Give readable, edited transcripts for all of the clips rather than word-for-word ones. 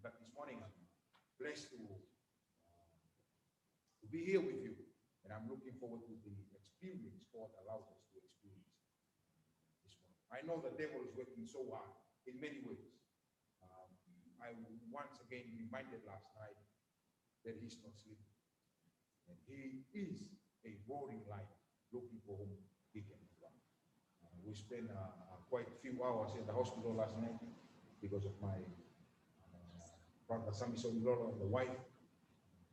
fact, this morning I'm blessed to be here with you, and I'm looking forward to the experience God allows us to experience this morning. I know the devil is working so hard in many ways. I once again reminded last night that he's not sleeping, and he is a roaring lion looking for whom he can run. We spent quite a few hours in the hospital last night because of my brother Samison Lolo and the wife.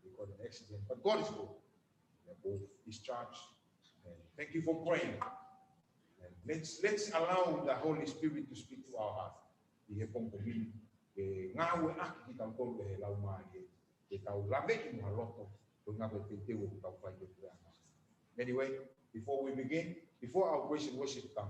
They got an accident, but God is good. They're both discharged. And thank you for praying. And let's allow the Holy Spirit to speak to our heart. Anyway, before we begin, before our praise and worship come,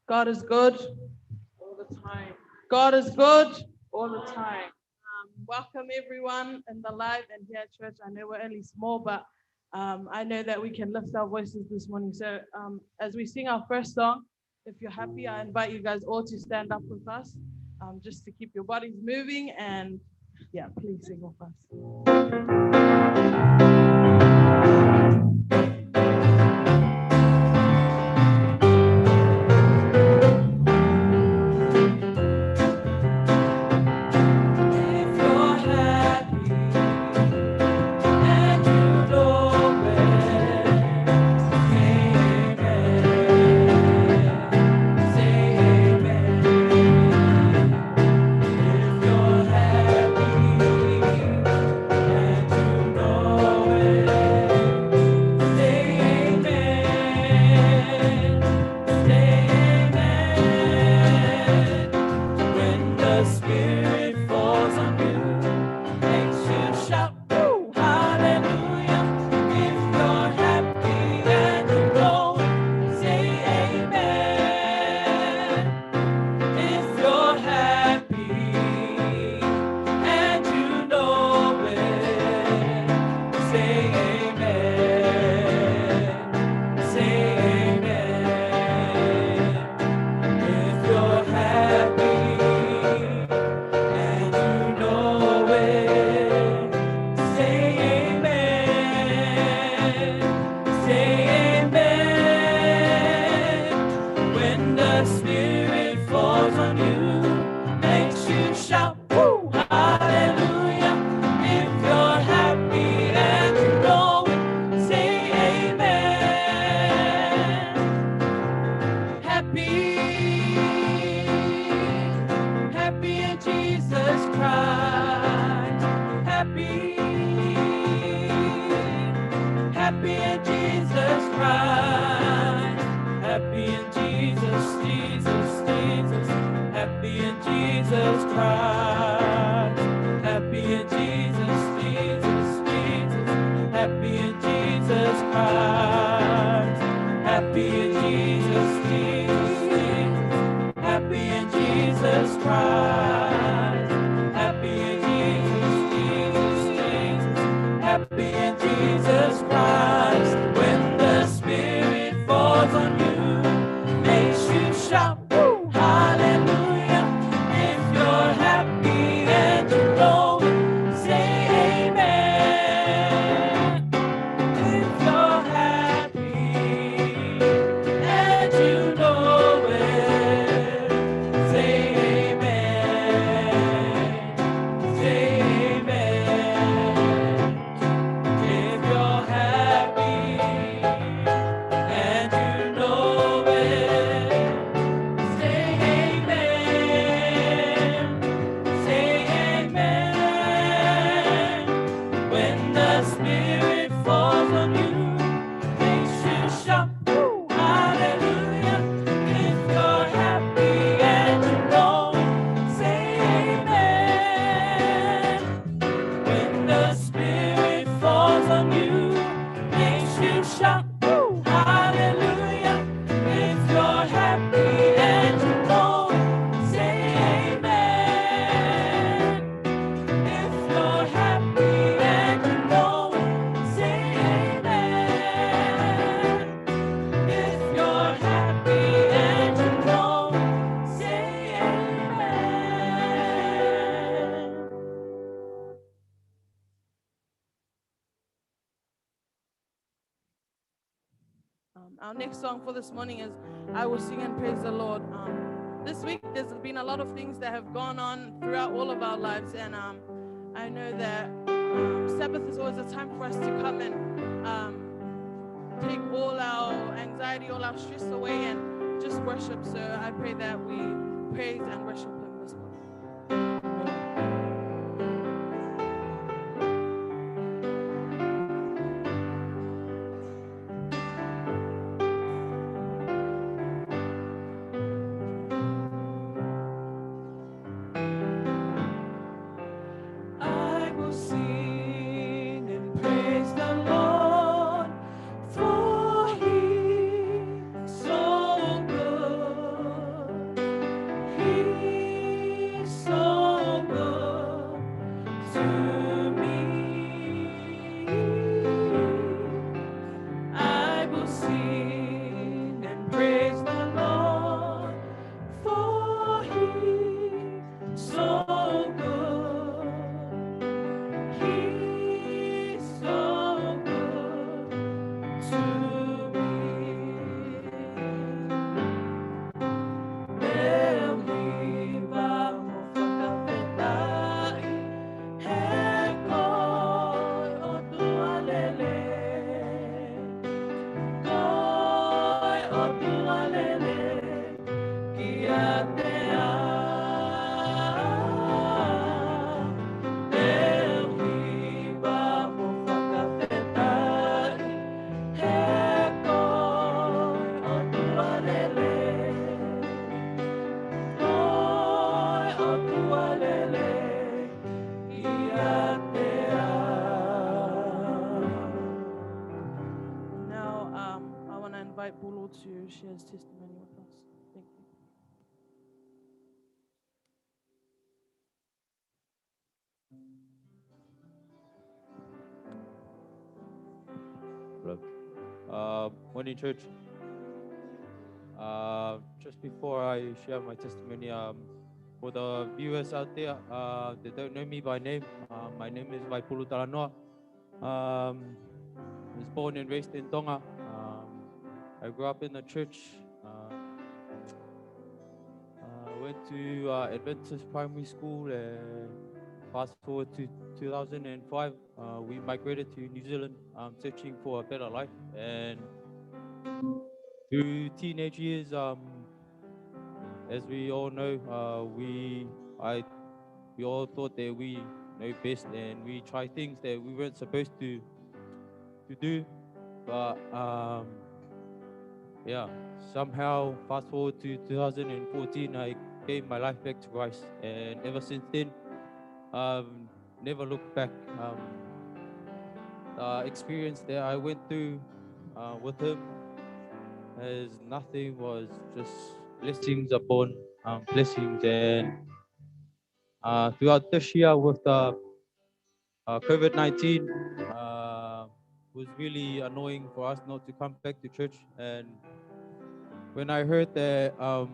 God is good all the time. God is good all the time. Welcome everyone in the live and here at church. I know we're only small, but I know that we can lift our voices this morning. So as we sing our first song, if you're happy, I invite you guys all to stand up with us, just to keep your bodies moving, and yeah, please sing with us. Happy in Jesus, Jesus. Our next song for this morning is I Will Sing and Praise the Lord. This week, there's been a lot of things that have gone on throughout all of our lives, and I know that Sabbath is always a time for us to come and take all our anxiety, all our stress away, and just worship. So I pray that we praise and worship Him this morning. I will sing and praise the Lord, for He is so good. He is so good to me. I will sing and praise the Lord, for He is so good. He's so good to me. El vamos a cantar, Ekoi otu alele, Koi otu alele, Kiatea. Now, I want to invite Bulu to share his testimony with us. Thank you. Morning, church. Just before I share my testimony, for the viewers out there that don't know me by name, my name is Vaipulu Talanoa. Was born and raised in Tonga. I grew up in the church. Went to Adventist Primary School. Fast forward to 2005, we migrated to New Zealand, searching for a better life. And through teenage years, as we all know, we all thought that we know best, and we tried things that we weren't supposed to do. But yeah, somehow fast forward to 2014, I gave my life back to Christ, and ever since then, never looked back. The experience that I went through with Him, as nothing, was just blessings upon blessings. And throughout this year with COVID-19, was really annoying for us not to come back to church. And when I heard that our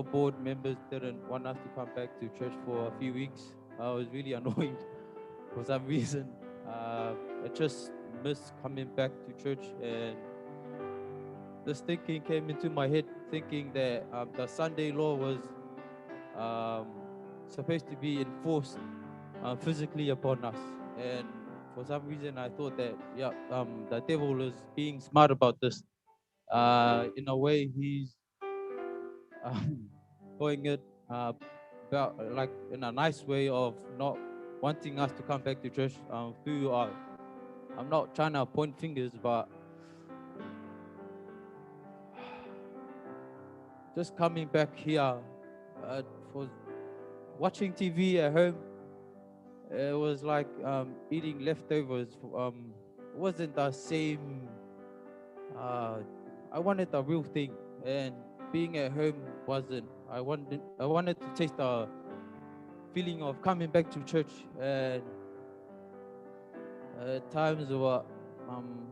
board members didn't want us to come back to church for a few weeks, I was really annoyed for some reason. I just missed coming back to church, and this thinking came into my head, thinking that the Sunday law was supposed to be enforced physically upon us. And for some reason, I thought that, yeah, the devil is being smart about this. In a way, he's going it about, like, in a nice way of not wanting us to come back to church through I'm not trying to point fingers, but just coming back here for watching TV at home. It was like eating leftovers. It wasn't the same. I wanted the real thing, and being at home wasn't. I wanted to taste the feeling of coming back to church. And at times, I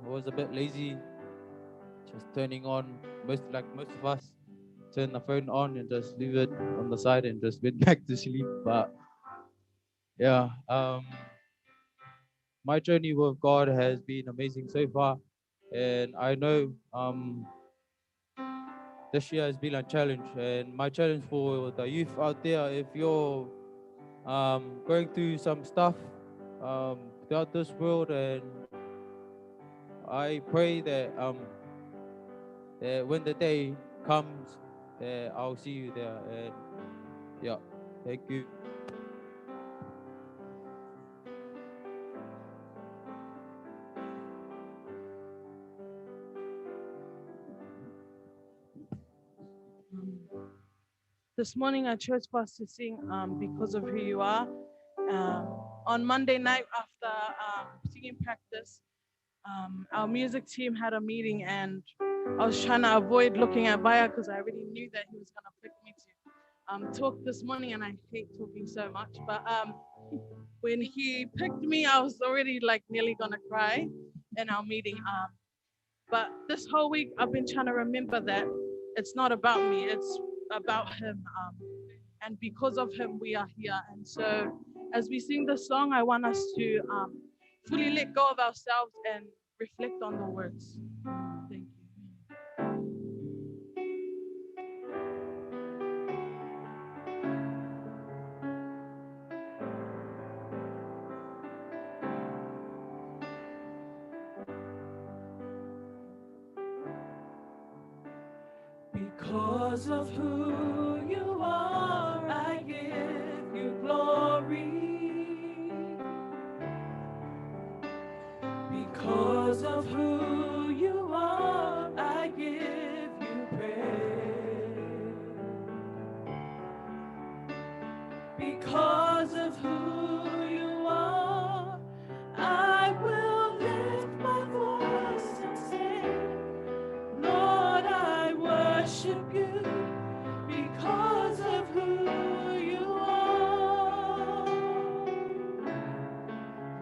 was a bit lazy, just turning on, most of us, turn the phone on and just leave it on the side and just went back to sleep. But yeah, my journey with God has been amazing so far, And I know this year has been a challenge. And my challenge for the youth out there, if you're going through some stuff throughout this world, and I pray that when the day comes, that I'll see you there. And yeah, thank you. This morning, our church pastor sing Because of Who You Are. On Monday night after singing practice, our music team had a meeting, and I was trying to avoid looking at Baya because I already knew that he was going to pick me to talk this morning, and I hate talking so much. But when he picked me, I was already like nearly going to cry in our meeting. But this whole week, I've been trying to remember that it's not about me, it's about him. And because of him, we are here. And so as we sing this song, I want us to fully let go of ourselves and reflect on the words. Thank you. Because of who you are, I give you glory. Because of who you are, I give you praise. Because of who you are, I will lift my voice and say, Lord, I worship you because of who you are.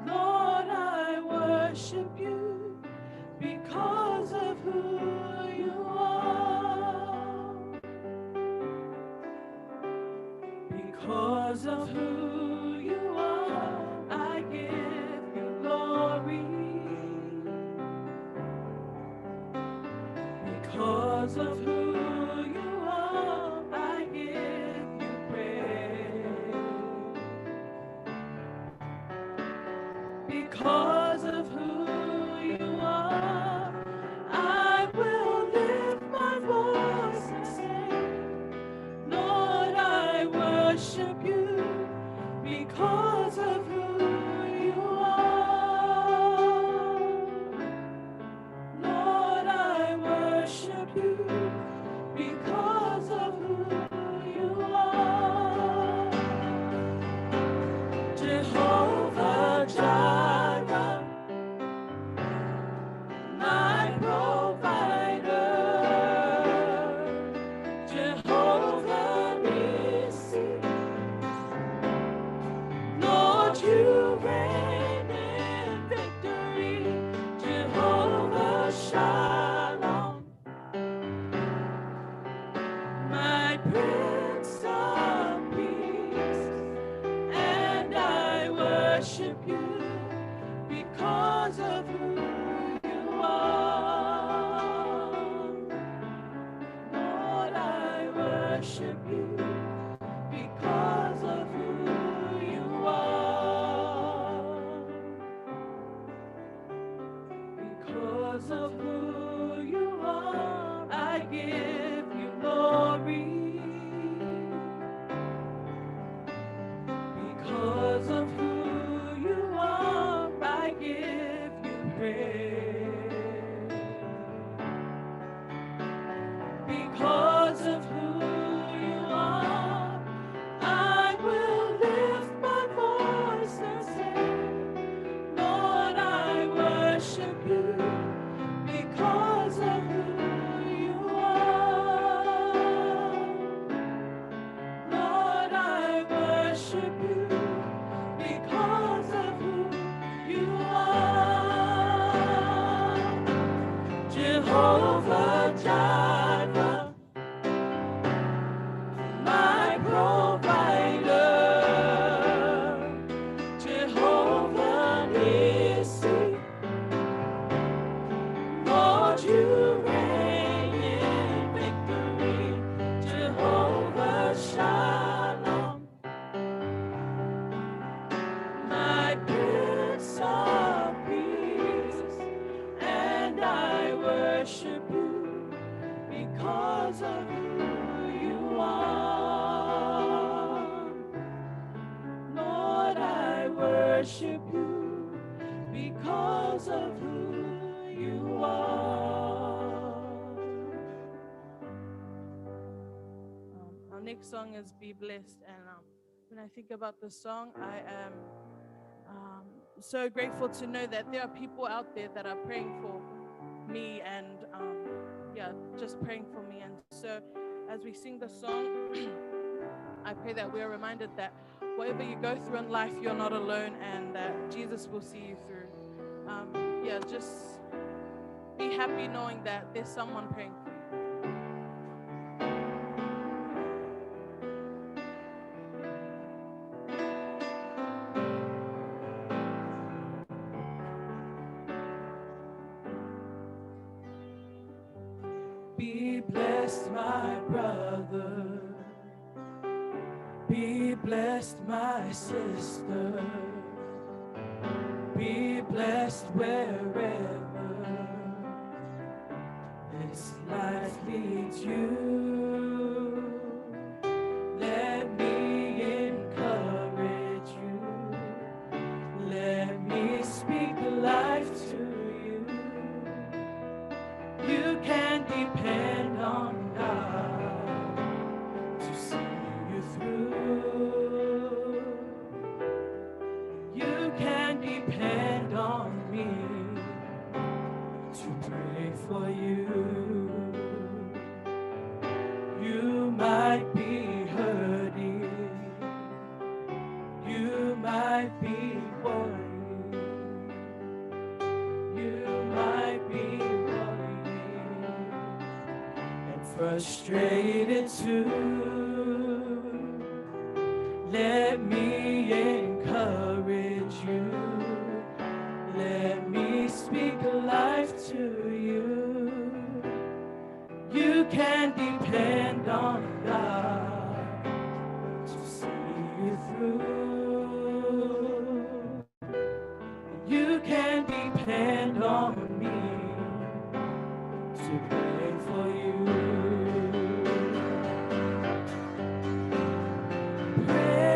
Lord, I worship you because of who you are. Because of who you are, I give you glory. Because of who you are, I give you praise. Because of who you are, I will lift my voice and say, Lord, I worship you because of who you are. Lord, I worship you because of who you are. Jehovah Jireh, my provider. Jehovah Nissi, Lord, you reign in victory. Jehovah Shalom, my Prince of Peace, and I worship you because of who you are. Lord, I worship you because of who you are. Because of who you are, I give you glory. Because of who you are, I give you praise. Because of who you are, I will lift my voice and say, Lord, I worship you because of who you are. Lord, I worship you because of who you are. Jehovah Jireh, my provider. Jehovah Nissi, Lord, next song is Be Blessed. And when I think about this song, I am so grateful to know that there are people out there that are praying for me and just praying for me. And so as we sing the song, I pray that we are reminded that whatever you go through in life, you're not alone, and that Jesus will see you through. Just be happy knowing that there's someone praying for you. Be blessed, my brother. Be blessed, my sister. Be blessed wherever this life leads you. Let me encourage you. Let me speak life to you. You can depend on God to see you through. You can depend on me to pray for you. You might be hurting. You might be worried. You might be worrying and frustrated too. Let me encourage you. Let me speak life to you. You can depend on God to see you through. You can depend on me to pray for you. Pray.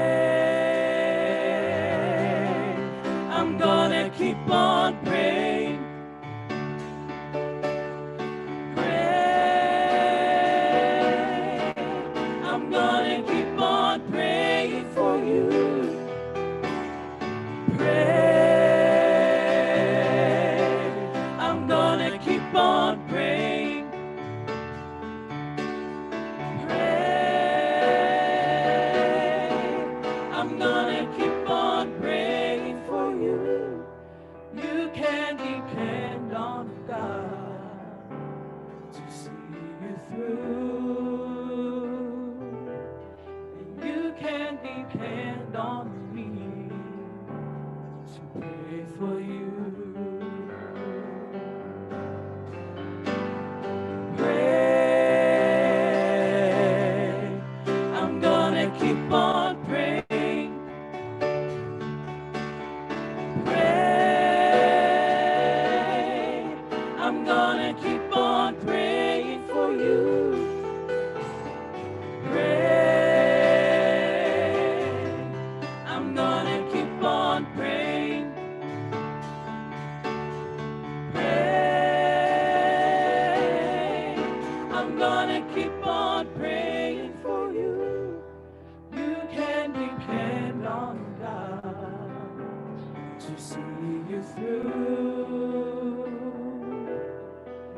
I'm gonna keep on praying. Pray. I'm gonna keep on praying for you. Pray. I'm gonna keep on praying. Pray. I'm gonna keep on praying for you. You can depend on God to see you through. And you can depend on me to pray for you. Pray. I'm gonna keep on praying. Pray. I'm gonna keep on praying for you. Pray. I'm gonna keep on praying. Pray. I'm gonna keep on praying for you. You can depend on God to see you through.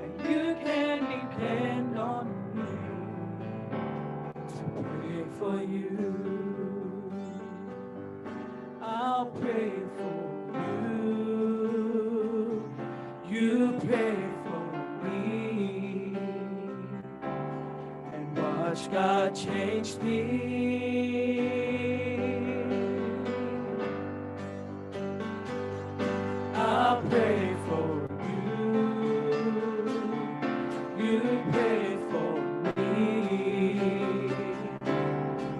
And you can depend on me to pray for you. I'll pray for you. You pray for me. And watch God change things. I'll pray for you. You pray for me.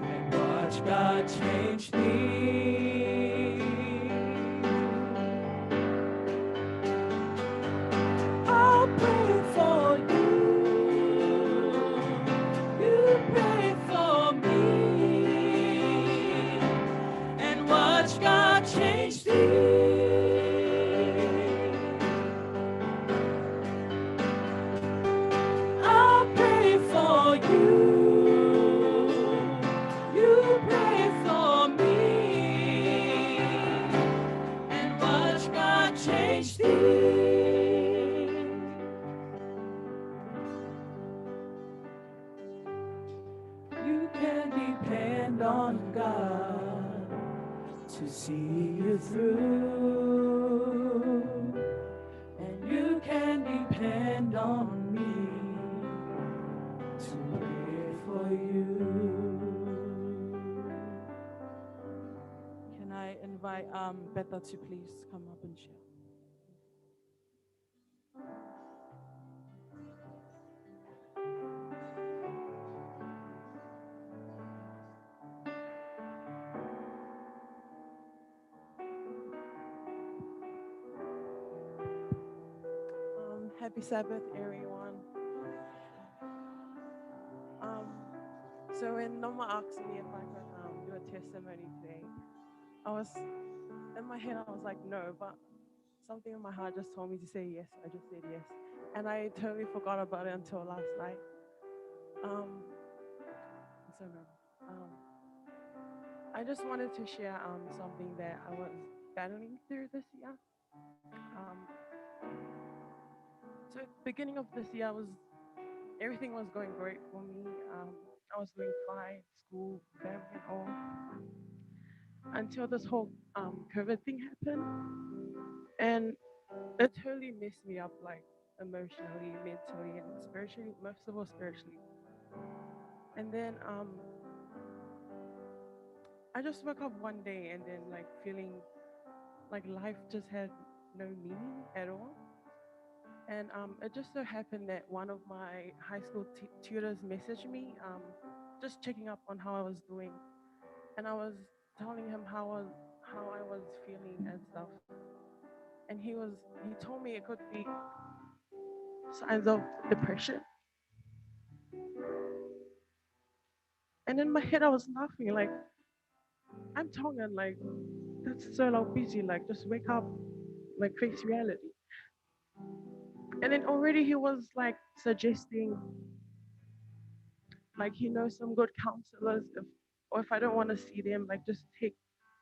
And watch God change things. I'll pray for you. You pray for me. And watch God change things. I'll pray for you. depend on God to see you through, and you can depend on me to pray for you. Can I invite Betha to please come up and share? Happy Sabbath, everyone. So when Noma asked me if I could do a testimony today, I was in my head, I was like, no, but something in my heart just told me to say yes. I just said yes. And I totally forgot about it until last night. So no. I just wanted to share something that I was battling through this year. So at the beginning of this year, everything was going great for me. I was doing fine, school, family, and all. Until this whole COVID thing happened, and it totally messed me up, like emotionally, mentally, and spiritually. Most of all, spiritually. And then I just woke up one day and then like feeling like life just had no meaning at all. And it just so happened that one of my high school tutors messaged me, just checking up on how I was doing. And I was telling him how I was feeling and stuff. And he told me it could be signs of depression. And in my head, I was laughing, like, I'm talking, like, that's so like busy, like, just wake up, like, face reality. And then already he was like suggesting, like, he knows some good counselors, or if I don't want to see them, like, just take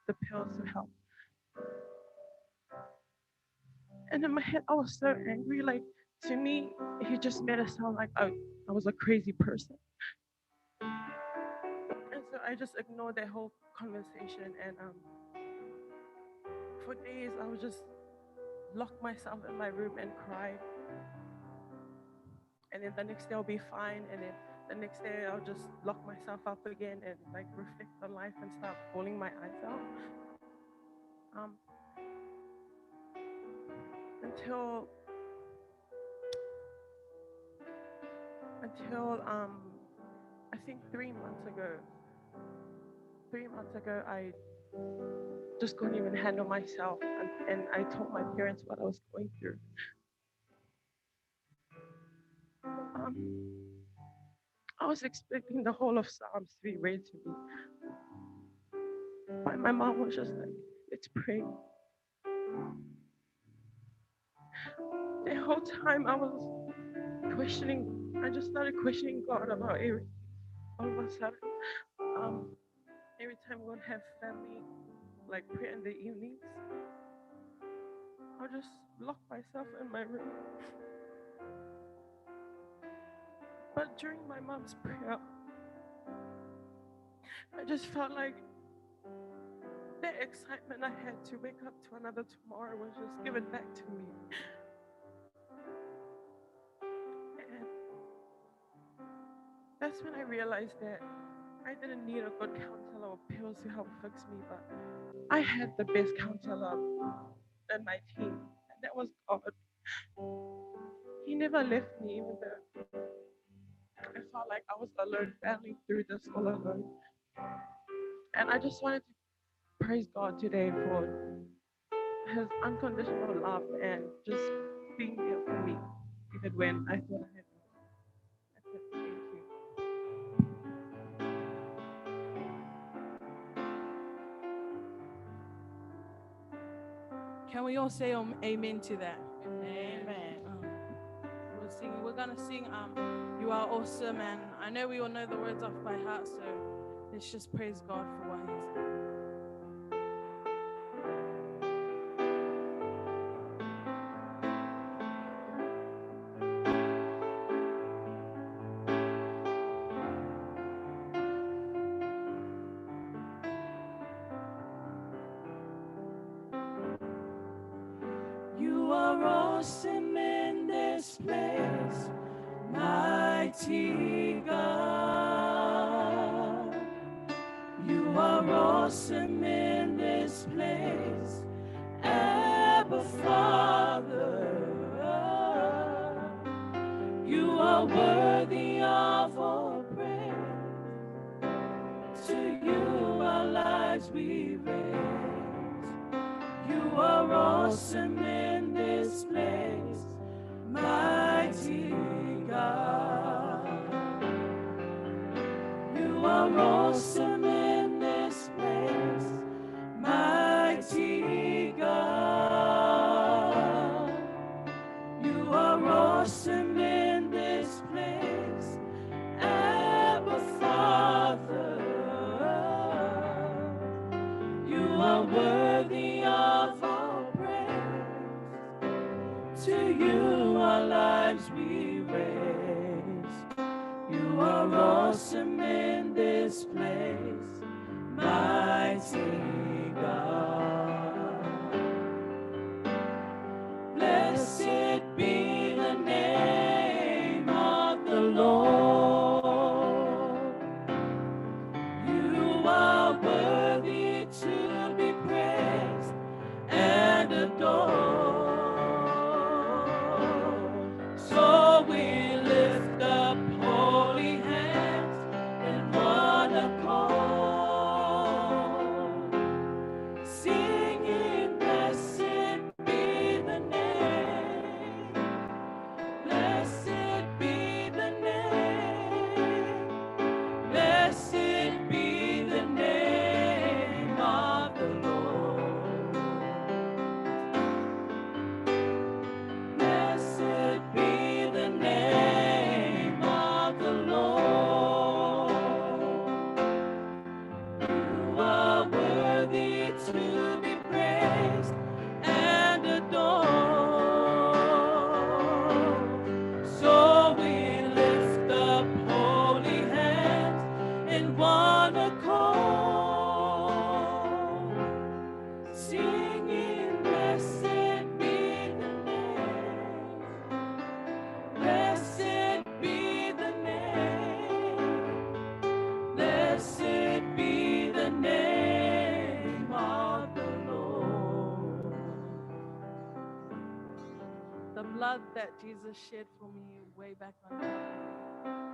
the pills to help. And in my head, I was so angry. Like, to me, he just made it sound like I was a crazy person. And so I just ignored that whole conversation. And for days, I would just lock myself in my room and cry. And then the next day, I'll be fine. And then the next day, I'll just lock myself up again and like reflect on life and start bawling my eyes out. Until I think 3 months ago. 3 months ago, I just couldn't even handle myself, and I told my parents what I was going through. I was expecting the whole of Psalms to be read to me, but my mom was just like, "Let's pray." The whole time I was questioning. I just started questioning God about everything. All of a sudden, every time we would have family, like prayer in the evenings, I'll just lock myself in my room. But during my mom's prayer, I just felt like the excitement I had to wake up to another tomorrow was just given back to me. And that's when I realized that I didn't need a good counselor or pills to help fix me, but I had the best counselor in my team, and that was God. He never left me, even though I felt like I was alone, battling through this all alone. And I just wanted to praise God today for his unconditional love and just being there for me, even when I thought I had no one. That's it. Thank you. Can we all say amen to that? Amen. We're gonna sing You Are Awesome, and I know we all know the words off by heart, so let's just praise God for what he's done. awesome in this place, mighty God. You are awesome in this place, Abba Father. You are worthy of all praise. To you our lives we raise. You are awesome in this place, mighty God. You are awesome in this place, mighty God. You are awesome in this place, Abba Father. You are worthy of our praise. To you our lives we raise. You are awesome in this place, mighty God. Blessed be the name of the Lord. You are worthy to be praised and adored. So we lift up holy hands in one accord, singing, blessed be the name, blessed be the name, blessed be the name of the Lord. Blessed be the name of the Lord. You are worthy to be praised and adored. So we lift up holy hands in one accord, singing, blessed be the name, blessed be the name, blessed be the name of the Lord. The blood that Jesus shed for me way back on Calvary,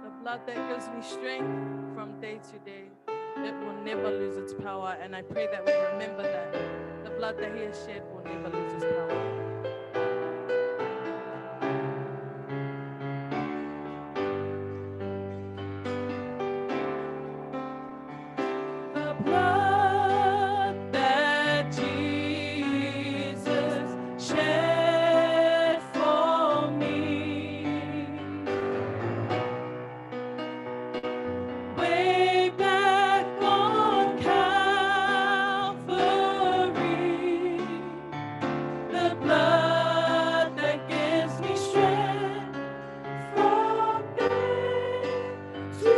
the blood that gives me strength from day to day, it will never lose its power. And I pray that we remember that. The blood that he has shed will never lose its power. The blood that Jesus shed for me way back on Calvary, the blood that gives me strength from day to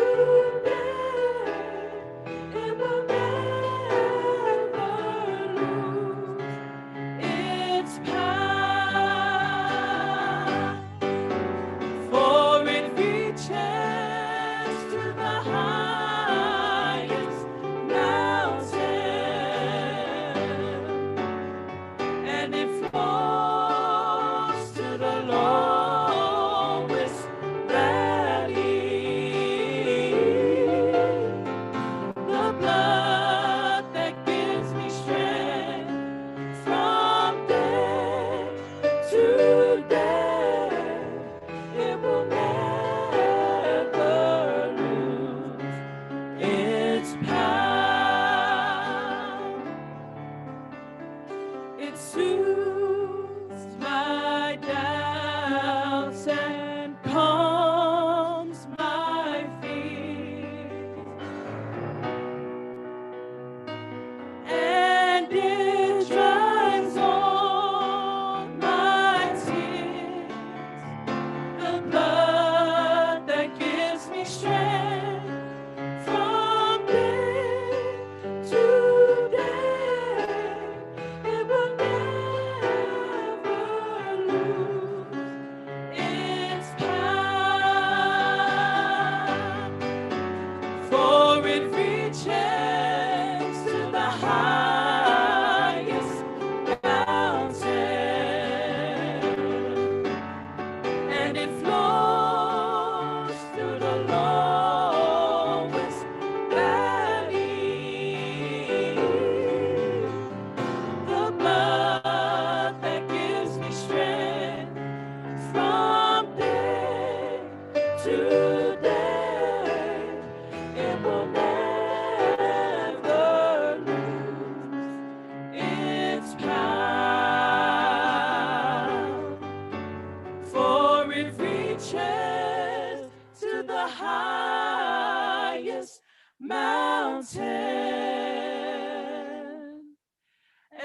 day, it will never lose its power, for it reaches to the highest mountain, and it flows to the lowest valley. The blood that gives me strength from day to day, it will never lose its power. It soothes my doubts and calms my fears. fountain,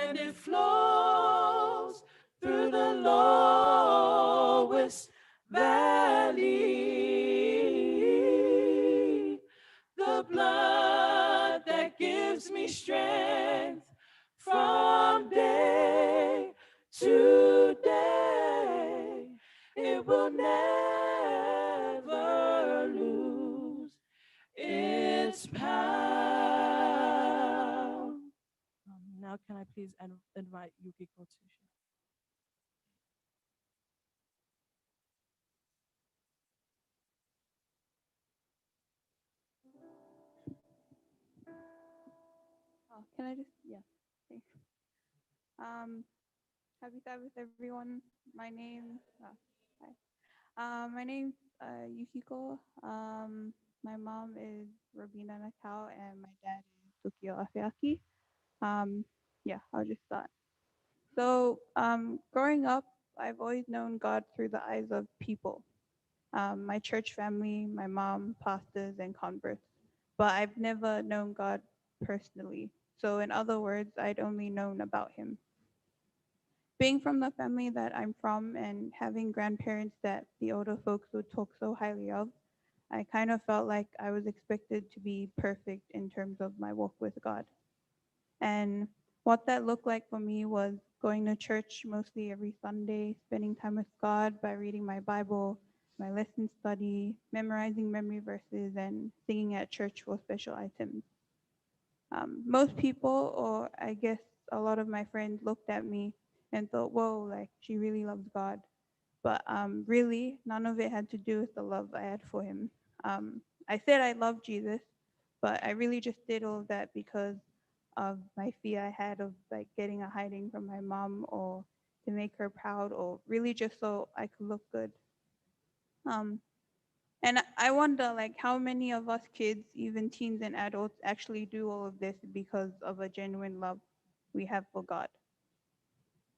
and it flows through the lowest valley. The blood that gives me strength from day to day, it will never lose its power. Now, can I please invite Yukiko to share? Oh, can I just, yeah, thanks. Happy Sabbath, everyone. My name's Yukiko. My mom is Robina Nakao, and my dad is Tsukio Afeaki. Yeah, I'll just start. So, growing up, I've always known God through the eyes of people. My church family, my mom, pastors, and converts. But I've never known God personally. So, in other words, I'd only known about him. Being from the family that I'm from and having grandparents that the older folks would talk so highly of, I kind of felt like I was expected to be perfect in terms of my walk with God. And what that looked like for me was going to church mostly every Sunday, spending time with God by reading my Bible, my lesson study, memorizing memory verses, and singing at church for special items. Most people, or I guess a lot of my friends, looked at me and thought, whoa, like she really loves God. But really, none of it had to do with the love I had for him. I said I love Jesus, but I really just did all of that because of my fear I had of like getting a hiding from my mom, or to make her proud, or really just so I could look good. And I wonder, like, how many of us kids, even teens and adults, actually do all of this because of a genuine love we have for God.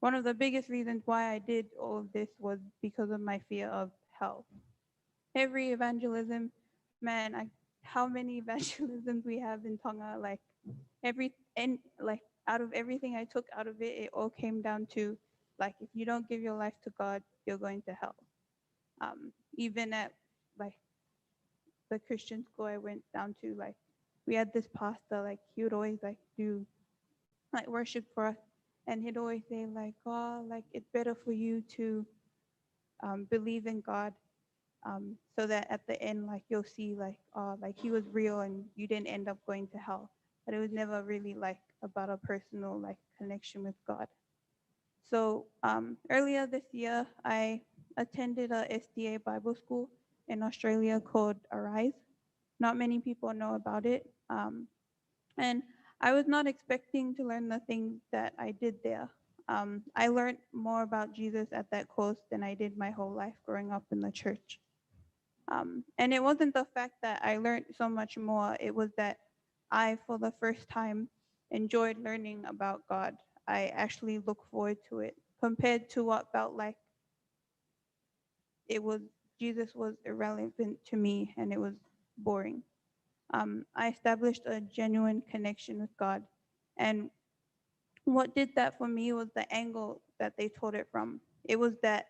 One of the biggest reasons why I did all of this was because of my fear of hell. Every evangelism, man, how many evangelisms we have in Tonga, like out of everything I took out of it, it all came down to, like, if you don't give your life to God, you're going to hell. Even at like the Christian school I went down to, like, we had this pastor, like he would always like do like worship for us, and he'd always say like, oh, like it's better for you to believe in God, so that at the end, like you'll see like, oh, like he was real and you didn't end up going to hell. But it was never really like about a personal like connection with God. So earlier this year, I attended a SDA Bible school in Australia called Arise. Not many people know about it. And I was not expecting to learn the things that I did there. I learned more about Jesus at that course than I did my whole life growing up in the church. And it wasn't the fact that I learned so much more, it was that I, for the first time, enjoyed learning about God. I actually look forward to it compared to what felt like it was Jesus was irrelevant to me and it was boring. I established a genuine connection with God. And what did that for me was the angle that they taught it from. It was the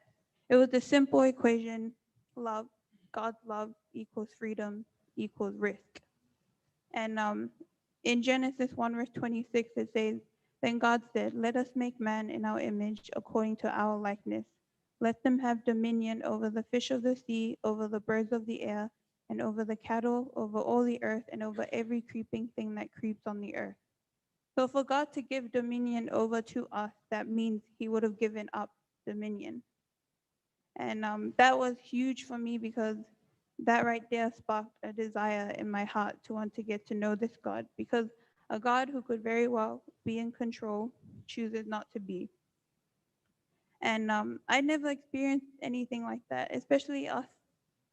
simple equation: love, God's love equals freedom equals risk. And in Genesis 1 verse 26, it says, then God said, let us make man in our image according to our likeness. Let them have dominion over the fish of the sea, over the birds of the air, and over the cattle, over all the earth, and over every creeping thing that creeps on the earth. So for God to give dominion over to us, that means he would have given up dominion. And that was huge for me because that right there sparked a desire in my heart to want to get to know this God, because a God who could very well be in control chooses not to be. And I never experienced anything like that, especially us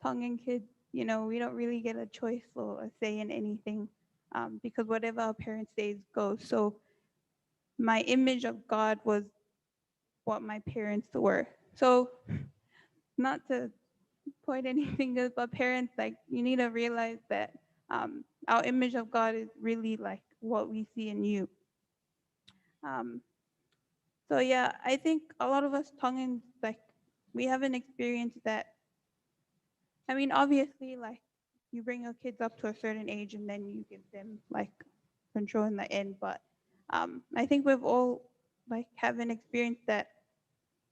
Tongan kids. You know, we don't really get a choice or a say in anything, because whatever our parents say goes. So my image of God was what my parents were. So not to point any fingers, but parents, like, you need to realize that our image of God is really like what we see in you. Um, so yeah, I think a lot of us Tongans, like, we haven't experienced that. I mean, obviously, like, you bring your kids up to a certain age and then you give them like control in the end. But I think we've all like haven't experienced that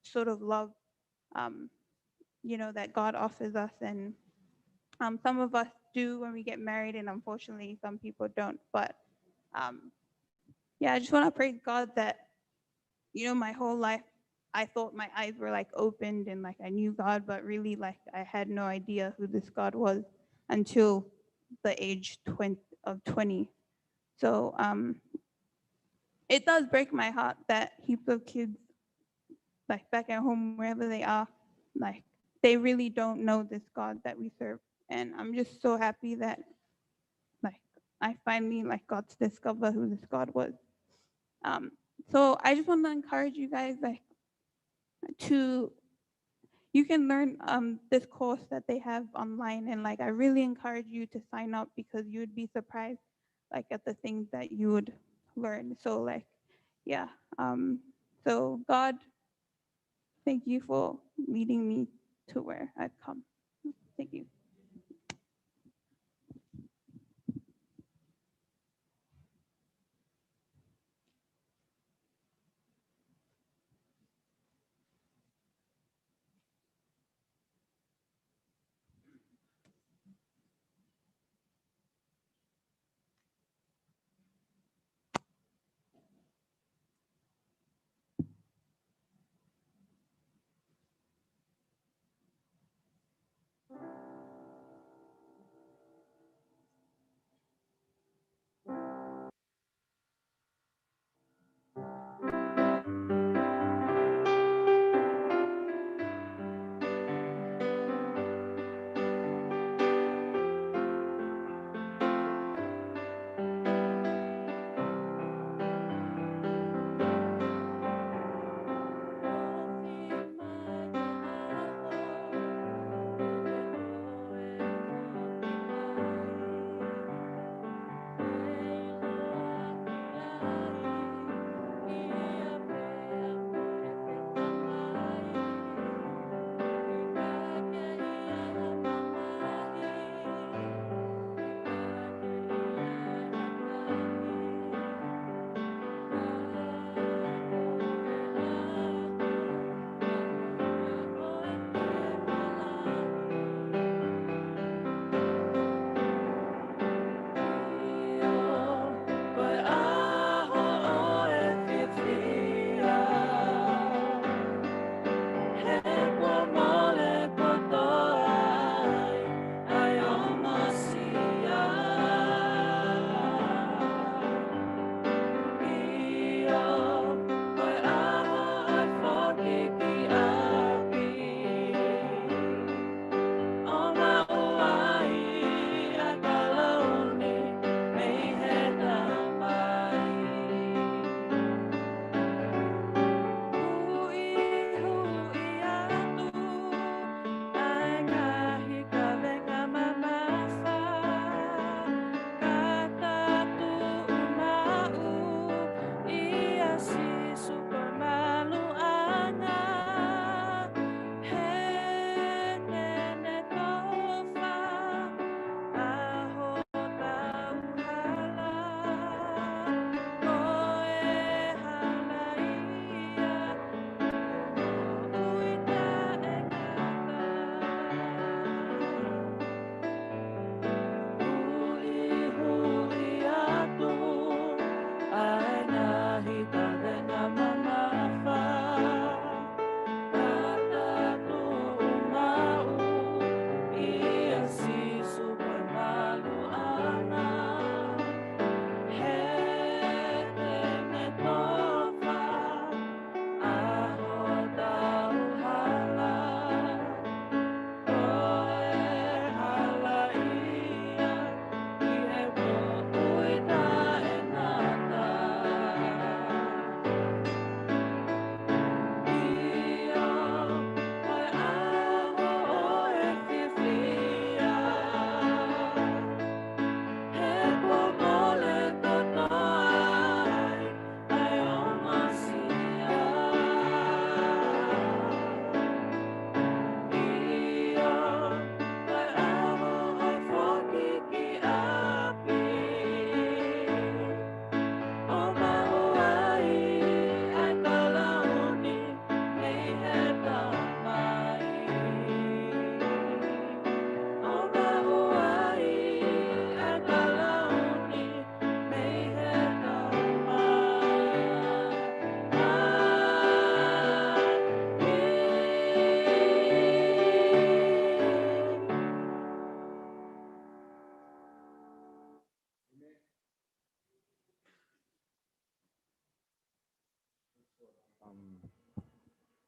sort of love, um, that God offers us. And some of us do when we get married, and unfortunately, some people don't. But um, yeah, I just want to praise God that, my whole life, I thought my eyes were like opened and like I knew God, but really like I had no idea who this God was until the age 20. So it does break my heart that heaps of kids, like back at home, wherever they are, like they really don't know this God that we serve. And I'm just so happy that like I finally like got to discover who this God was. Um, so I just want to encourage you guys like to you can learn this course that they have online, and like I really encourage you to sign up because you would be surprised like at the things that you would learn. So like yeah, so God, thank you for leading me to where I've come. Thank you.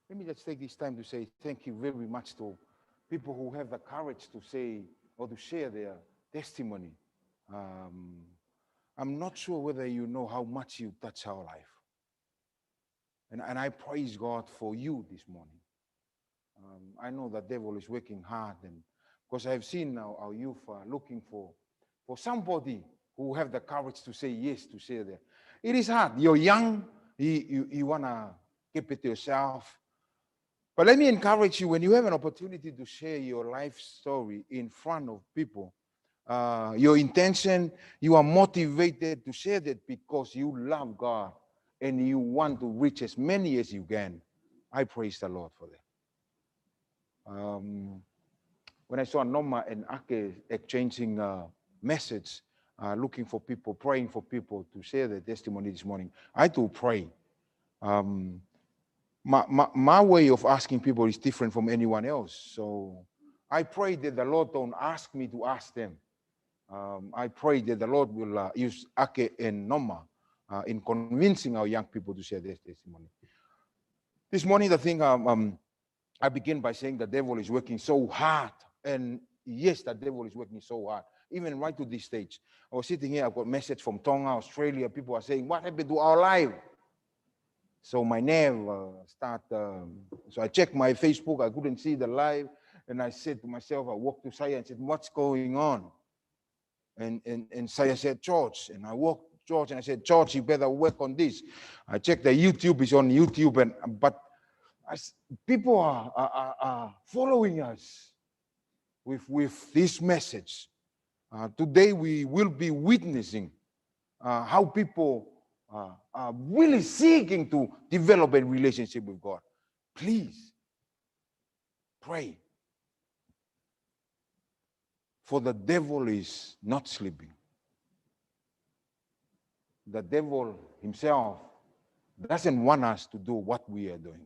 Let me just take this time to say thank you very much to people who have the courage to say or to share their testimony. I'm not sure whether you know how much you touch our life. And I praise God for you this morning. I know the devil is working hard, and because I've seen now our youth are looking for somebody who have the courage to say yes, to share there. It is hard. You're young, you want to keep it to yourself. But let me encourage you, when you have an opportunity to share your life story in front of people, your intention, you are motivated to share that because you love God and you want to reach as many as you can. I praise the Lord for that. When I saw Noma and Ake exchanging message, looking for people, praying for people to share their testimony this morning, I too pray. My way of asking people is different from anyone else. So I pray that the Lord don't ask me to ask them. I pray that the Lord will use Ake and Noma in convincing our young people to share their testimony. This morning, the thing I begin by saying the devil is working so hard. And yes, the devil is working so hard. Even right to this stage. I was sitting here, I've got a message from Tonga, Australia. People are saying, what happened to our life? So my name so I checked my Facebook, I couldn't see the live, and I said to myself, I walked to Saya and said, what's going on? And Saya said, George, and I walked to George and I said, George, you better work on this. I checked the YouTube, it's on YouTube, but people are following us with this message. Today we will be witnessing how people are really seeking to develop a relationship with God. Please pray. For the devil is not sleeping. The devil himself doesn't want us to do what we are doing.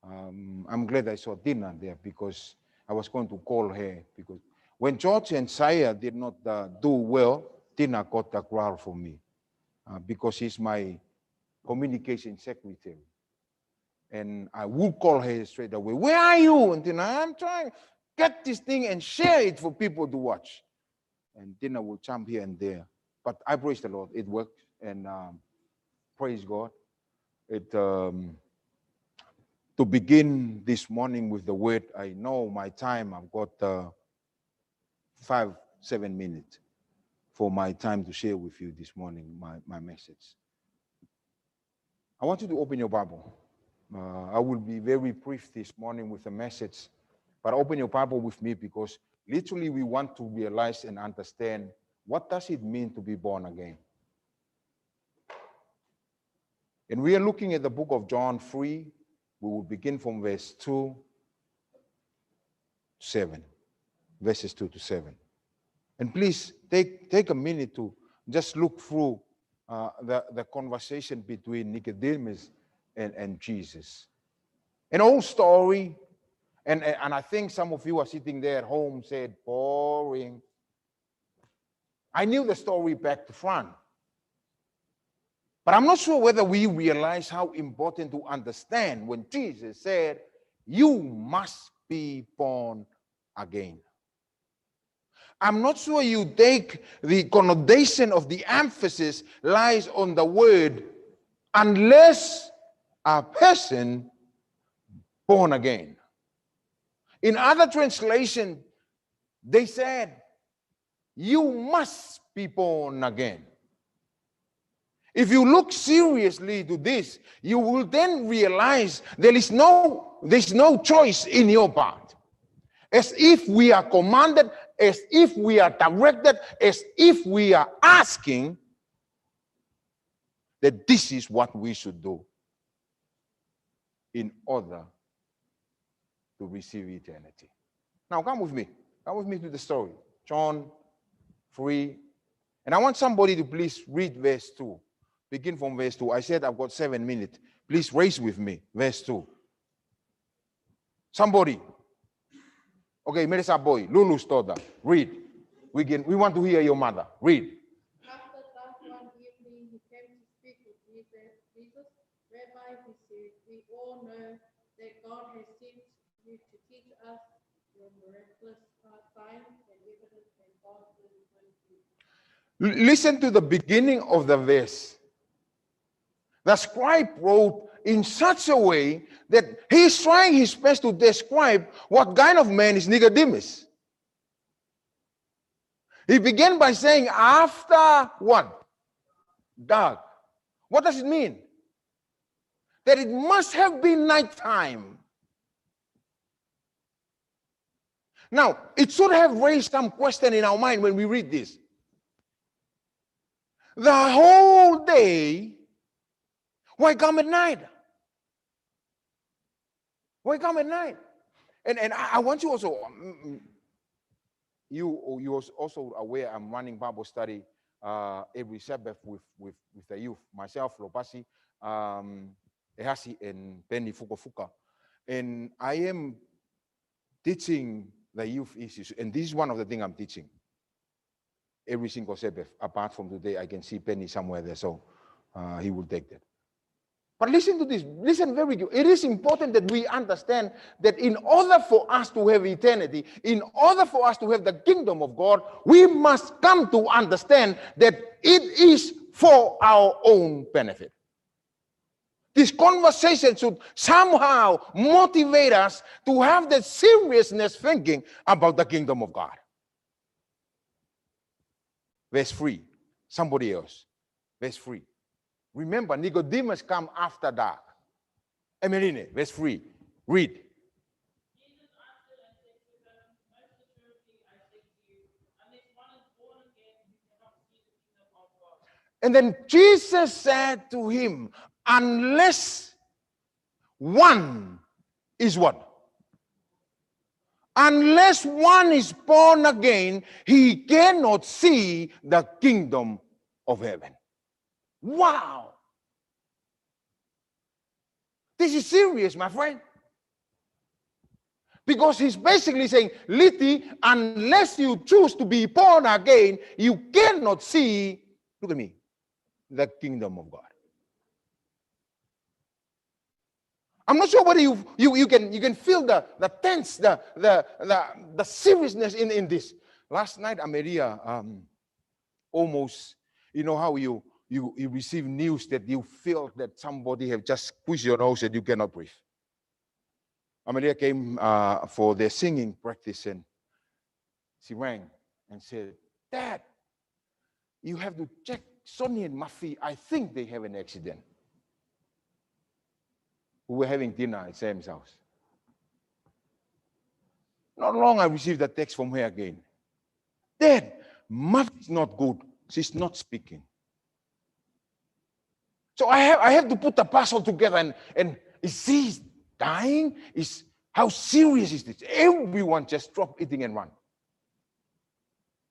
I'm glad I saw Tina there because I was going to call her, because when George and Saya did not do well, Tina got the growl for me. Because she's my communication secretary. And I would call her straight away, where are you? And Tina, I'm trying to get this thing and share it for people to watch. And Tina will jump here and there. But I praise the Lord, it worked. And praise God. To begin this morning with the word, I know my time, I've got 5-7 minutes for my time to share with you this morning, my message. I want you to open your Bible. I will be very brief this morning with the message, but open your Bible with me because literally we want to realize and understand what does it mean to be born again. And we are looking at the book of John 3. We will begin from verse 2 to 7, verses 2 to 7. And please take a minute to just look through the conversation between Nicodemus and Jesus. An old story, and I think some of you are sitting there at home said, boring. I knew the story back to front. But I'm not sure whether we realize how important to understand when Jesus said, you must be born again. I'm not sure you take the connotation of the emphasis lies on the word unless a person born again. In other translation, they said, you must be born again. If you look seriously to this, you will then realize there's no choice in your part. As if we are commanded, as if we are directed, as if we are asking that this is what we should do in order to receive eternity. Now come with me to the story. John 3. And I want somebody to please read verse 2. Begin from verse 2. I said I've got 7 minutes. Please raise with me. Verse 2. Somebody. Okay, Melissa boy, Lulu's daughter. Read. We want to hear your mother. Read. After that one evening, he came to speak with Jesus. Rabbi, he said, we all know that God has sent you to teach us your miraculous signs and evidence that God is with you. Listen to the beginning of the verse. The scribe wrote in such a way that he's trying his best to describe what kind of man is Nicodemus. He began by saying, after what? Dark. What does it mean? That it must have been nighttime. Now, it should have raised some question in our mind when we read this. The whole day, why come at night? Why come at night? And I want you also, you also aware I'm running Bible study every Sabbath with the youth, myself, Lopasi, Ehasi, and Penny Fuka. And I am teaching the youth issues, and this is one of the things I'm teaching every single Sabbath. Apart from today, I can see Penny somewhere there, so he will take that. But listen to this, listen very good. It is important that we understand that in order for us to have eternity, in order for us to have the kingdom of God, we must come to understand that it is for our own benefit. This conversation should somehow motivate us to have that seriousness thinking about the kingdom of God. Verse 3, somebody else. Verse 3. Remember, Nicodemus come after dark. Emeline, verse 3. Read. Jesus answered and said to them, most assuredly I say to you, unless one is born again, you cannot see the kingdom of God. And then Jesus said to him, unless one is what? Unless one is born again, he cannot see the kingdom of heaven. Wow. This is serious, my friend. Because he's basically saying, Liti, unless you choose to be born again, you cannot see, look at me, the kingdom of God. I'm not sure whether you can feel the tense, the seriousness in this. Last night, Ameria, almost, you know how you receive news that you feel that somebody have just squeezed your nose and you cannot breathe. Amelia came for their singing practice, and she rang and said, Dad, you have to check Sonny and Muffy. I think they have an accident. We were having dinner at Sam's house. Not long I received a text from her again. Dad, Muffy's not good. She's not speaking. So I have to put the puzzle together, and is she dying? How serious is this? Everyone just drop eating and run.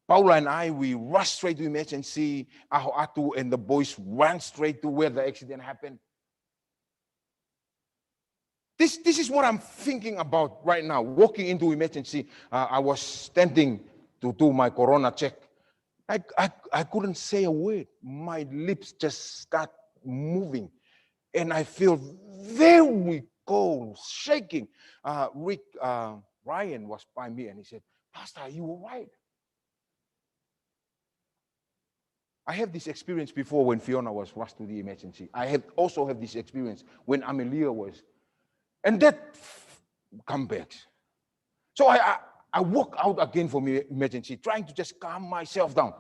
Paula and I, we rushed straight to emergency. Aho Atu and the boys ran straight to where the accident happened. This is what I'm thinking about right now. Walking into emergency, I was standing to do my corona check. I couldn't say a word. My lips just start moving, and I feel very cold, shaking. Rick Ryan was by me, and he said, Pastor, are you all right? I have this experience before when Fiona was rushed to the emergency. I also have this experience when Amelia was. And that come back. So I walk out again from emergency, trying to just calm myself down.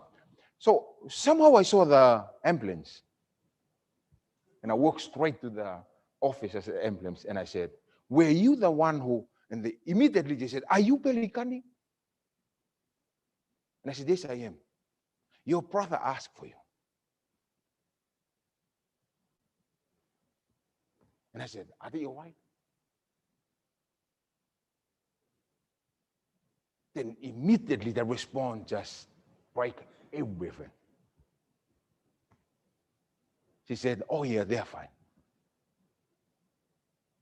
So somehow I saw the ambulance. And I walked straight to the office as the ambulance, and I said, were you the one who, and immediately they said, are you Pelikani? And I said, yes, I am. Your brother asked for you. And I said, are they all right? Then immediately the response just break everything. She said, oh yeah, they're fine.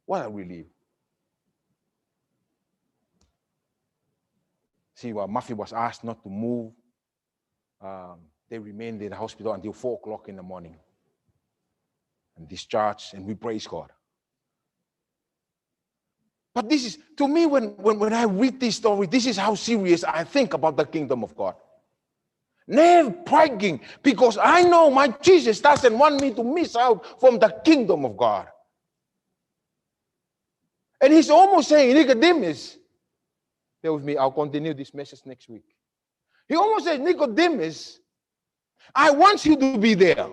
What a relief. See, while Muffy was asked not to move, they remained in the hospital until 4 o'clock in the morning. and discharged, and we praise God. But this is, to me, when I read this story, this is how serious I think about the kingdom of God. Never bragging, because I know my Jesus doesn't want me to miss out from the kingdom of God. And he's almost saying, Nicodemus, bear with me, I'll continue this message next week. He almost says, Nicodemus, I want you to be there.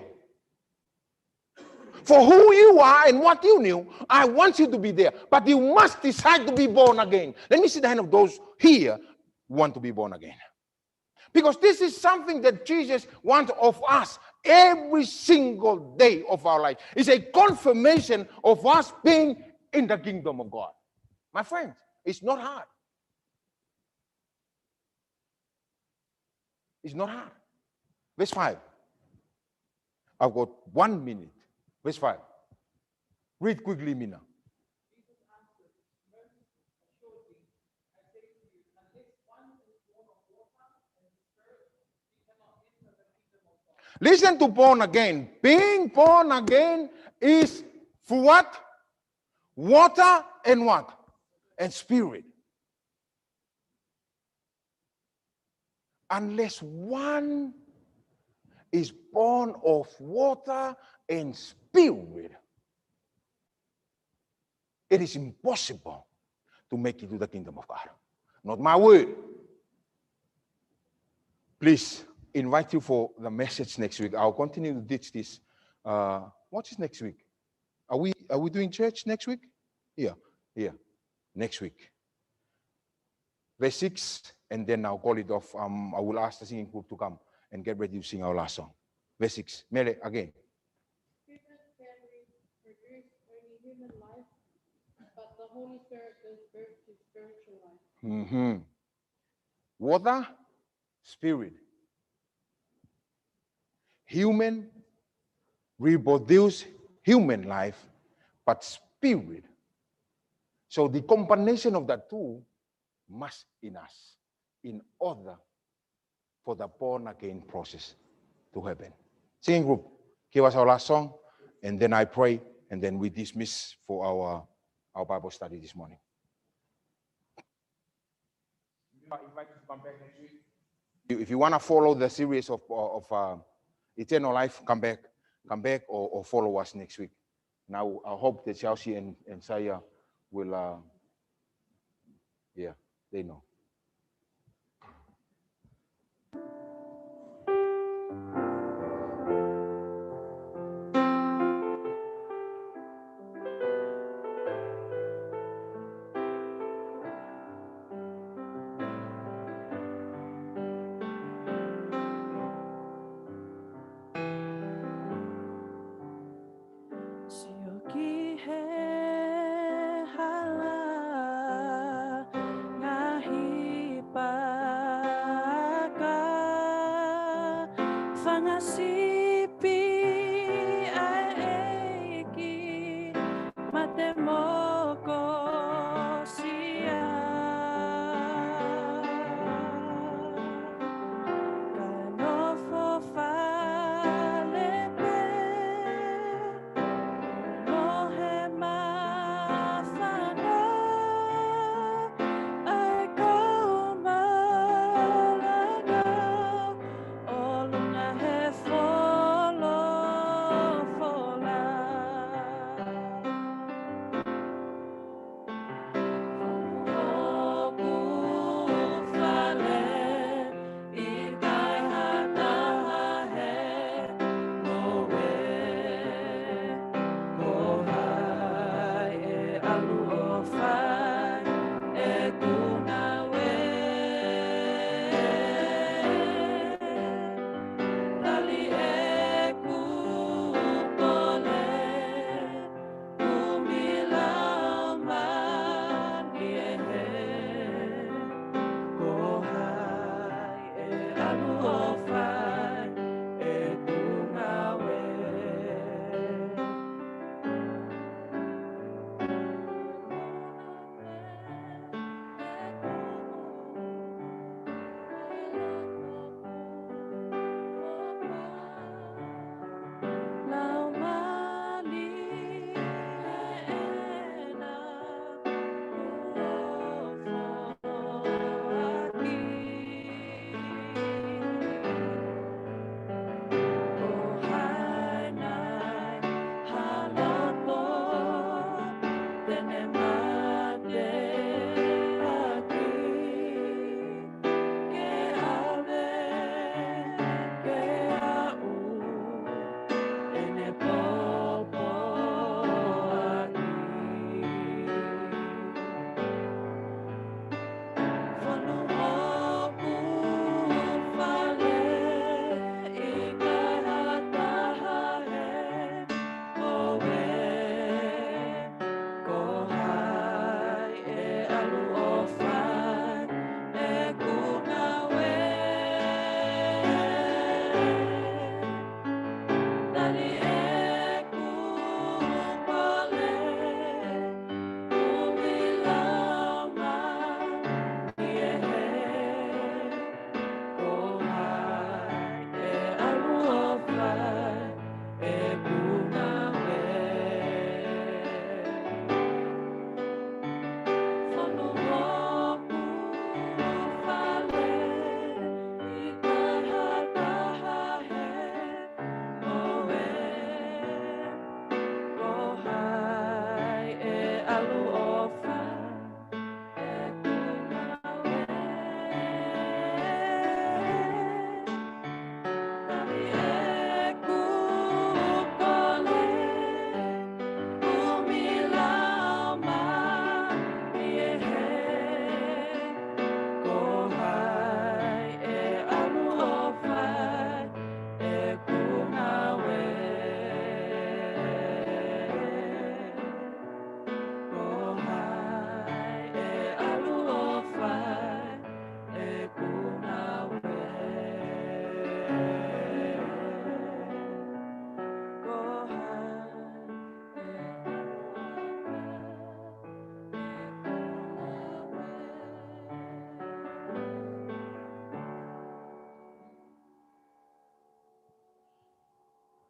For who you are and what you knew, I want you to be there. But you must decide to be born again. Let me see the hand of those here who want to be born again. Because this is something that Jesus wants of us every single day of our life. It's a confirmation of us being in the kingdom of God. My friends, it's not hard. It's not hard. Verse 5. I've got 1 minute. Verse 5. Read quickly, Mina. Listen to born again. Being born again is for what? Water and what? And spirit. Unless one is born of water and spirit, it is impossible to make it to the kingdom of God. Not my word. Please invite you for the message next week. I'll continue to teach this. What is next week? Are we doing church next week? Yeah. Next week. Verse 6, and then I'll call it off. I will ask the singing group to come and get ready to sing our last song. Verse 6. Mele, again. Humans can produce only human life, but the Holy Spirit gives birth to spiritual life. Water, spirit. Human reproduce human life, but spirit. So the combination of the two must in us in order for the born again process to happen. Singing group, give us our last song, and then I pray, and then we dismiss for our Bible study this morning. If you want to follow the series of eternal life, come back or follow us next week. Now I hope that Chelsea and Saya will they know. For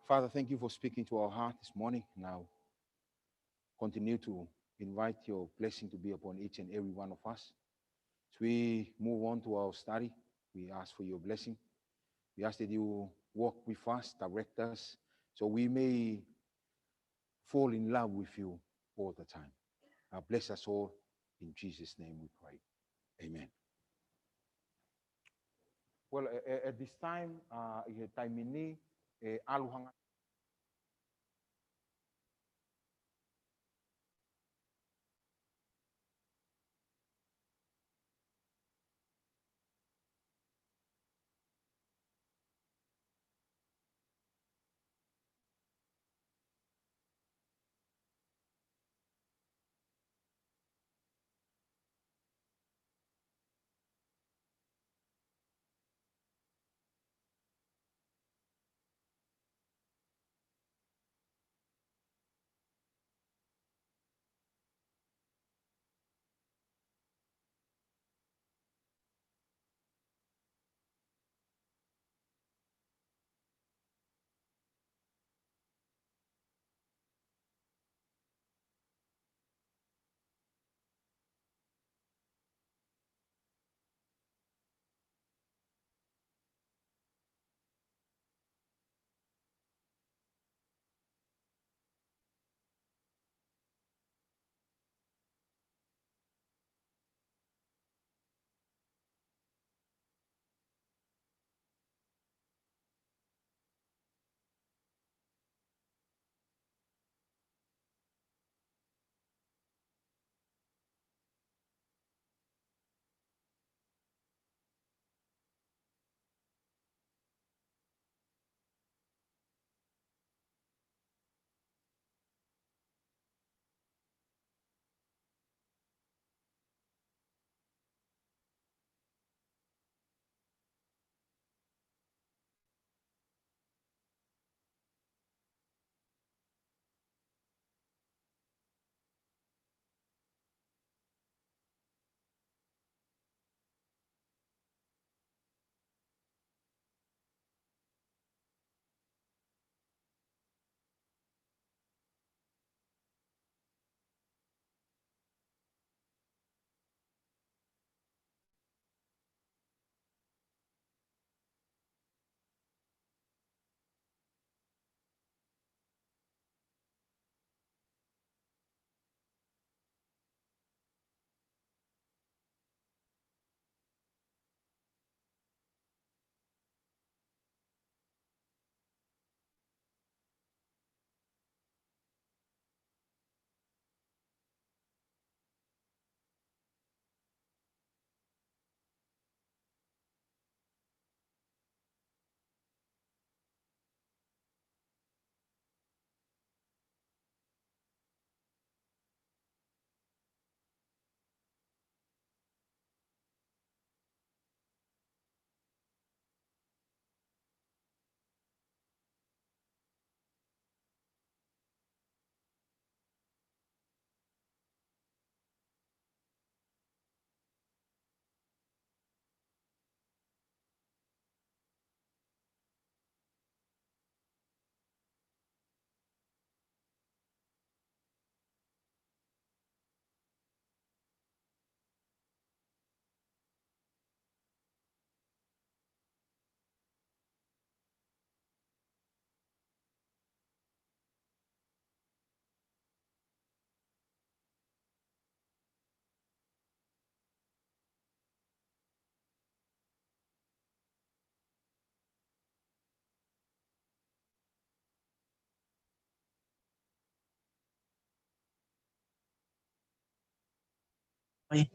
Father, thank you for speaking to our heart this morning. Now, continue to invite your blessing to be upon each and every one of us. As we move on to our study, we ask for your blessing. We ask that you walk with us, direct us, so we may fall in love with you all the time. Bless us all. In Jesus' name we pray. Amen. Well, at this time, time ini, aluhang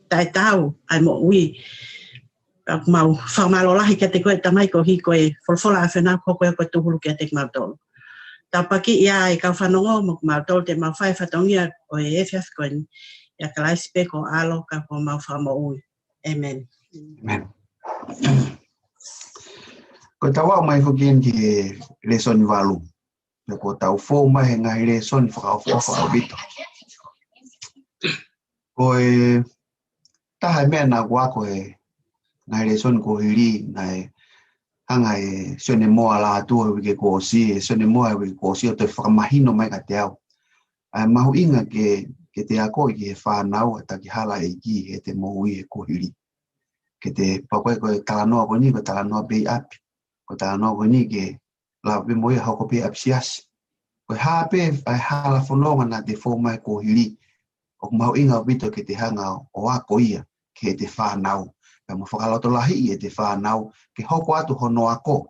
tai tau ai mo ui mau whamalorahi kia te koe tamai ko hi koe folfola a whenau ko koe koe tuhuru kia te mautolo. Tau paki ia e kau whanongo mo mautolo te mau whai whatongia ko e efef koe ni ia ka laisipe ko alo ka ko mau whamo ui. Amen. Amen. Ko tawa mai hokin ki lesson valu. Ko tau fo mai ngai lesson whakao bito. Ko e taha mea na wako e ngai lesson ko hiri ngai hanga e sone moa la atua wike ko si sone moa wike ko si o te whakamahino mai ka te au. Mahu inga ke te ako i ke whanau ata ki hala e ki he te mohui e ko hiri. Ke te pakoe ko e talanoa ko ni ko talanoa pei api. Ko talanoa ko ni ke la pe moe hoko pei api siasi. Ko hape ai hala whanonga na te whomai ko hiri. O mahu inga wito ke te hanga o ako ia ke te whanau. Ka mo whakaloto lahi i e te whanau ke hoko atu hono ako.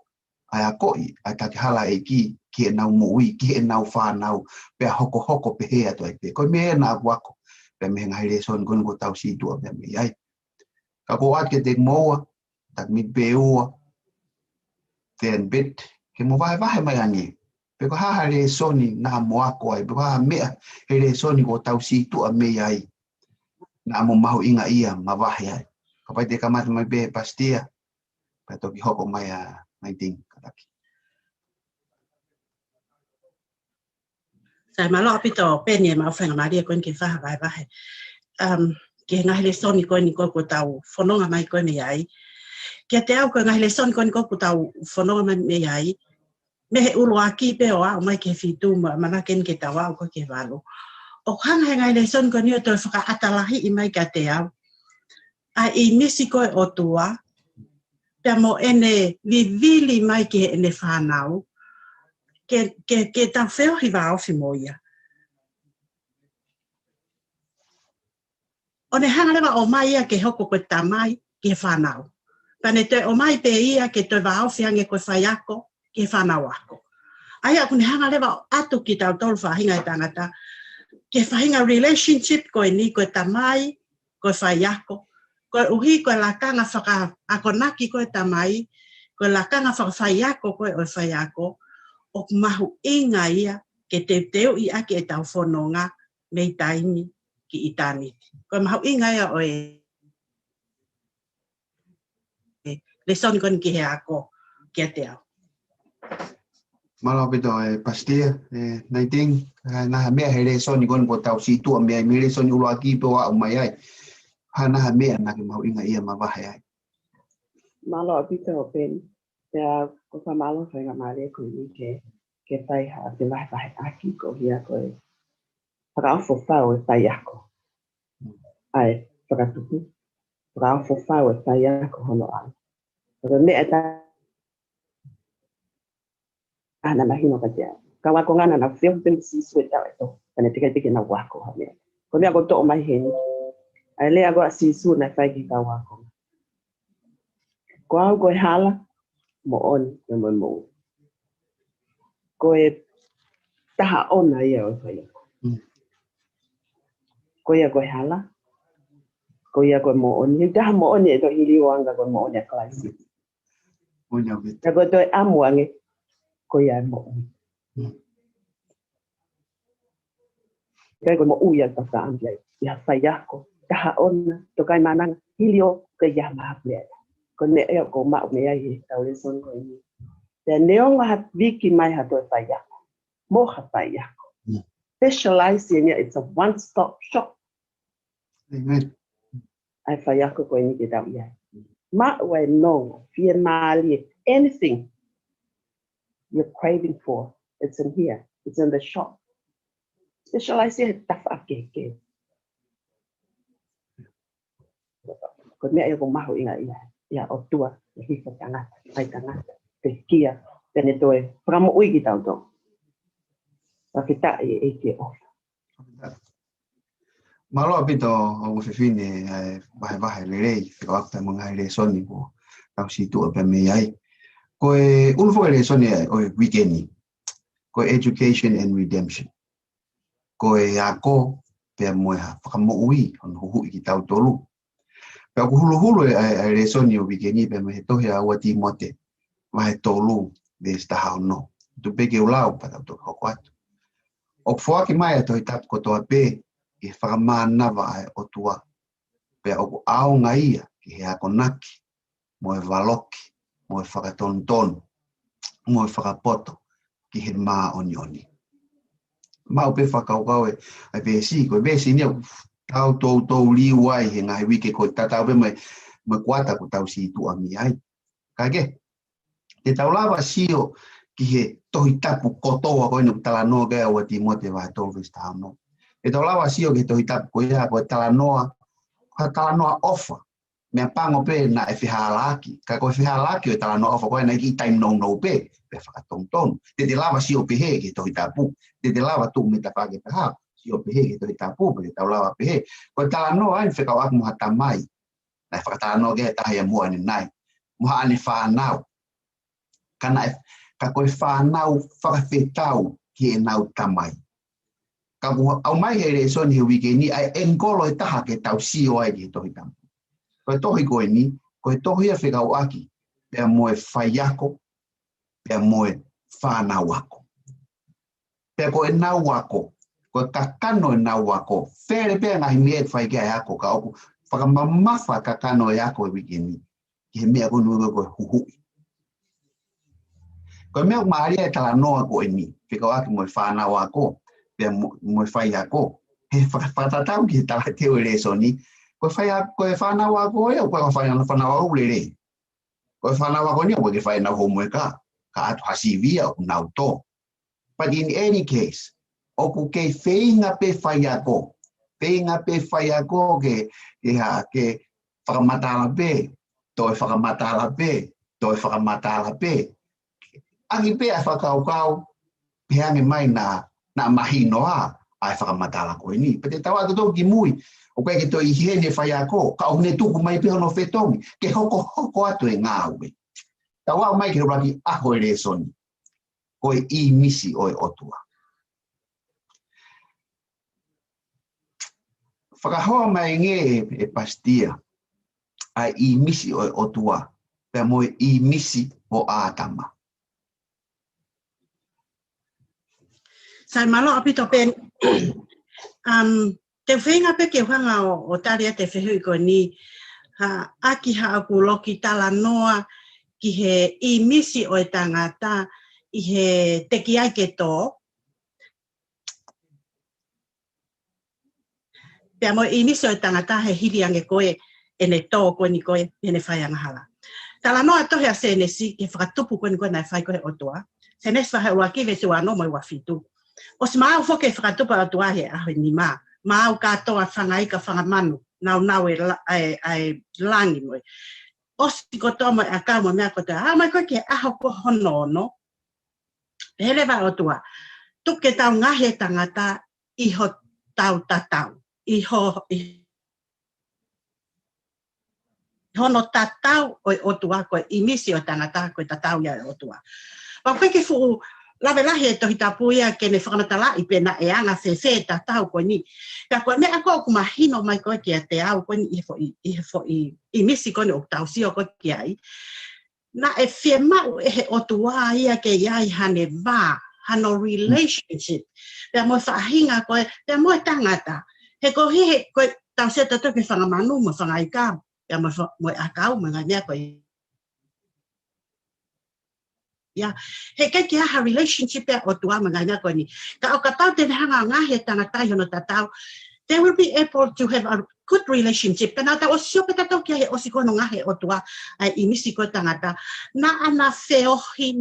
Ai ako i ai ka hala e ki e nau moui, ki e nau whanau. Pea hoko pe he atu ai pe. Ko me e na aku ako. Pea me ngai reson kono ko tau si tua pea me ai. Ka ko at ke te moa, tak mi peua, ten bit, ke mo vahe mai ani. Pe ko haha re soni na mo ako ai, pe ko haha mea he re soni ko tau si tua me ai. Na mo mahu inga ia ma vahe ai. Ka pai te kamata mai be pastia, pe toki hoko mai mai ting kataki. Sai malo apito peni e mau whenga maria koen ki whaha vahe. Ke ngahi le soni koe ni koe ko tau whanonga mai koe me ai. Kia te au koe ngahi le soni koe ni koe ko tau whanonga mai me ai. Me he ulu aki pe o au mai ke whitu mana ken ke tau au koe ke walo. O hanga he ngahi le soni koe ni o toi whaka atalahi i mai ka te au. A i nisi koe o tua. Pea mo ene vivili mai ke ene whanau. Ke tau wheo hi wa ofi mo ia. O ne hanga lewa o mai ia ke hoko koe tamai ke whanau. Pane te o mai pe ia ke toi wa ofi ange koe whai ako ke whanau ako. Ai aku ne hanga lewa atu ki tau tolu whahinga e tangata. Ke whahinga relationship koe ni koe tamai koe whai ako. Koe uhi koe lakanga whaka ako naki koe tamai. Koe lakanga whaka whai ako koe o whai ako. O mahu inga ia ke te teo i ake e tau whanonga mei taimi ki i tāniti. Koe mahu inga ia o le soni koni ki he ako kia te au. Malo pito e pastia, nai ting, naha mea he le soni koni ko tau si tua mea, me le soni ulo aki pe wa o mai ai. Ha naha mea na ke mahu inga ia ma wahe ai. Malo pito o pen, pea ko ka malo whainga maare ko ni ke whai ha te wahe aki ko hia koe. Whakaofo whao e whai ako. Ai, whakatupu. Whakaofo whao e whai ako hono ai. Pero mea ta ana mahino ka tia. Ka wako ngana na whio pim si sue tau e to. Kane teke na wako ha mea. Ko mea ko to o mai heni. Ai lea goa si su na whai ki ka wako. Ko au koe hala, mo oni na mo. Koe taha ona ia o whai ako. Ko ia koe hala. Ko ia koe mo oni. Taha mo oni e to hili o anga koe mo oni a klaisi. Ta koe toi amu ange. Ko ia mo oni. Kai koe mo uia ta wha amblei. Ia whai ako. Taha ona. To kai mananga. Hili o ke ia maha plea. Ko ne eo ko mao me ai he tau le son koe ni. Te neonga ha viki mai ha toi whai ako. Mo ha whai ako. Specialize in it. It's a one-stop shop. Amen. Ai whai ako koe ni ke tau ia. Ma ue no. Fia maali. Anything you're craving for. It's in here. It's in the shop. Specialize in it. Tafa ake. Ko mea eo ko maho inga ia. Ia o tua. Hika tangata. Ai tangata. Te kia. Tene toe. Pramo ui ki tau tō. Pakita e ke ofa. Malo apito o whiwhine wahe le rei. Whika wakta mga le soni ko tau si tua pe me ai. Koe ulfo le soni o weekendi. Koe education and redemption. Koe ako pe mo ha fa mo ui on hu ki tau tolu pe ko hulu e resoni o bigeni pe me to ya wa Timote ma he tolu de sta ha no tu pe ke ulau pa to ko kwat o fo ki mai to tap ko to pe e fa ma na va o tua pe o au ngai ki ha konaki mo e valoki mo e fa ton mo e fa poto ki he ma onioni ma o pe fa ka e pe si ko be si ni tau to li wai he ngai wi ke ko tata pe me kwata ko tau si tu ami ai ka ke te tau lava sio ki he tohi tapu kotoa ko inu talanoa ke o Timote va to vista no e tau lava sio ki tohi tapu ko ia ko talanoa ofa me pango pe na e fihalaki ka ko fihalaki o talanoa ofa ko na ki time no pe fa ton te lava sio pe he ki tohi tapu te lava tu me ta ke ha sio pe he ki tohi tapu pe tau lava pe he ko talanoa ai fe ka ak mo hatamai na fa talanoa ke ta ya mo ani nai mo ani fa nau kana ka koe whanau whakawhetau ki e nau tamai. Ka kua au mai he re soni he wikeni ai engolo e taha ke tau sio ai ki tohi tamu. Koe tohi koe ni, koe tohi a whekau aki, pea moe whaiako, pea moe whanau ako. Pea koe nau ako, koe kakano e nau ako, where pea ngahi mea e whaikia e ako, ka oku whakamamafa kakano e ako e wikeni, ki he mea kunu koe huhui. Koe mea maaria e tala noa ko e ni, whikau aki moe whanau ako, pia moe whai ako, he whakatatau ki he tala teo e reso ni, koe whanau ako e, o koe whanau ako re. Koe whanau ako ni, o koe whai nau homo e ka atu hasivia o nau to. But in any case, o ku kei whainga pe whai ako ke whakamatala pe, toi whakamatala pe, Angi pe a whakaukau, peange mai na mahinoa ai whakamatala koe ni. Pete tawa to ki mui, o koe ke to i hene whai ako, ka ohne tuku mai pe hono whetongi, ke hoko atu e ngā ue. Tawa mai ke raki aho e resoni, koe I misi o e otua. Whakahoa mai nge e pastia, ai I misi o e otua, pe moe I misi o ātama. Sai malo apito pen te whenga pe ke whanga o taria te whehui ko ni aki ha aku loki tala noa ki he I misi o e tangata I he teki ai ke tō. Pea mo I misi o e tangata he hiri ange koe e ne tō koe ni koe e ne whai angahala. Tala noa tohe a senesi ke whakatupu koe ni koe nai whai koe otoa. Senesi whai ua kiwe tu ano mo I wafitu. O si maa ufoke whakatupa o tuahe aho ni maa. Maa au katoa whangaika whangamanu. Nau e langi moe. O si kotoa moe a kau mo mea kotoa. Mai koe ke aho ko hono no. Hele wa o tua. Tuke tau ngahe tangata iho tau tatau. Iho hono tatau o tua koe imisi o tangata koe tatau ia o tua. Wa koe ke fuu lawe lahi e tohi tapuia ke ne whakanatala I pena e anga whewhe tatau koe ni. Ka koe mea koe kumahino mai koe kia te au koe ni I misi koe ni o tau sio koe kia ai. Na e whie mau e he otua ia ke iai hane wā, hano relationship. Pea moe whaahinga koe, pea moe tangata. He koe he koe tau se tato ke whangamanu mo whangaika. Pea moe akau mo ngai mea koe. Yeah, he kai ki aha relationship e o tua mga nga koe ni. Ka o katau te hanga ngahe tangata yono tatau, they will be able to have a good relationship. Kana ta o sio pe tatau kia he o siko no ngahe o tua ai imisi koe tangata. Na ana feohi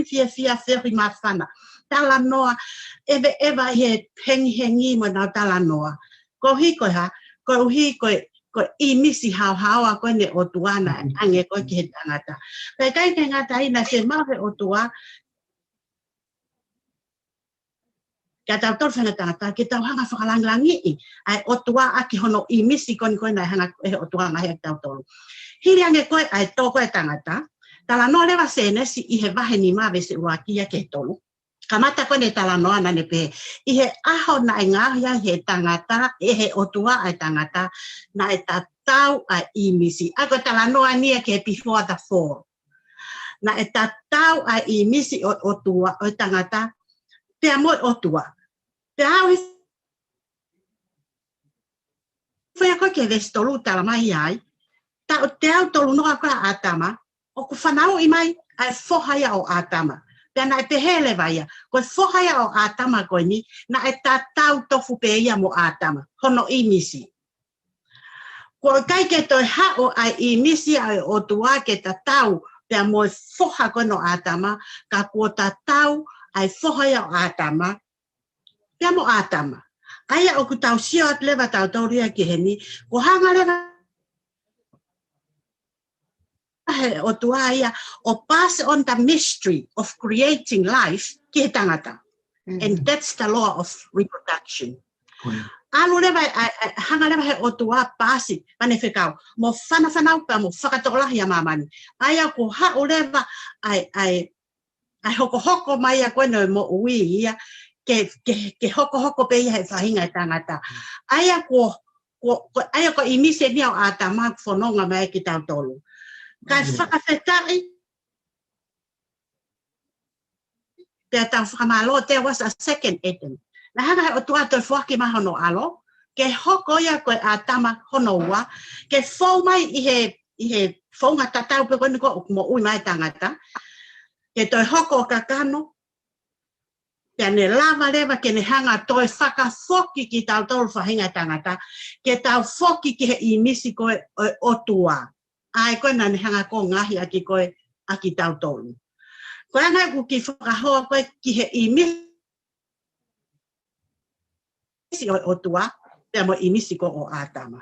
fia feohi mawhana. Tala noa, eva he hengi mo na tala noa. Ko hi koe ha, ko hi koe I misi hau koe ne o tuana ange koe ki he tangata. Pei kai te ngata ina se mahe o tua kia tau tolu whanga tangata ki tau hanga whakalangilangi ai o tua aki hono I misi koe nai hanga o tua ngahe tau tolu. Hiri ange koe ai tō koe tangata, tala no lewa senesi I he wahe ni mawe se uakia ke tolu. Kamata ko ne tala noa na ne pe. I he aho na e ngahia he tangata, e he otua ai tangata, na e tatau a imisi. Ako tala noa nia ke before the fall. Na e tatau a imisi o otua, o tangata, pe amo otua. Pe au foi ko ke vestolu tala mai ai. Ta o te au tolu noa ko atama, o ku whanau i mai ai fohaya o atama. Pea na e te hele vaia, koe whohaya o atama koe ni, na e tatau tofu pe ia mo atama, hono imisi. Koe kai ke toi hao ai imisi ai o tua ke tatau, pea mo e whoha koe no atama, ka kua tatau ai whohaya o atama, pea mo atama. Aia o ku tau sio at lewa tau tau ria ki heni, ko hanga lewa o tua ia, o pass on the mystery of creating life ki he tangata. And that's the law of reproduction. Alu lewa, hanga lewa he o tua pasi, pane whekau, mo whanau pa mo whakatolahi a mamani. Aia ko hao lewa, ai hoko mai a koe no mo ui ia, ke hoko pe ia he whahinga e tangata. Aia ko imise ni au atama whanonga mai ki tau tolu. Kai whakawhetari, pea tau whakamalo, there was a second Eden. Na hanga o tua toi whaki mahono alo, ke hoko ia koe atama hono ua, ke whau mai i he whaunga tatau pe koe niko mo ui mai tangata, ke toi hoko o kakano, pea ne lava lewa ke ne hanga toi whakawhoki ki tau tolu whahinga tangata, ke tau whoki ki he imisi koe o tua. Ai koe na ne hanga ko ngahi aki koe aki tau tolu. Koe angai ku ki whakahoa koe ki he imisi o tua, pea mo imisi ko o atama.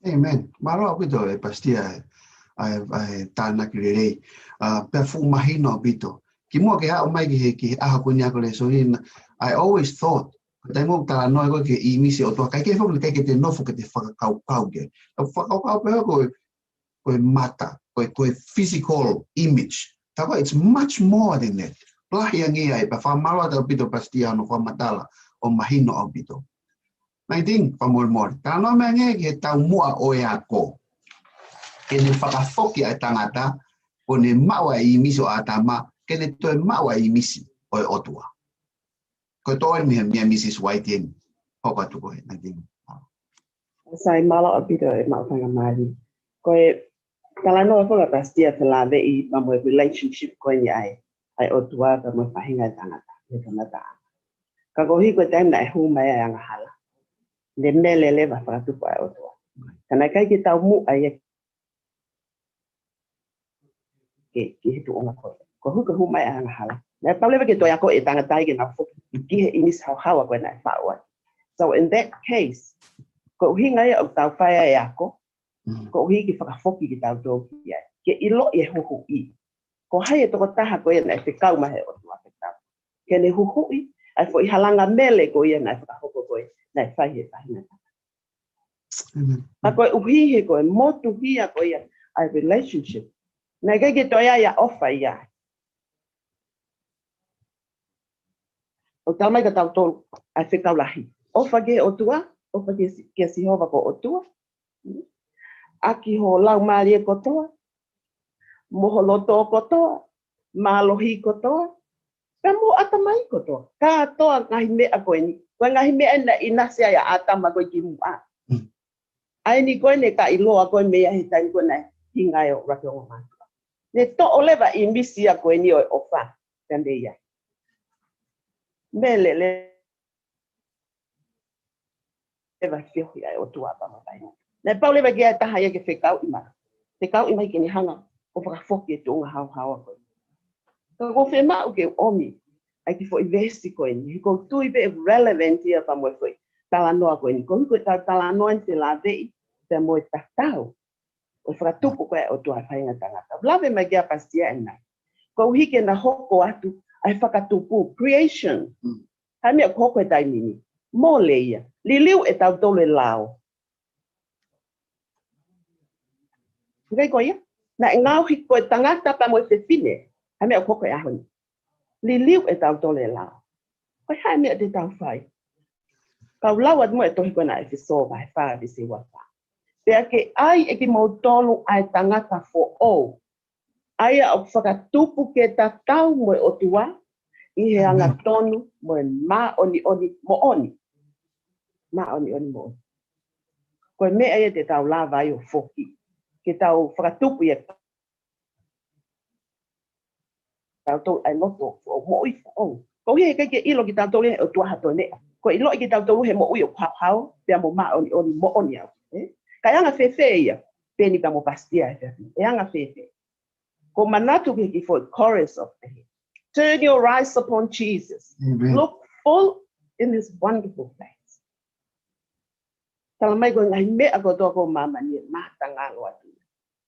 Amen. Maro pito e pastia ai tana ki rei. Pe fu mahino pito. Ki mo ke ha o mai ki aha ko nya ko le so I always thought dai mo tala no ko ke imisi o tua kai ke fo ke te nofo ke te whakakau ke. Whakakau pe ko mata, ko physical image. Tako it's much more than that. Plahi angi ai pa famalo ta pito pastia no matala o mahino o pito. Naiting pamulmor. Tano menge ke tau mua o e ako. Ke ne whakafoki ai tangata o ne maua i misi o atama ke ne toi maua i misi o e otua. Ko toi mea Mrs. Whiting. Hoka tuko e naiting. Sai mala o pito e mautanga mali. Ko e tala noa whaka pastia te la vei ma mo relationship ko ni ai otua pa mo whahinga tangata. E tangata. Ka kohi ko taim na e hu mai ai anga hala. Le mele le va whakatupo ai otua. Kana kai ki tau mu ai ki he tu onga koe. Ko huka hu mai ai anga hala. Na palewa ke toi ako e tangata i ke na whuki. Ki he inis hawa koe na e whaua. So in that case, ko hinga ia o tau whaia e ako, ko uhi ki whakawhoki ki tau tōki ai. Ke ilo i huhu i. Ko hai e toko taha ko ia na e whikau mahe o tua whikau. Ke ne huhu i, ai fo i halanga mele ko ia na e whakahoko ko ia, na e whai he whahina. A koe uhi he ko e motu hia ko ia, ai relationship. Na kai ke toia ia ofa ia. O tau mai ka tau tōru, ai whikau lahi. Ofa ke o tua, ofa ke sihova ko o tua. Aki ho lau maari e kotoa, moho loto o kotoa, mālohi kotoa, pia mo atamai kotoa. Ka toa ngahi mea koe ni, koe ngahi mea na inase ai atama koe ki mua. Ai ni koe ne ka iloa koe mea he taini koe na hingai o raki o mātua. Ne to o lewa i misi a koe ni o ofa, tande ia. Mele lewa whiohi ai o tua pa mapaina. Na pau lewa kia taha ia ke whekau i mara. Whekau i mai ke ni hanga o whakafoki e tōnga hau koe. Ka ko whemau ke omi, ai ki fo investi koe ni. Ko tui be relevant ia pa moe koe. Tala noa koe ni. Ko hiko tala noa te la vei, te moe tatau. O whakatupu koe o tua whainga tangata. Lawe mai kia pastia e nai. Ko hike na hoko atu, ai whakatupu, creation. Hai mea hoko e taimini. Mō leia. Liliu e tau tole lao. Ngai koe ia? Na ngau hiko e tangata pa moe te whine. Hai mea hoko e ahoni. Li liu e tau tole lao. Koi hai mea te tau whai. Kau lau at mo e tohi kona e fiso vai wha vi si wata. Pea ke ai e ki mau tolu ai tangata fo o. Aia o whakatupu ke ta tau mo e otua. I he anga tonu mo e ma oni mo oni. Ma oni mo oni. Koe mea e te tau la vai o foki. Ke tau whakatupu e tau tau ai loto o mo i o. Ko he ke ilo ki tau tau le o tua hato ne. Ko ilo ki tau tau he mo ui o pau pea mo ma oni mo oni au. Kai anga fefe ia. Peni pa mo pastia e fefe. E anga fefe. Ko manatu ki for chorus of the hymn. Turn your eyes upon Jesus. Amen. Look full in his wonderful face. Tala mai ko ngai me ako to ko mama ni matanga lo atu.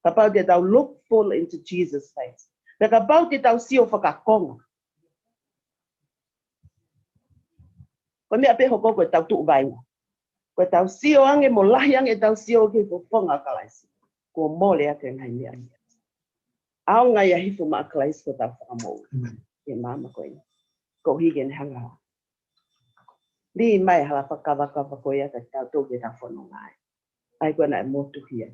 Kapau te tau look full into Jesus' face. Na kapau te tau sio whakakonga. Ko mea peho ko tau tu vai. Ko tau sio ange mo lahi ange tau sio ke ko fonga kalaisi. Ko mole ake ngai mea. Au ngai a hifu ma kalaisi ko tau whakamou. E mama ko ina. Ko higen hanga. Li mai hala whakawaka ko ia ka tau tau ke tau whono ngai. Ai ko na e motu hia.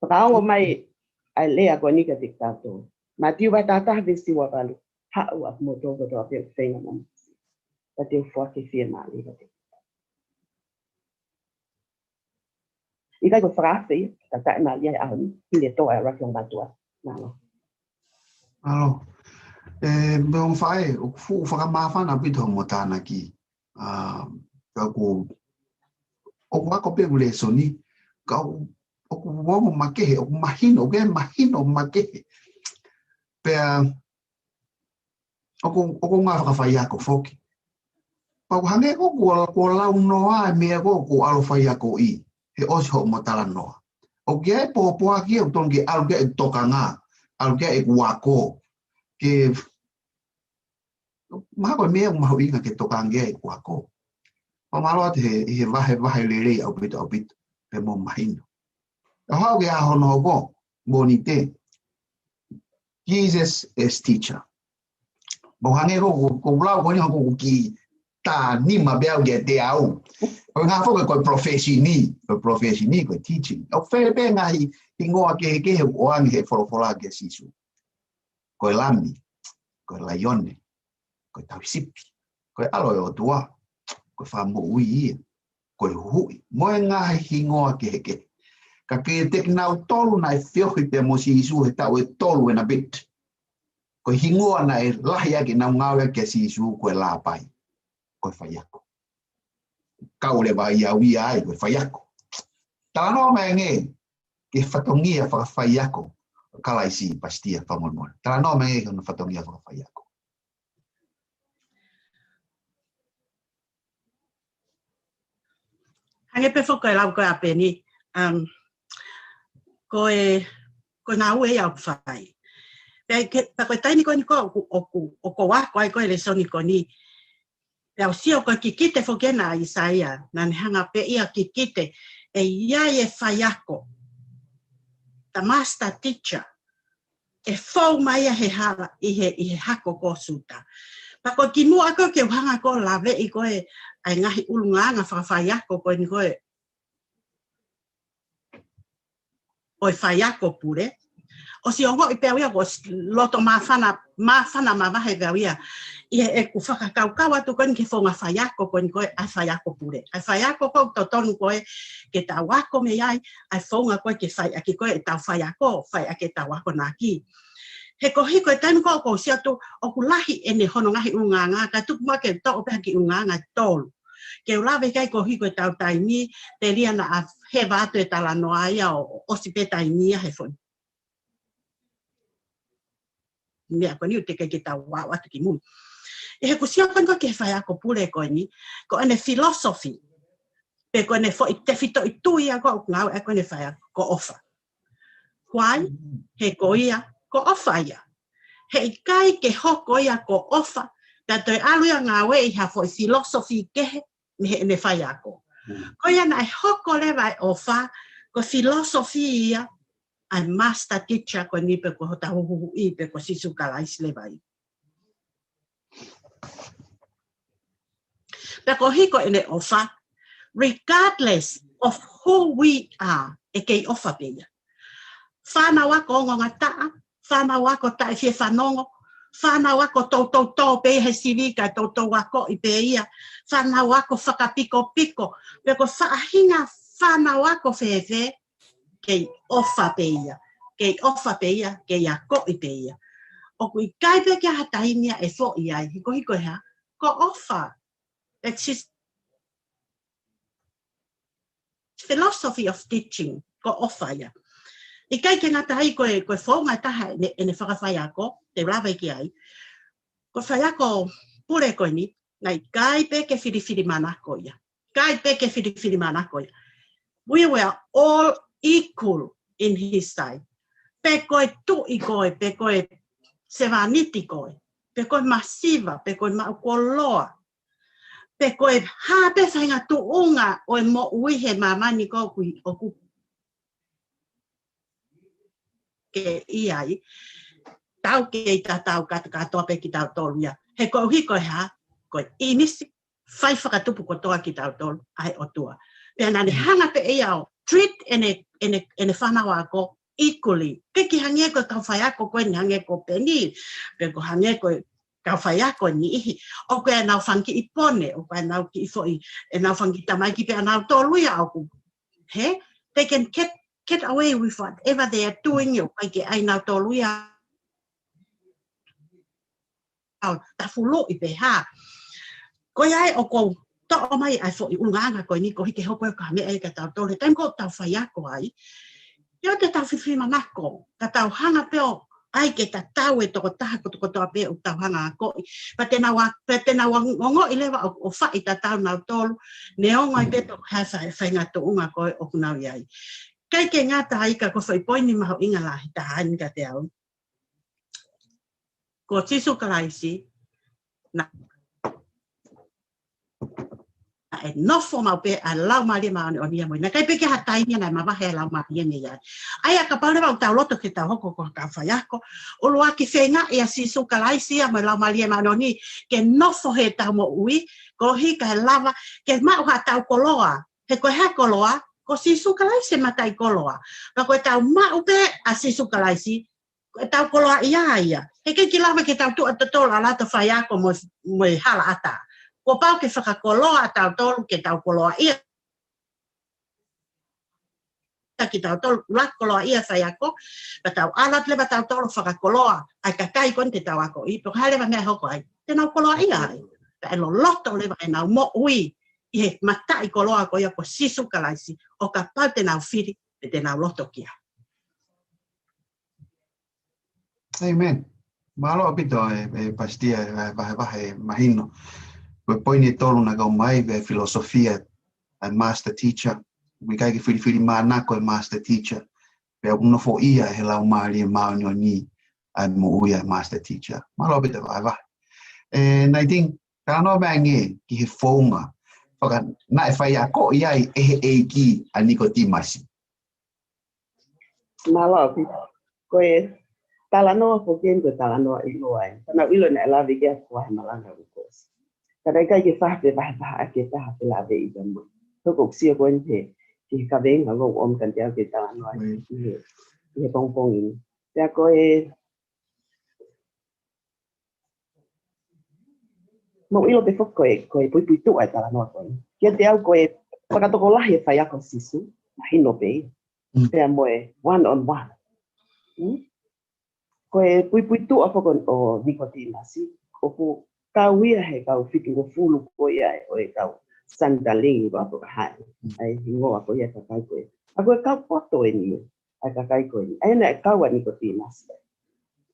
Whakaongo mai ai lea ko nika te tau tau. Ma tiu vai tata visi wa balu. Hau ap mo tō koto ape o whenga mama. Pa te uwhake whia nā li ka te. I kai ko whakawhi, ta tae nā li ai ahoni. Hile toa e rakiong batua. Nālo. Alo. Beong whae, o fu whakamawhana pito mo tāna ki. Ka ko o wako pe ule soni. Ka o wamo makehe, o mahino, ke mahino makehe. Pea o ko ngā whakawhai ako whoki. Pau hange ko lau noa mea ko alo whai ako I. He osi ho mo tala noa. O kia e pōpoa kia o tongi alu kia e toka ngā. Alu kia e wako. Ke maha koe mea mahu inga ke toka ngia e wako. Pa maloa te he vahe lelei au pito. Pe mo mahino. E hao ke aho no ko. Boni te. Jesus is teacher. Bo hange ko lau ko ni ko ki ta ni ma bea ge te au. Ko nga fo ko profesi ko teaching. O fe be nga I ngoa ke o ang he fora ke sisu. Ko lami, ko laione, ko tausipi, ko alo o tua, ko fa mo ui, ko hui. Mo nga hingoa ke. Ka ke te nau tolu na fio pe mo sisu he tau e tolu na bit. Ko hingoa na e lahi ake na ngawe ke sisu ko la pai. Ko faiako. Kaule ba ia ui ai ko faiako. Tano menge ke fatongia fa faiako. Kalaisi pastia famon. Tano menge ko fatongia fa faiako. Hange pe fo ko lau ko ape ni ko na ue au fai. Pe ke pa ko tai ni ko o wa ko ai ko le soni ko ni. Pea sio ko kikite fo kena Isaia na hanga pe ia kikite e ia e faiako. The master teacher. E fau mai he hala I he hako ko suta. Pa ko ki mua ko ke hanga ko lave I ko e ai ngahi ulunganga whakawhaiako ko ni ko e o e whaiako pure. O si ongo I pēwia ko loto mawhana mawahe gawia. I e ku whakakaukawa tu ko ni ke whonga whaiako ko ni ko e ai whaiako pure. Ai whaiako ko totonu ko e ke tau wako me ai ai whonga ko ke whai aki ko e tau whaiako whai ake tau wako nā ki. He ko hiko e tainu ko sia tu o ku lahi e ne hono ngahi unganga ka tuku mua ke tau opeha ki unganga tolu. Ke ulawe kai ko hiko e tau taimi te ria na a he vātu e tala noa ia o osi pe taimi he foni. Mea ko ni u te kai ke tau wau atu ki mui. E he kusia kan ko ke whai ako pule ko ni, ko ane philosophy. Pe ko ane te whito I tui a ko ngau e ko ane whai ko ofa. Why? He ko ia ko ofa ia. He kai ke hoko ia ko ofa, ka toi aluia ngā wei ha fo philosophy kehe, me he ane whai ako. Ko ia na hoko le vai ofa, ko philosophy ia, ai master teacher ko ni pe ko hota huhu I pe ko sisu kalais le vai. Peko hiko ene ofa, regardless of who we are, e kei ofa peia. Whana wako ongo ngataa, whana wako tae fie whanongo, whana wako tau pe he sivika tau wako i pe ia, whana wako whakapiko piko, peko whaahinga whana wako whewhe, kei ofa peia, kei a ko i peia. O kui kaipe kia hatainia e fo i ai, hiko hea, ko ofa. It's his philosophy of teaching, ko ofa ia. I kai ke ngata hai koe whaunga taha ene whakawhai ako, te rawa ki ai. Ko whai ako pure koe ni, ngai kai pe ke whiriwhiri mana ko ia. Kai pe ke whiriwhiri mana ko ia. We were all equal in his sight. Pe koe tui koe, pe koe sevaniti koe, pe koe masiva, pe koe maukoloa. Pe koe hape whainga tuunga o e mo uihe mamani ko kui o ku ke iai, tau ke ta tau katoa pe ki tau tolu ia. He koe hiko ha, koe inisi, whai whakatupu ko toa ki tau tolu, ai o tua. Pea nane hanga pe ia o, treat ene whanawa ako equally. Ke ki hange ko kau whai ako koe ni hange ko peni, pe ko hange ko kau whai ako ni ihi. O koe nau whanki i pone, o koe nau ki i foi, e nau whanki tamai ki pe nau tolu ia o ku. He? They can get away with whatever they are doing. You like I now told we are tafulo i pe ha. Ko ai o ko to mai ai fo unga ko ni ko hike hopo ka me e ka tau tole tem ko tau whaia ko ai. Yo te tau whiwhi manako, ka tau hanga peo ai ke ta tau e toko taha ko toa pe o tau hanga ko. Pa te na ngongo i lewa o whai ta tau nau tolu, ne o ngai pe to hasa e whainga to unga ko o kunau iai. Kai ke ngata haika ko whai poini maho inga lahi ta haini ka te au. Ko tisu karaisi, na e nofo mau pe a lau maria maone o nia moi. Na kai pe ke hataini na mawahe a lau maria ni iai. Ai a kapale wau tau loto ke tau hoko ko ka whaiako. O loa ki whenga e a sisu karaisi a mai lau maria maone o ni ke nofo he tau mo ui, ko hika he lava, ke mau ha tau koloa, he koe ha koloa, ko sisu kalaisi matai koloa. Ma koe tau maupe a sisu kalaisi, koe tau koloa ia. He ke kilawa ke tau tua totola alato whaiako mo hala ata. Ko pau ke whakakoloa tau tolu ke tau koloa ia. Ki tau tolu lat koloa ia whaiako, pa tau alat lewa tau tolu whakakoloa, ai kakai kon te tau ako i, pok halewa mea hoko ai, te nau koloa ia ai. Pa elo loto lewa e nau mo ui, i he matai koloa ko ia ko sisu kalaisi o ka pau te nau whiri e te nau loto kia. Amen. Malo apito e pastia vahe mahino. Koe poini tolu na kau mai ve filosofia a master teacher. Mi kai ki whiri mana ko e master teacher. Pe uno fo ia he lau maari e maoni o ni a mo uia master teacher. Malo apito vahe. Na ting kano bange ki he fonga. Whaka na e whai a ko iai e ki a Nicotimasi. Malo koe tala noa po ken ko tala noa i loa e. Tana ilo na elawe kia kua he malanga ukos. Kada kai ke whahpe vahe ke taha pe lawe i jamu. Toko ksia koen te ki ka venga ngong om kan te au ke tala noa i he pongpong ini. Pea koe mau ilo pe fok koe pui tu ai tala noa koe. Kia te au koe whakatoko lahi e whai ako sisu, mahino pe. Pea moe one on one. Koe pui tu a whakon o Nicotimasi. O ku kauia he kau whiki ko fulu koe ai o e kau sandalingi wa po hai. Ai hingoa koe ka kai koe. A koe kau poto e ni. Ai ka kai koe ni. Ai na e kau a Nicotimasi.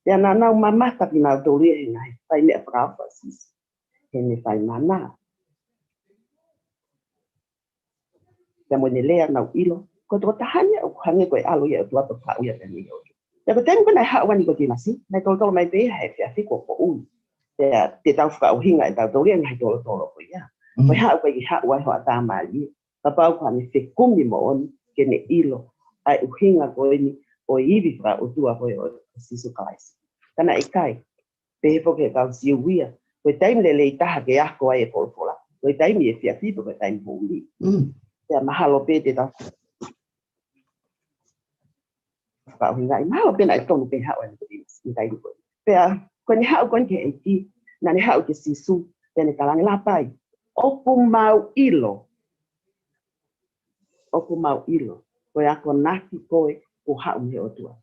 Pea na nau mamata pi nau tōria e ngai. Tai mea whakawha sisu. He ne whai mana. Pea mo ne lea nau ilo. Ko tō tahania o hange koe alo ia o tuato pa uia te ni o. Pea ko tēmu kona hao wani Nicotimasi. Nai tōlo mai pēha he whia whiko po ui. Te tau whakauhinga e tau tōria ngai tōlo ko ia. Koe hao koe ki hao ai hoa tā maali. Pa pau kwa ne whekumi mo oni ke ne ilo. Ai uhinga koe ni o iwi wha o tua koe o sisu kalaisi. Kana i kai. Pehe poke tau siuia. Koe taimi le taha ke ako ai e folofola. Koe taimi e fia fipo, koe taimi pōli. Pea mahalo pe te tau. Whakauhinga, mahalo pe na e tonu pe hao ane koe i taimi koe. Pea, koe ni hao koe ke e ti, na ni hao ke sisu, pea ne talangi la pai. Opu mau ilo. Opu mau ilo. Koe ako naki koe ko hao me otua.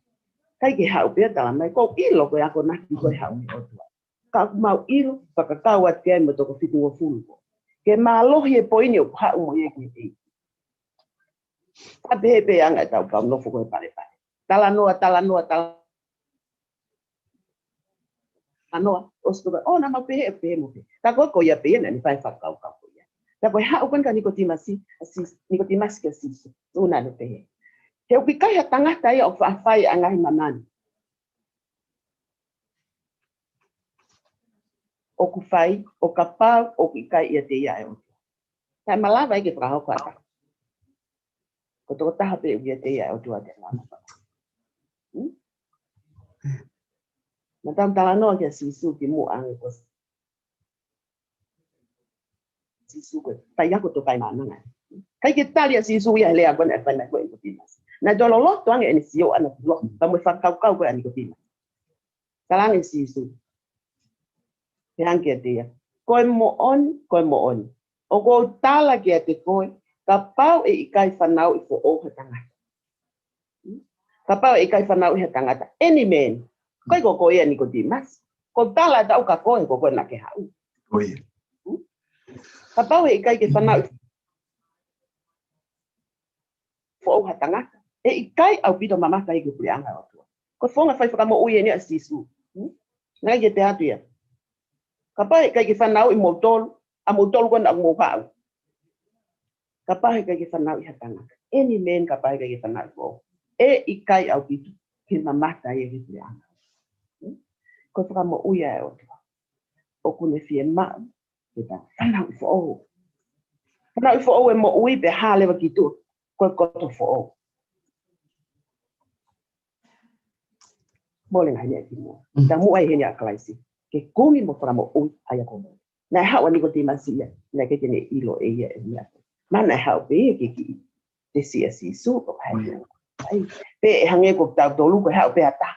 Kai ke hao pea talamai, ko ilo koe ako naki koe hao me otua. Ka mau ilo, whakakau ati ai mo toko fitungo fulu. Ke mālohi e poini o hao mo e ke e. Tape he pe anga e tau pau nofo koe pare pare. Tala noa. Anoa, oskoba, na mau pehe mo pe. Ta koe koe ia pe ena ni whai whakau kau koe ia. Ta koe hao koe ka nikotimasi ke sisu. Una ne pehe. He upi kai ha tangata ia o whaafai angahi manani. O ku whai, o ka pau, o ki kai ia te ia e o. Tai malawa ike whakahau kata. Ko toko taha pe ia te ia e o tua te malawa. Na tam tala noa kia sisu ki mu ange ko sisu ko. Tai ako to kai mananga. Kai ke tali a sisu ia lea kona e whana koe ko timas. Na dolo loto ange ene sio ana lo. Tamu e whakau koe ani ko timas. Talange sisu. He anke te ia. Koe mo on. O ko tala kia te koe. Ka pau e ikai whanau i fo oha tangata. Ka pau e ikai whanau i ha tangata. Any man. Koe ko koe ani ko timas. Ko tala tau ka koe ko koe na ke hau. Koe. Ka pau e ikai ke whanau i fo oha tangata. E ikai au pito mamaka i ke pule anga o tua. Ko whonga whai whakamo ui eni a sisu. Ngai ke te atu ia. Ka pau e ikai ke whanau i motolu. A motolu kona au mokau. Ka pau e ikai ke whanau i ha tangata. Any man ka pau e ikai ke whanau i fo. E ikai au pito ke mamaka i ke pule anga. Ko whakamo ui a o tua. O kune fie mau. Ke ta whanau i fo o. Whanau i fo o e mo ui pe halewa ki tu. Koe koto fo o. Mole ngai ne ki mo. Ta mu ai henia klaisi. Ke kumi mo whakamo ui ai a komo. Na hao ani ko timasi ia. Na ke tene ilo e ia e ia. Mana hao pe ke ki. Te si a si su ko hai. Pe hange ko tau tolu ko hao pe ata.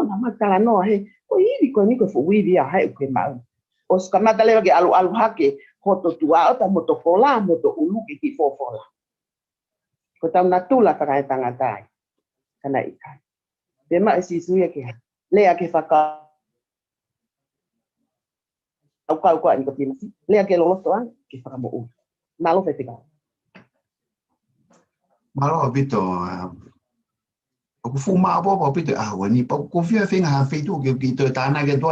Na matala noa he. Ko iwi ko niko fo wiwi a hai uke mau. O ska matalewa ke alu hake. Hoto tua o ta moto kola moto ulu ki fofola. Ko tau natula takai tangatai. Kana ikai. Pe ma esi suia ke. Lea ke whaka. Au kau ko ani ko timasi. Lea ke loloto an. Ke whakamo u. Malo fe te kau. Malo abito. O ku fuma apa pito wani pa ko fia finga ha feito ke to tana ke to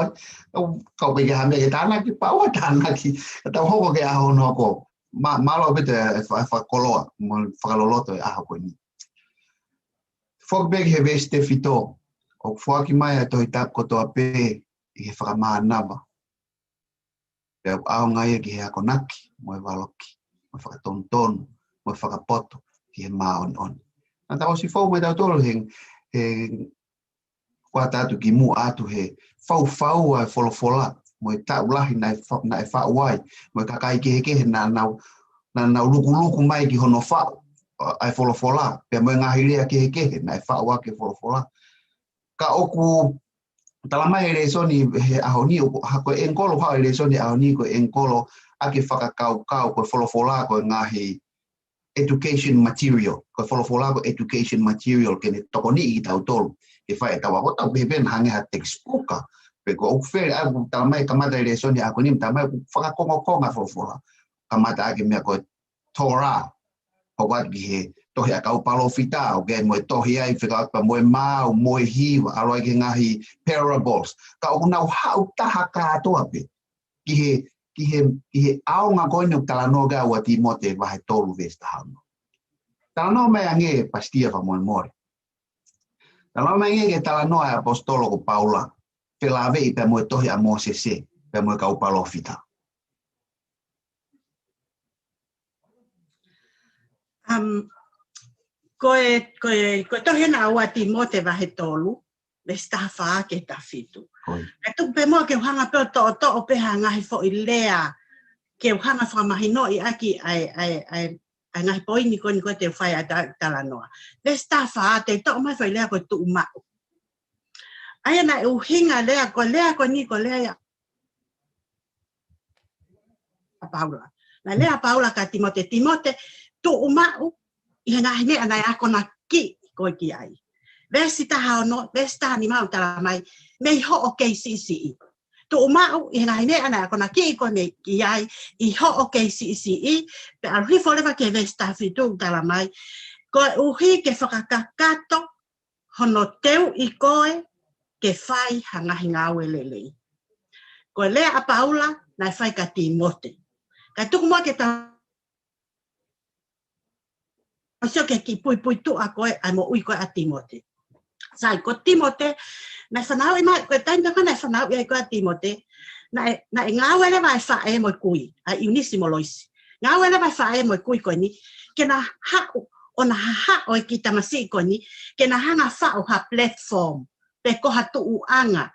kau pe ha me ke tana ki pa o tana ki ta ho ke a no ko malo bit fa koloa mo fa loloto a ko ni fok beg he veste fito o fo ki mai to ita ko to ape e fa ma naba e a ngai ki ha konaki mo valoki mo fa tonton mo fa poto ki ma on anta o si fo me da tolo hen kwa tatu ki mu atu he fau a folofola mo ta ulahi na fa wai mo ka kai ke na luku mai ki hono fa ai folofola pe mo ngahiria ke na fa wa ke folofola ka oku talama ele soni he ahoni ha ko enkolo ha ele soni ahoni ko enkolo ake whakakau ko folofola ko ngahi education material ko folofola ko education material ke ne tokoni i tau tolu ke fai tawa ko tau beben hange ha textbook pe ko ufe a talama kamata ele soni ahoni tama whakakonga folofola kamata ake me ko Torah o wat ki tohi a kau palo fita o ke mo tohi ai fika pa mo mau mo hi alo ki ngahi parables ka o na hau taha ka to ape ki he au nga ko no tala no ga wa Timote va he tolu vesta hano tala no me ange pastia fa mo more tala me ange ke tala no apostolo ko Paula pela ve pe mo tohi a Moses pe mo kau palo fita Koe tohe na ua Timote wahe tolu, le stafa ke ta fitu. E tu pe mo ke hanga pe to pe hanga hi fo ilea ke hanga fa mahino I aki ai ngai poi ni ko te fai ta la no. Le sta fa te to mai fa ilea ko tu ma. Ai na u hinga lea ko ni ko lea ya. Paula. Na lea Paula ka Timote tu umau I ngai ne ana ako na ki ko ki ai. Vesi ta ha no vesta ni mau ta mai me ho o KCCE. Tu umau I ngai ne ana ako na ki ko ne ki ai I ho o KCCE pe al hi fo leva ke vesta fitu ta mai ko uhi ke whakakakato hono teu I koe ke whai hanga hingau lele. Ko lea a Paula na whai ka Timote. Ka tuku mo ke ta so ke ki pui tu a koe ai mo ui koe a Timote. Sai ko Timote na whanau mai ko tainga kana whanau I ko a Timote na ngau ele mai whae mo kui a Unisimo Loisi. Ngau ele mai whae mo kui ko ni ke na hau ona ha o ki tamasi ko ni ke na hanga whao ha platform pe ko ha tuuanga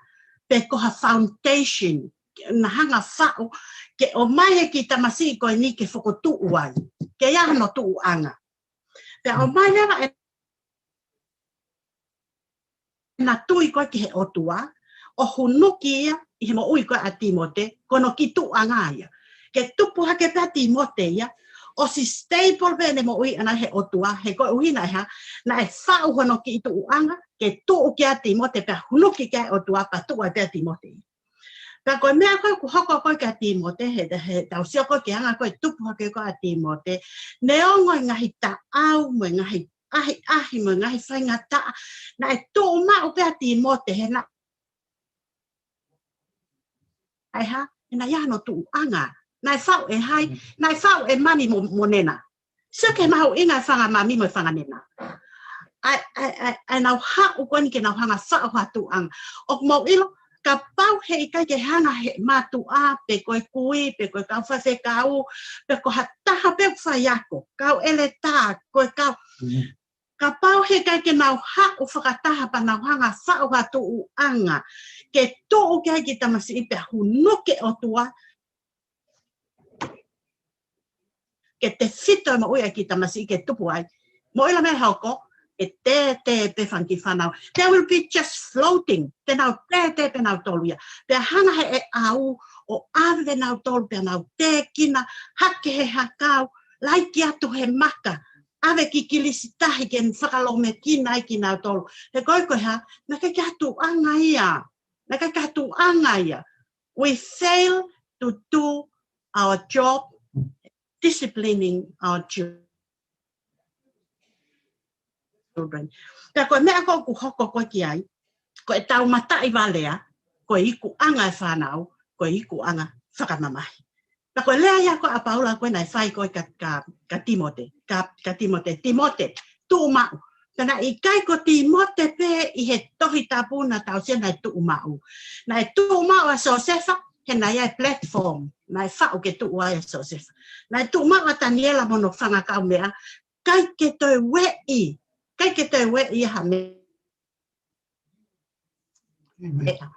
pe ko ha foundation na hanga whao ke o mai ki tamasi ko ni ke whakotu uai ke ia no tuuanga pe o mai lewa na tui ko ke he otua o hunuki ia I mo ui ko a Timote kono ki tuuanga ia ke tupu ha ke pe Timote ia o si stable vene mo ui ana he otua he ko uina ha na e whao hono ki tuuanga ke tuu ke a Timote pe hunuki ke otua pa tuu a pe Timote. Ka koe mea koe ku hoko koe ka Timote he tau sio koe ke anga koe tupu hake koe a Timote ne ongo ngahi ta au mo ngahi ahi mo ngahi whainga ta na e tuu mau pe a Timote he na ai ha na ia no tuuanga na e whao e hai na e whao e mani mo nena sio ke mau inga whanga mami mo whanga nena ai nau hau koe ni ke nau hanga whao hatuanga o mau ilo ka pau he kai ke hanga he matu a pe koe kui pe koe kau whawhe kau pe ko hataha pe whaiako kau ele tā koe kau ka pau he kai ke nau hau whakataha pa nau hanga whao hatuanga ke tō kai ke tamasi I pe hunuke o tua ke te whito mo ui ki tamasi ke tupu ai mo ila me hauko e te pe whanki whanau there will be just floating te nau te pe nau tolu ia pe hanga he e au o ave nau tolu pe nau te kina hake he hakau laiki atu he maka ave ki kilisitahi ke whakalome kina I ki nau tolu he koe ha na ke atu anga ia na ke atu anga ia we fail to do our job disciplining our children. Ka koe mea ko ku hoko koe ki ai, koe tau matai walea, koe iku anga e whanau, koe iku anga whakamamahi. Ka koe lea ia koe a Paula koe nai whai koe ka Timote, ka Timote, tu mau. Kana I kai ko Timote pe I he tohi tapuna tau sia nai tu mau. Nai tu mau a Sosefa, he nai ai platform, nai whao ke tu ai a Sosefa. Nai tu mau a Daniela mono whanga kau mea, kai ke toi wei ha me.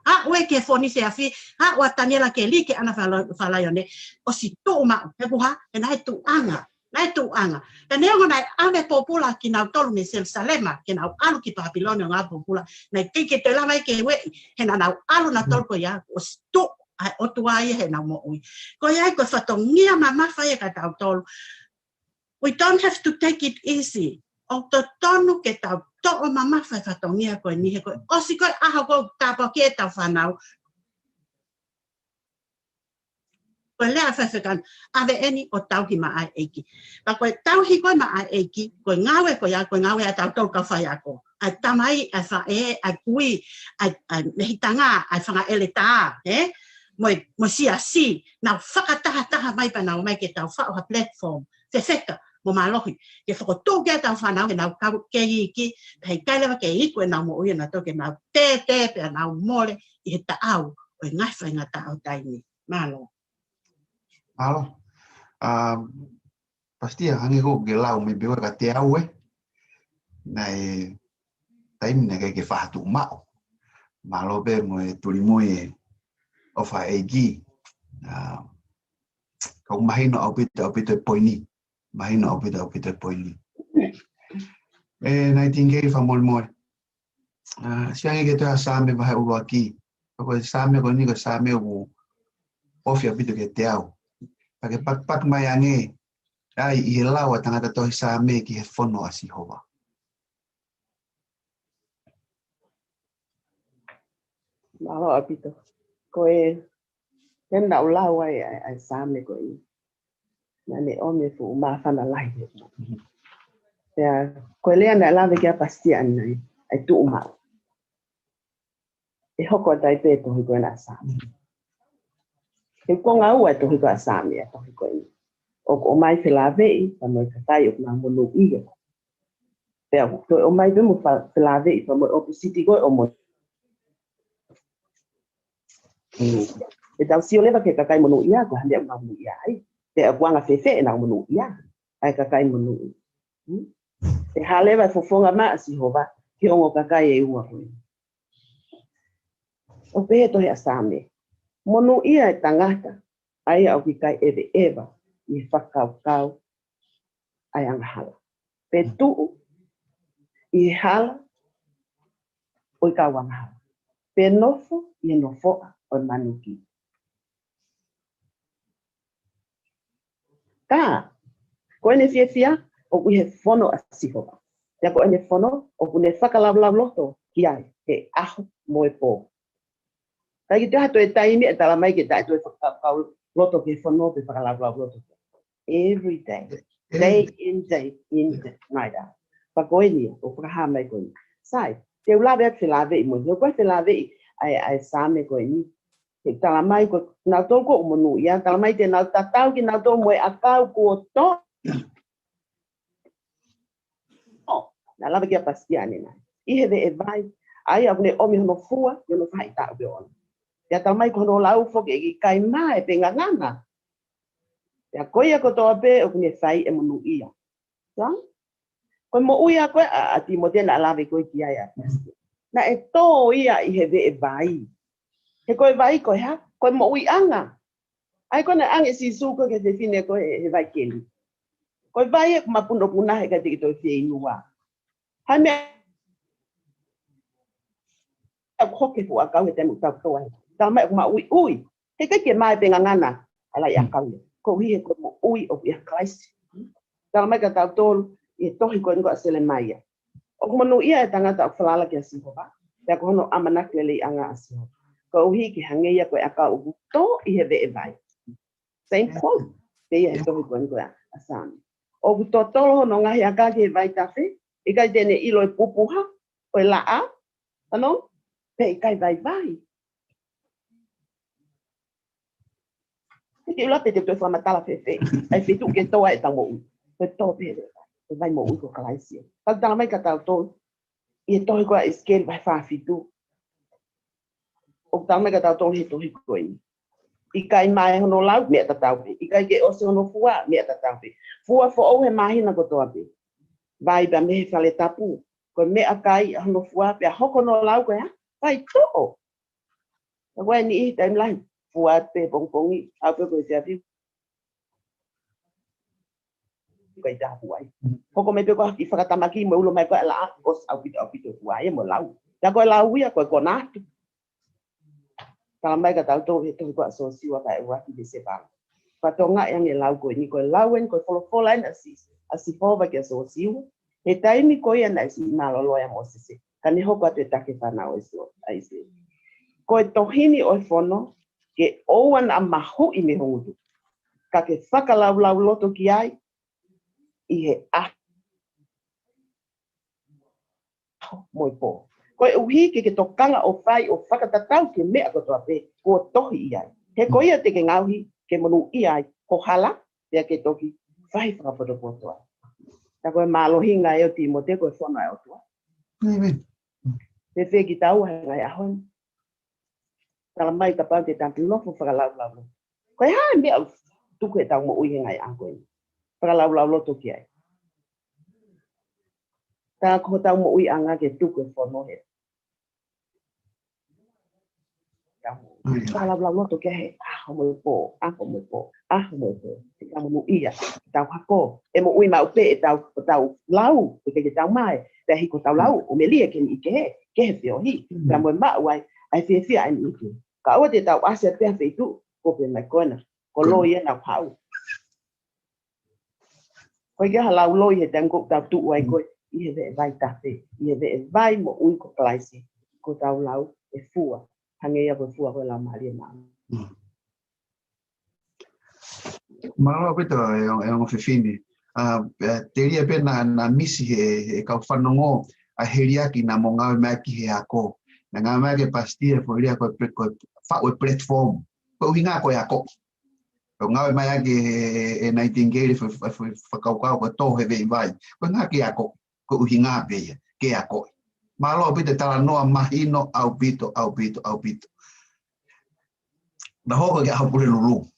Ha we ke foni se afi, ha wa Daniela ke li ke ana whalaione, o si tu mau, he buha, he nai tu anga. Nai tu anga. Ka neongo nai ame popula ki nau tolu me Jerusalema, ke nau alu ki Papilone ngā popula, nai ke te lama ke wei, he na nau alu na tolu ko ia, o stu ai o tuai he nau mo ui. Ko ia ko whatongia mamawhai e ka tau tolu. We don't have to take it easy. O to tonu ke tau to'o mamawhai whatongia koe ni he koe. Osi koe aha koe tāpau ki e tau whanau. Koe lea whawhekan, ave eni o tau ki maa eiki. Pa koe tau hi koe maa eiki, koe ngawe koe ngawe a tau tau ka whai ako. Ai tamai, ai whae, ai kui, ai mehitanga, ai whanga ele tā, mo si, nau whakataha mai pa nau mai ke tau whao ha platform, te wheka, mo malohi, ke whakotō kia tau whanau, ke nau kau ke iki, hei kailewa ke iku e nau mo uia na tō ke nau te, pe nau mole, I he ta au, o ngai whainga ta au taini, malo. Alo, pasti hangi ko ke lau me bewa ka te au nai taim ne ke whahatu mau. Malobe mo e tuli mo e o fa egi. Kung mahino au pito poini. Mahino au pito poini. Nightingale fa molmol. Siang ke to asame ba u aki. Ko same ko ni ko same u ofia pito ke teau. Pake pak mayange. Ai I lawa tangata to same ki he fono asi hova. Malo apito. Koe tenda ulawa ai same ko I. Nane ome fu mafana lai. Ya, koe lea na lave kia pasti anai. Ai tu uma. E hoko tai pe to hiko na same. E konga ua to hiko same to hiko I. O mai se lave I, pa mo katai o na monu I. Pea, o mai be mo se lave I, pa mo opposite ko o mo. E tau sio leva ke kakai monu ia, ko hande o monu ia ai. Te a buanga fefe na monu ia. Ai kakai monu I. Te haleva fofonga ma si hova, ki ongo kakai e ua koe. O pehe tohe asame. Monu ia e tangata, ai au ki kai eve eva, I whakau ai angahala. Pe tuu, I hala, o I kau angahala. Pe nofo, I nofoa o manuki. Ka, ko ene fia, o kui he fono a sihova. Tea ko ene fono, o kune whakalavlav loto, ki ai, he aho moe pō. Tai ki te hato e taimi e tala mai ke tai to e whakakau loto ke fono pe whakalavlav loto. Every day. Day in, day night out. Pa koe ni, o whakaha mai koe ni. Sai, te ulawe at whilawe I mo. Te koe whilawe I ai same koe ni. Te tala mai ko, nau tō ko o monu ia, tala mai te nau tatau ki nau tō moe a kau ko tō. Na lawe kia pastia ni nai. I hewe e vai, ai au ne omi hono fua, yono whai tau ke ona. Te tala mai ko hono lau foke e kai mai pe ngangana. Te koe ko tō ape o kune whai e monu ia. Sa? Koe mo uia koe a Timotea na lawe koe ki ai a pastia. Na e tō ia I hewe e vai. He koe vai koe ha, koe mo ui anga. Ai koe na ange si su koe ke te whine koe he vai keli. Koe vai e mapuno puna he kai te ki toi whie inua. Hai mea hoke fu a kau he temu tau toa. Tau mai kuma ui. He kai ke mai pe ngangana. Alai a kau. Ko hi he koe mo ui o ia Christ. Tau mai ka tau tolu. I tohi koe ngo a sele mai. O kumanu ia e tangata o whalala ki a sihoba. Tea ko hono amanak lele I anga a sihoba. Ko uhi ki hangeia koe a kau ugu tō I he ve e vai. Same quote. Te ia he tohi koe ngo a sami. O ku tō tolo hono ngahi a kā ki he vai tawhi. I kai tēne ilo e pupuha. Koe la a. Ano? Pe I kai vai vai. Ki ula pe te toi whamatala whewhe. Ai whitu ke toa e tango ui. Koe tō pere. Koe vai mo ui ko kalaisia. Pag tala mai ka tau tōlu. I he tohi koe e skeri vai whawhitu. O tala mai ka tau tōlu he tohi koe ni. I kai mai hono lau, mea ta tau pe. I kai ke ose hono fua, mea ta tau pe. Fua fo au he mahina ko toa pe. Vai ba me he whale tapu. Koe mea kai hono fua pe a hoko no lau koe ha. Vai tō. Na koe ni I taim lai. Fua pe pongpongi. Au pe koe se api. Koe ta huai. Hoko me pe koe I whakatamaki mo ulo mai koe la a. Os au pito fua e mo lau. Ya koe lau ia koe konatu. Tala mai ka tau tō he tohi koe so siwa ka e waki de se pāng. Patonga yang e lau koe ni koe lauen koe wholofola ina si fōwa kia so siwa. He taimi koe ana si malolo ya mo sese. Ka ne hoko atu e take whanau e so. Koe tohini o whono ke ouan a mahu I me hongutu. Ka ke whakalau loto ki ai I he aho moi pō. Koe uhi ke tokanga o whai o whakatatau ke mea kotoa pe, ko tohi I ai. He koe ia te ke ngauhi ke monu I ai, ko hala, pia ke toki whai whakapoto potoa. Ta koe mālohinga e o Timotea koe whono e o tua. Te wheki tau hai ngai ahon. Tala mai ka pau te tanti nofo whakalau. Koe hae mea tuku e tau mo ui he ngai ahon. Whakalau loto ki ai. Ta ko tau mo ui anga ke tuku e whono he. Kalau lau tu ke mo po, mo po, mo po. Kita mo iya, tau hako. E mo ui mau pe tau lau, ke tau mai. Te hi ko tau lau, o me lia ke ni ke pio hi. Ta mo ma wai, ai fi ai ni ki. Ka o te tau ase pe fe tu, ko pe mai kona. Ko lo ye na pau. Ko ge halau lo ye tang ko tau tu wai ko i ve vai ta fe. I ve vai mo ui ko klaisi. Ko tau lau e fua. Hangea ko fua ko la mari na. Malo pito e o fefini. Teria pe na misi e ka whanongo a heriaki na mo ngau mai ki he ako. Na ngau mai ke pastia fo ria ko fa o platform. Ko hinga ko ako. Ko ngau mai ke e Nightingale fo kau ko to he ve vai. Ko nga ki ako ko hinga pe ke ako. Malo pito tala noa mahino au pito. Na hoko ke hapure lulu.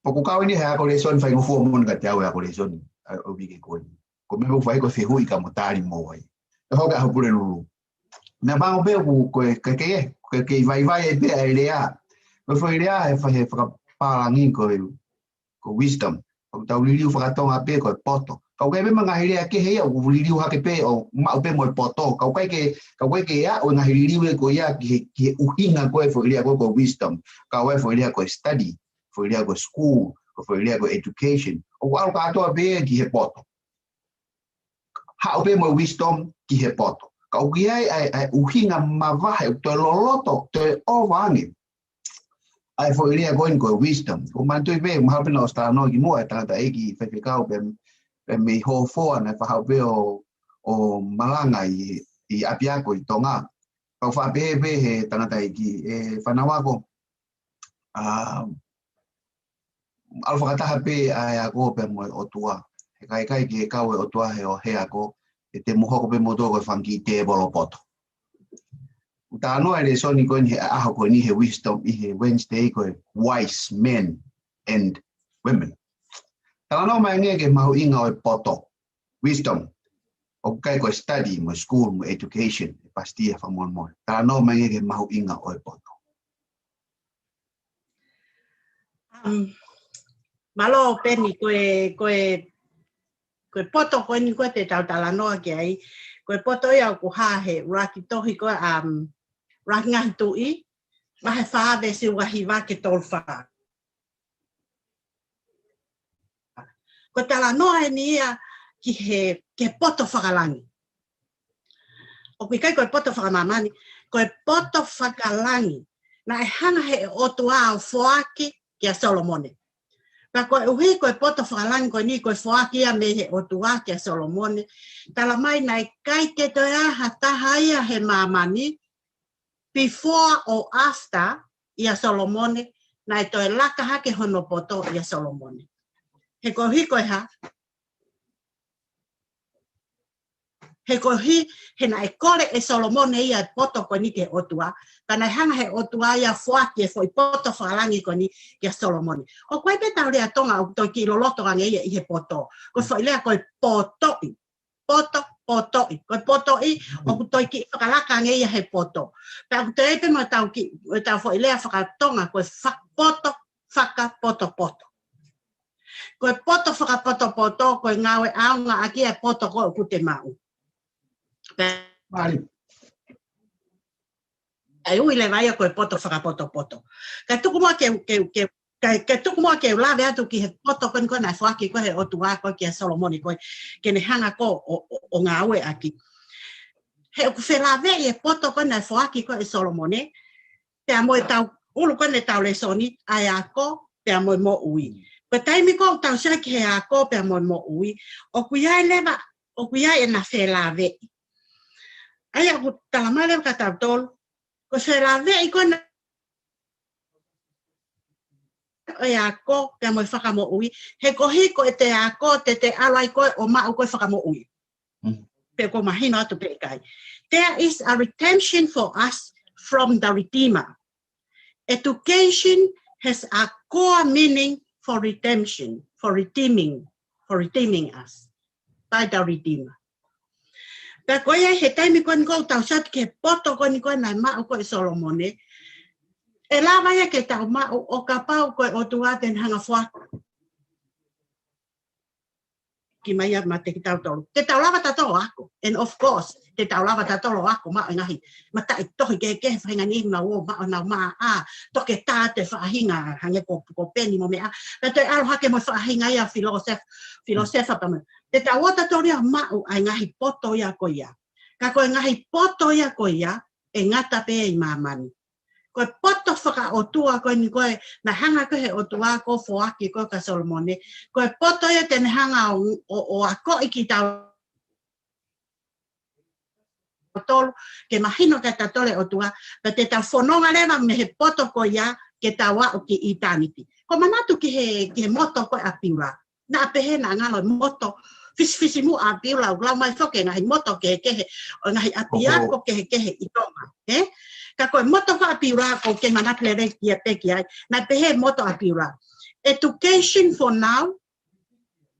Poko kau ini ha ko leson fai ngofu mon ka tau ha ko leson o bige ko. Ko me fai ko fehui ka motari mo ai. Na hoko hapure lulu. Na ba be ko ke vai e pe area. Ko foi area e fai fa palangi ko wisdom. Ko tau liu fa tonga pe ko poto. Kau kai memang ngahiri ke hea o liu ha ke pe o ma pe mo poto. Kau kai ke ya o ngahiri liu ko ya ke uhinga ko e foi ko wisdom. Kau e foi ko study. Foi ko school, foi ko education. O al ka to be ki he poto. Ha o pe mo wisdom ki he poto. Kau ki ai uhinga mavahe to loloto to ovangi. Ai foi ko wisdom. O mantu be mo ha pe no sta no ki mo ta ki fe kau pe me ho fo na fa ha be o malanga I apiako I tonga. Kau fa be he tangata ki e fanawa ko alfa kata hape ai ako pe mo otua e kai ki kau e otua he o he ako e te moho ko pe moto ko fangi te bolo poto ta no ele so ni ko ni a ko ni he wisdom I he Wednesday ko wise men and women ta no mai nge ke mau inga o poto wisdom o kai ko study mo school mo education pasti fa mo ta no mai nge ke mau inga o poto malo peni koe poto koe ni koe te tautala noa ki ai. Koe poto ia ku hahe raki tohi koe raki ngahi tui. Mahe whaave si wahi wake tolwha. Koe tala noa e ni ia ki he poto whakalangi. O kui kai koe poto whakamamani. Koe poto whakalangi. Na e hanga he otua o whoaki ki a Solomone. Ka koe uhi koe poto whakalangi koe ni koe whoaki a me he otua ki a Solomone. Tala mai nai kai ke toi aha taha ia he mamani before or after i a Solomone nai toi laka hake hono poto i a Solomone. He koe uhi koe ha. He koe uhi he nai kore e Solomone ia poto koe ni ke otua. Kana hanga he otua ia whoaki e foi poto whalangi ko ni kia Solomone. O koe pe tau rea tonga o toi ki loloto range ia I he poto. Ko foi lea koe potoi. Potoi. Koe potoi o toi ki whakalaka range ia he poto. Pea ko te epe mo tau ki, tau foi lea whakatonga koe poto, poto. Koe poto poto, koe ngawe aunga aki e poto koe kute mau. Mari. Ai ui le vai koe poto poto. Ka tuku mo ke tuku mo ke la vea tu ki he poto kon na whaki ko he otua ko ki Solomone ko ke ne hanga ko o ngawe aki. He ku whela vea e poto kon na whaki ko e Solomone. Te amo tau ulu kon ne tau le soni ai ako te amo mo ui. Ko taimi ko tau sa ki he ako pe amo mo ui. O kuia leva o kuia e na whela vea. Ai aku talamale ka tau tol. Ko se la ve ko na ya ko ka mo whakamo ui he ko hiko e te ako te alai ko o ma ko whakamo ui pe ko mahina atu pe kai. There is a redemption for us from the Redeemer. Education has a core meaning for redemption, for redeeming us by the Redeemer. Pe ko ia he taimi ko tau sat ke poto ko ni ko na ma ko Solomone E lava ia ke tau mau o ka pau koe o tua ten hanga whaka. Ki mai a ma te ki tau tolu. Te tau lava tatolo ako. And of course, te tau lava tatolo ako ma o ngahi. Ma tai tohi ke whainga ni ma o ma o na ma a. Toke tā te whaahinga hange ko peni mo mea. Ka te alo hake mo whaahinga ia filosefa pa mo. Te tau o tatolo ia ma o ai ngahi poto ia ko ia. Ka koe ngahi poto ia ko ia e ngata pe i mamani. Koe poto whaka o tua koe ni koe na hanga koe he o tua ko foaki koe ka Solomone. Koe poto ia tene hanga o a ko iki tau tolu ke mahino ka tatole o tua pa te tau whanonga lewa me he poto ko ia ke tawa o ki itaniti. Ko manatu ki he moto koe a piura. Na apehe na ngalo moto fisi mu a piura o glau mai whoke ngahi moto ke ngahi apiako ke itonga. Ka koe moto wha apiura ko ke manakele kia peki ai. Na pehe moto apiura. Education for now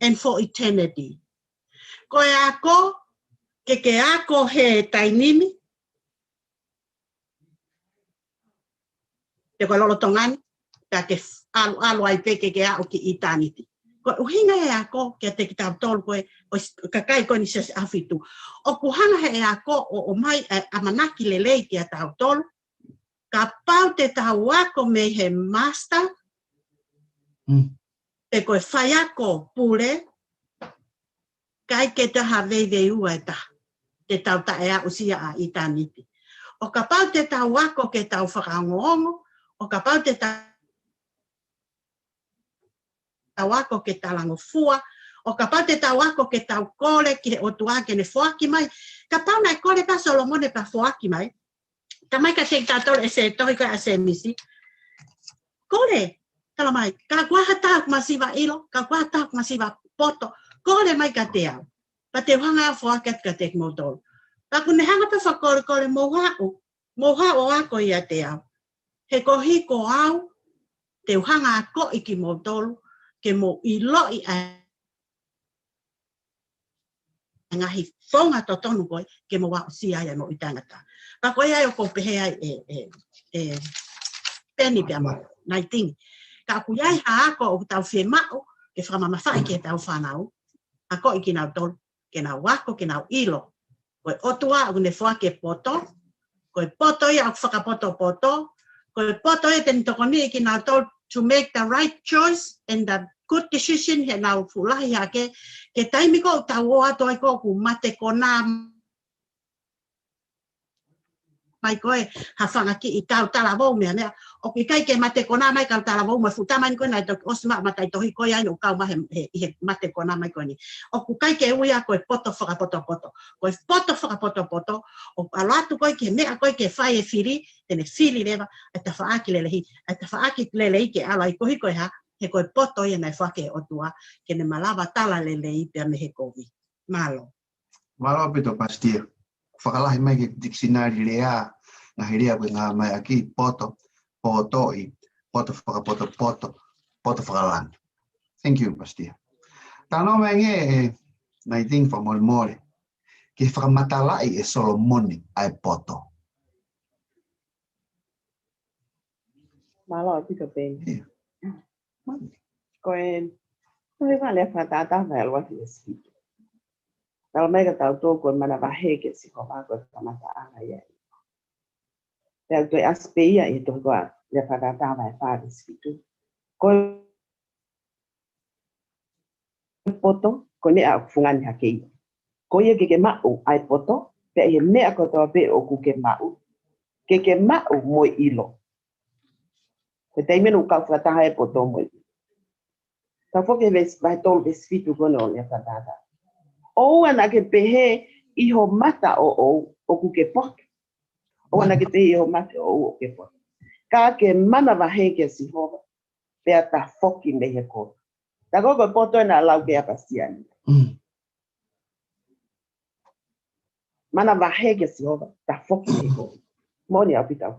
and for eternity. Koe ako, ke ako he tainimi. Te koe lolo tongani. Ta ke alu ai peke ke ako ki eternity. Koe uhinga e ako ke te ki tau tolu koe ka kai koe ni sas afitu. O kuhanga he ako o mai amanaki lelei ki a tau tolu. Ka pau te tau ako me he master. Te koe whai ako pule. Kai ke taha vei ua e taha. Te tau tae a usia a itaniti. O ka pau te tau ako ke tau whakaongo. O ka pau te tau ako ke talango fua. O ka pau te tau ako ke tau kore ki he otua ke ne whoaki mai. Ka pau nai kore pa Solomone pa whoaki mai. Ta mai ka te tātou e se tohi koe a se misi. Kore, tala mai, ka kuaha tāku masiwa ilo, ka kuaha tāku masiwa poto, kore mai ka te au. Pa te whanga a whakat ka te kmotoro. Pa kune hanga pa whakore kore mohao ako ia te au. He kohi ko au, te uhanga a ko iki motoro, ke mo ilo i a ngahi whonga to tonu koe, ke mo wao si ai mo i tangata. Pa koe ai o ko pehe ai peni pia mo, nai tingi. Ka ku iai ha ako o tau whe mao, ke whamamawhai ke tau whanau, a ko iki nau tolu, ke nau wako, ke nau ilo. Koe otua o ne whake poto, koe poto ia o whakapoto poto, koe poto ia teni tokoni iki nau tolu to make the right choice and the good decision he nau fulahi hake, ke taimi ko tau o ato ai ko ku mate kona mai koe ha whanga ki i tau talavou mea mea. O ki kai ke mate kona mai kau talavou mai futama ni koe nai toki osma matai tohi koe ai no kau mahe he mate kona mai koe ni. O ku kai ke uia koe poto whakapoto poto. Koe poto whakapoto poto. O alatu koe ke mea koe ke whai e whiri, tene whiri lewa, ai ta whaaki lelehi. Ai ta whaaki lelehi ke ala i kohi koe ha, he koe poto ia nai whake o tua, ke ne malawa tala lelehi pia me he kovi. Malo. Malo pito pastia. Whakalahi mai ke dictionary lea, ngahi rea koe ngā mai aki, poto i, poto whakapoto poto whakalangi. Thank you, pastia. Tano mai nge, nai ting whamore, ke whakamatalai e Solomone ai poto. Malo pito pe. Koe, koe va le whatata vai alwa ki esi. Talo mega tau tō koe mana wahe ke si ko koe whamata anga ia. Tau koe aspe ia i tō koe le whatata vai whare situ. Koe poto, ko ne a fungani hake ia. Ko ia ke mau ai poto, pe ia mea kotoa pe o ku ke mau. Ke mau moi ilo. Pe te imenu kau whataha e poto moi. Tau whoke vai tolu ves fitu kono o le whatata. O ana ke pehe iho mata o ku ke poke. O ana ke pehe iho mata o ke poke. Ka ke mana wahe ke si hova. Pea ta whoki me he ko. Ta koko poto na lau ke apasiani. Mana wahe ke si hova. Ta whoki me he ko. Moni au pita.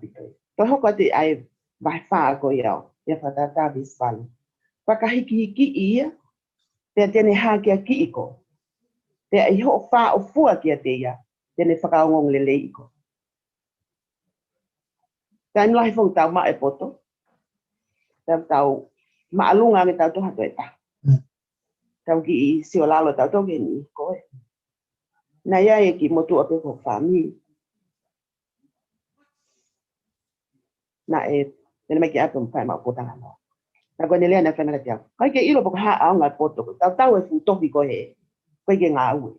To hoko te ai vai wha ko iau. Ia whatata visvali. Whakahiki ia. Pea tene hake ki iko. Te ai ho fa o fua ki te ia, tene whakaongong lele iko. Time lai fong tau ma e poto. Tau maalunga ngi tau toha toeta. Tau ki si o lalo tau toge ni koe. Na ia e ki motu ape ko fami. Na e nene mai ki ape mpai ma potanga no. Na koe nelea na whanaka tiao. Kai ke ilo poko haa au ngai poto ko. Tau e fu toki koe he. Koe ke ngā ue.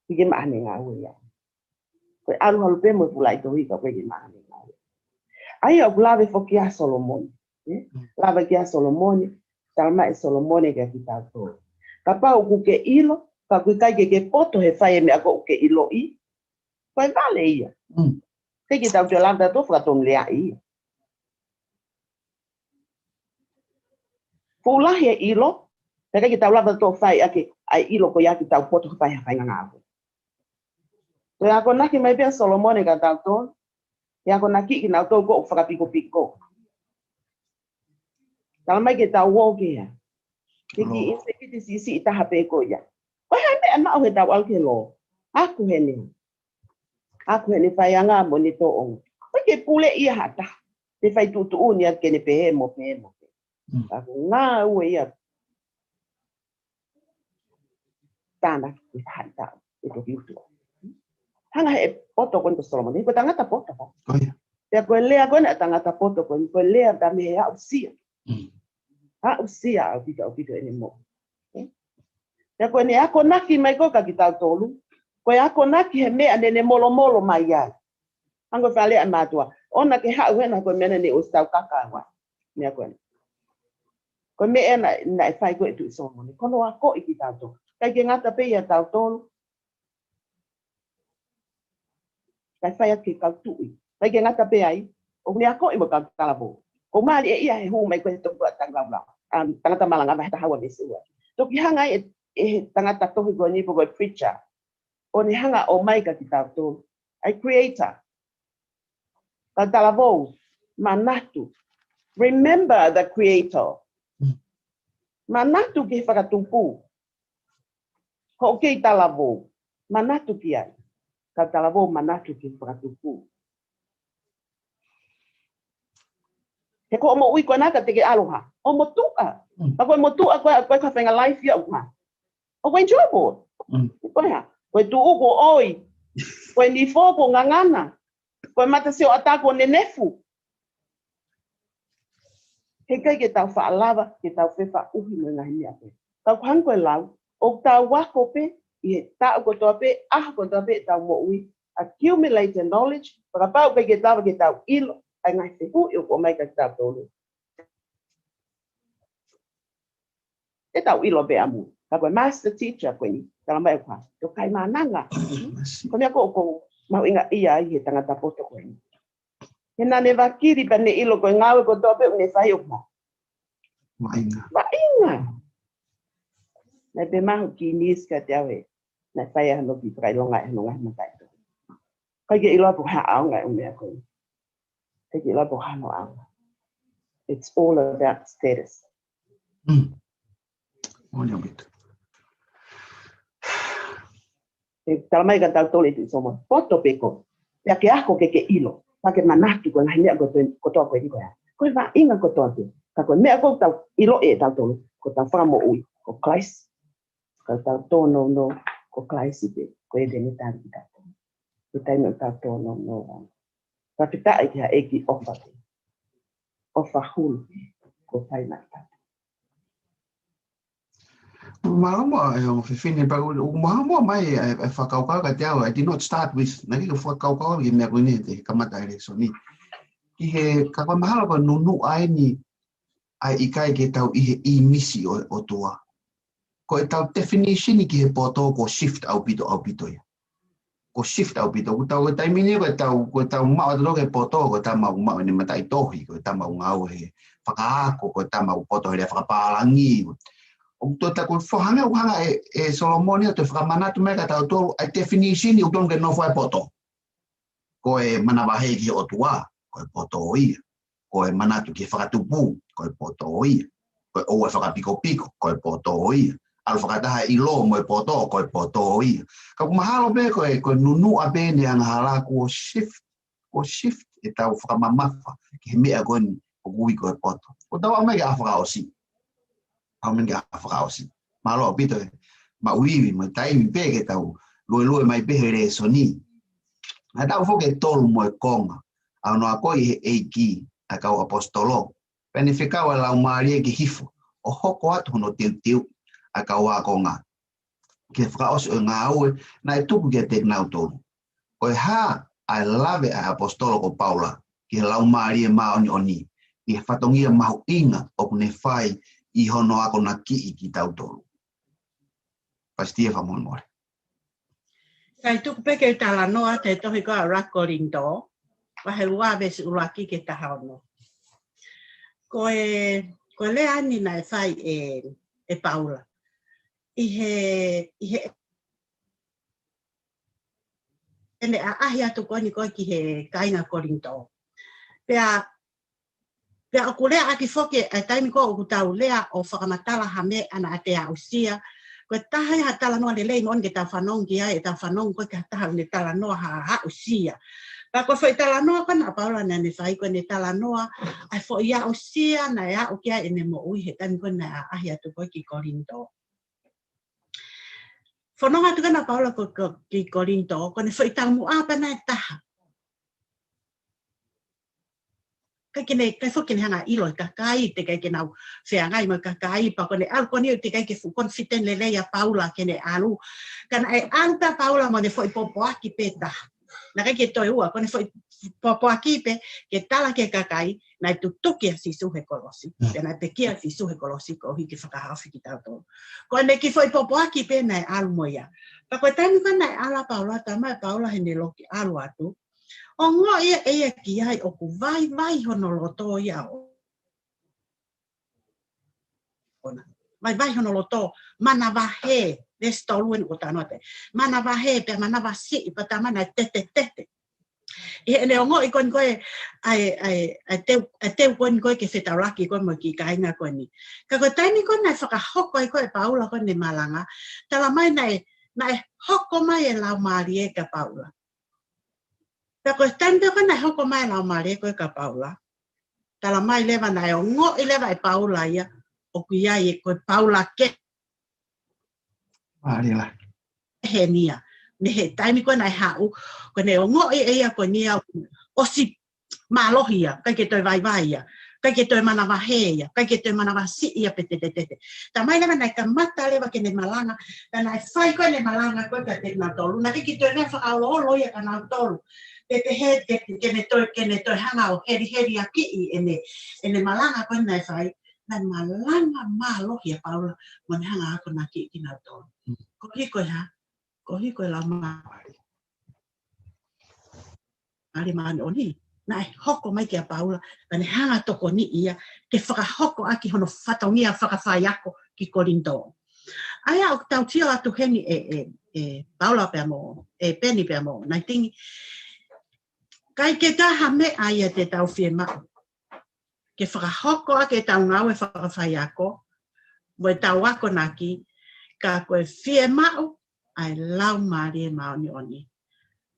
Koe ke maane ngā ue ia. Koe alu halu pe mo pulai tohi ka koe ke maane ngā ue. Ai au lave fo ki a Solomon. Lava ki a Solomon. Talma e Solomon e ka ki tau tō. Ka pau ku ke ilo. Ka kui kai ke poto he whae me ako ke ilo i. Koe vale ia. Kei ki tau te landa tō whakatom lea ia. Fulahi e ilo. Kei ki tau landa tō whae ake ai ilo ko ia ki tau poto whae hawhai ngā ngāko. Koe ako naki mai pia Solomon e ka tau tō. E ako naki ki nau tō ko whakapiko piko. Tala mai ke tau wō ke ia. Kei ki inse ki te sisi i taha pēko ia. Koe hai mea nao he tau alke lo. Aku he ni. Aku he ni whaianga mo ni tō ongu. Koe ke pule ia hata. Te whai tutu uni at kene pehe mo pehe mo. Aku ngā ue ia. Tāna ki whai tau. E to hiutu. Hanga he poto koe to Solomon. Koe tangata poto ko. Pea koe lea koe na tangata poto koe. Koe lea ta me hea usia. Ha usia au pito ene mo. Pea koe ne ako naki mai koe ka ki tau tolu. Koe ako naki he mea nene molo molo mai ai. Ango whale an mātua. Ona ke hau hena koe mena ne o stau kakawa. Mea koe. Koe mea na e whai koe tu Solomon. Kono a ko i ki tau tolu. Kai ke ngata pe ia tau tolu. Kai whai ake kau tui. Kai ke ngata pe ai. O ne a ko i mo kau talabo. Ko maari e ia he hu mai koe he toku a tanglau. Tangata malanga mai ta hawa mesua. Toki hanga e tangata tohi koe ni po koe preacher. O ni hanga o mai ka ki tau tolu. Ai creator. Ka talabo. Manatu. Remember the creator. Manatu ki whakatumpu. Ho kei talabo. Manatu ki ai. Ka talabo manatu ki whakatumpu. He ko omo ui koe naka te ke aloha. Omo tua. Pa koe mo tua koe ka whenga life ia uha. O koe enjoyable. Koe ha. Koe tu uko oi. Koe ni fōko ngangana. Koe mata seo atako nenefu. He kai ke tau whaalawa, ke tau whewha uhi mo ngahi mea koe. Tau hang koe lau. O tau wako pe. I he tau kotoa pe. Aha kotoa pe tau mo ui. Accumulated knowledge. Pakapau kai ke tau ilo. Ai ngai te hu i o mai ka tau tolu. E tau ilo be amu. Ka koe master teacher koe ni. Tala mai kwa. Ko kai mananga. Ko mea ko mau inga ia i he tangata poto koe ni. He nane wakiri pa ne ilo koe ngawe ko tope une whai ukma. Mainga. Mainga. Nai pe mahu ki niska te awe. Nai whai ahano ki whakailonga e hanonga matai. Kai ke ilo apu haa ngai umea koe ni. Take it like it's all about status. Tala mai ka tau tole tu somo. Poto peko. Pea ke ako ke ilo. Pa ke manatu ko ngahi mea kotoa koe ni koe. Koe wa inga kotoa tu. Ka koe mea ko tau ilo e tau tole. Ko tau whamo ui. Ko klais. Ko tau tono no. Ko klais ipe. Koe de ni tau ki tau. Ko tai no tau tono no. Tapi tak ia eki ofa hul ko tai mata. Mama eu fini pa mama mai whakaukau ka te au. I did not start with naki ka whakaukau ki mea koe ni te kamata election ni. Ki he ka koe mahala koe nunu ai ni ai ikai ke tau i misi o tua. Ko e tau definition ni ki he poto ko shift au pito ia. Ko shift au pito. Ko tau taimini ko tau mau alo ke poto ko tau mau ni matai tohi ko tau mau ngau he whakaako ko tau mau poto he whakapalangi. O to ta ko whahanga uhanga e Solomon o te whakamanatu mea ka tau tolu ai definition ni uton ke no whai poto. Ko e manawahe ki o tua ko e poto ia. Ko e manatu ki whakatupu ko e poto ia. Ko e oe whakapiko piko ko e poto ia. Al whakataha i lo mo e poto ko e poto ia. Ka kumahalo be ko e nunu a be ni ang hala ko shift e tau whakamamafa ki he mea koe o kui koe poto. O tau au mege a whakaosi. Au mege a whakaosi. Malo pito e ma uiwi, ma taimi peke tau lue mai pehe re soni. Na tau foke tolu mo e konga. Au no a koi he eiki a kau apostolo. Pene whikawa lau maarie ki hifo. O hoko atu hono tiu a kau a konga. Ke whakaosi o ngā aue na e tuku kia te nau tolu. Koe ha I love it a apostolo ko Paula. Ki lau maarie maoni oni. I whatongia mahu inga o kune whai I hono ako na ki ki tau tolu. Pastia whamon more. Kai tuku peke tala noa te tohi koa rakorindo. Wahe ua vesi uraki ke taha ono. Koe le ani na e whai e Paula. Ihe ene a ahi atu koni koe ki he kainga Korinto. Pea o kulea aki foke a taimi ko o kutau lea o whakamatala hame ana a te a usia. Koe taha ha tala noa le lei mon ke tau whanong ki ai e tau whanong koe ka taha ne tala noa ha usia. Pa koe whai tala noa kana Paula na ne whai koe ne tala noa ai fo ia usia na ea o kia e ne mo ui he taimi koe na a ahi atu koe ki Korinto. Whanonga tu kana Paula ki Korinto, kone whai tau mua pana e taha. Kai whakene hanga ilo i kakai, te kai ke nau wheangai mo kakai, pa kone alu kone te kai ke confident le leia Paula kene alu. Kana e anta Paula mo ne whai popo aki pe taha. Na kai ke toi ua, kone whai popo aki pe, ke tala ke kakai, na i tutuki a si suhe kolosi. Pena pe kia si suhe kolosi ko hiki whakahawhi ki tau tō. Kone ki whai popo aki pe na e alu mo ia. Pa koe taimi ka na e ala Paula, tamai Paula hene loki alu atu. O ngō ia ki ai o ku vai hono loto ia o. Vai hono loto, mana wahe, les toluen o tanote. Mana wahe, pe mana wasi, pa tamana tete. E ne o ngō i kon koe, ai teu kon koe ke whetauraki kon mo ki kainga kon ni. Ka koe taimi kon nai whakahoko i koe Paula kon ne malanga, tala mai nai hoko mai e lau maari e ka Paula. Ta koe taimi kon nai hoko mai e lau maari e koe ka Paula. Tala mai lewa nai o ngō i lewa e Paula ia, o kui ai e koe Paula ke. Marila. He nia. Ne he taimi koe nai hau, koe ne o ngō i eia koe nia o si mālohia, kai ke toi vai ia, kai ke toi mana wahe ia, kai ke toi mana wasi ia pe te. Ta mai lewa nai ka mata lewa ke ne malanga, ta nai whai koe ne malanga koe ka te na tolu, na ke toi nefa aolo ia ka na tolu. Te he ke ne toi hanga o heri a ki ene malanga koe nai whai, nai malanga mālohia Paula, mo ne hanga ako na ki na tolu. Ko hiko ha? Ko hiko la maari. Ari maani o ni. Na e hoko mai kia Paula. Na ne hanga toko ni ia. Ke whakahoko aki hono whataungia whakawhai ako ki Korinto. Aia o tau tio atu hengi e Paula pia mo. E Penny pia mo. Nai tingi. Kai ke taha me aia te tau whie mao. Ke whakahoko ake tau ngau e whakawhai ako. Mo e tau ako naki. Ka koe whie mao. Ai lau maari e maoni oni.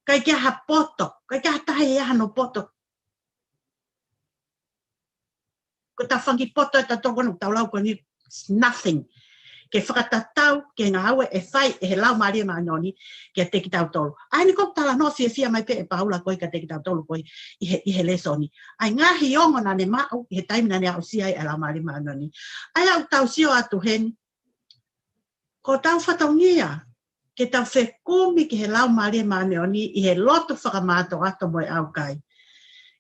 Kai kia ha poto, kai kia tahi ia no poto. Ko ta whangi poto e ta tokonu, tau lau koni, nothing. Ke whakatatau, ke ngā aue e whai e he lau maari e maoni oni, ke te ki tau tolu. Ai ni kop tala no fia mai pe e Paula koi ka te ki tau tolu koi i he lesoni. Ai ngahi ongo na ne mau, i he taimina ne au siai e lau maari e maoni oni. Ai au tau sio atu hen, ko tau whataungia, ke tau whekumi ki he lau maari e maani oni i he loto whakamāto ato mo e au kai.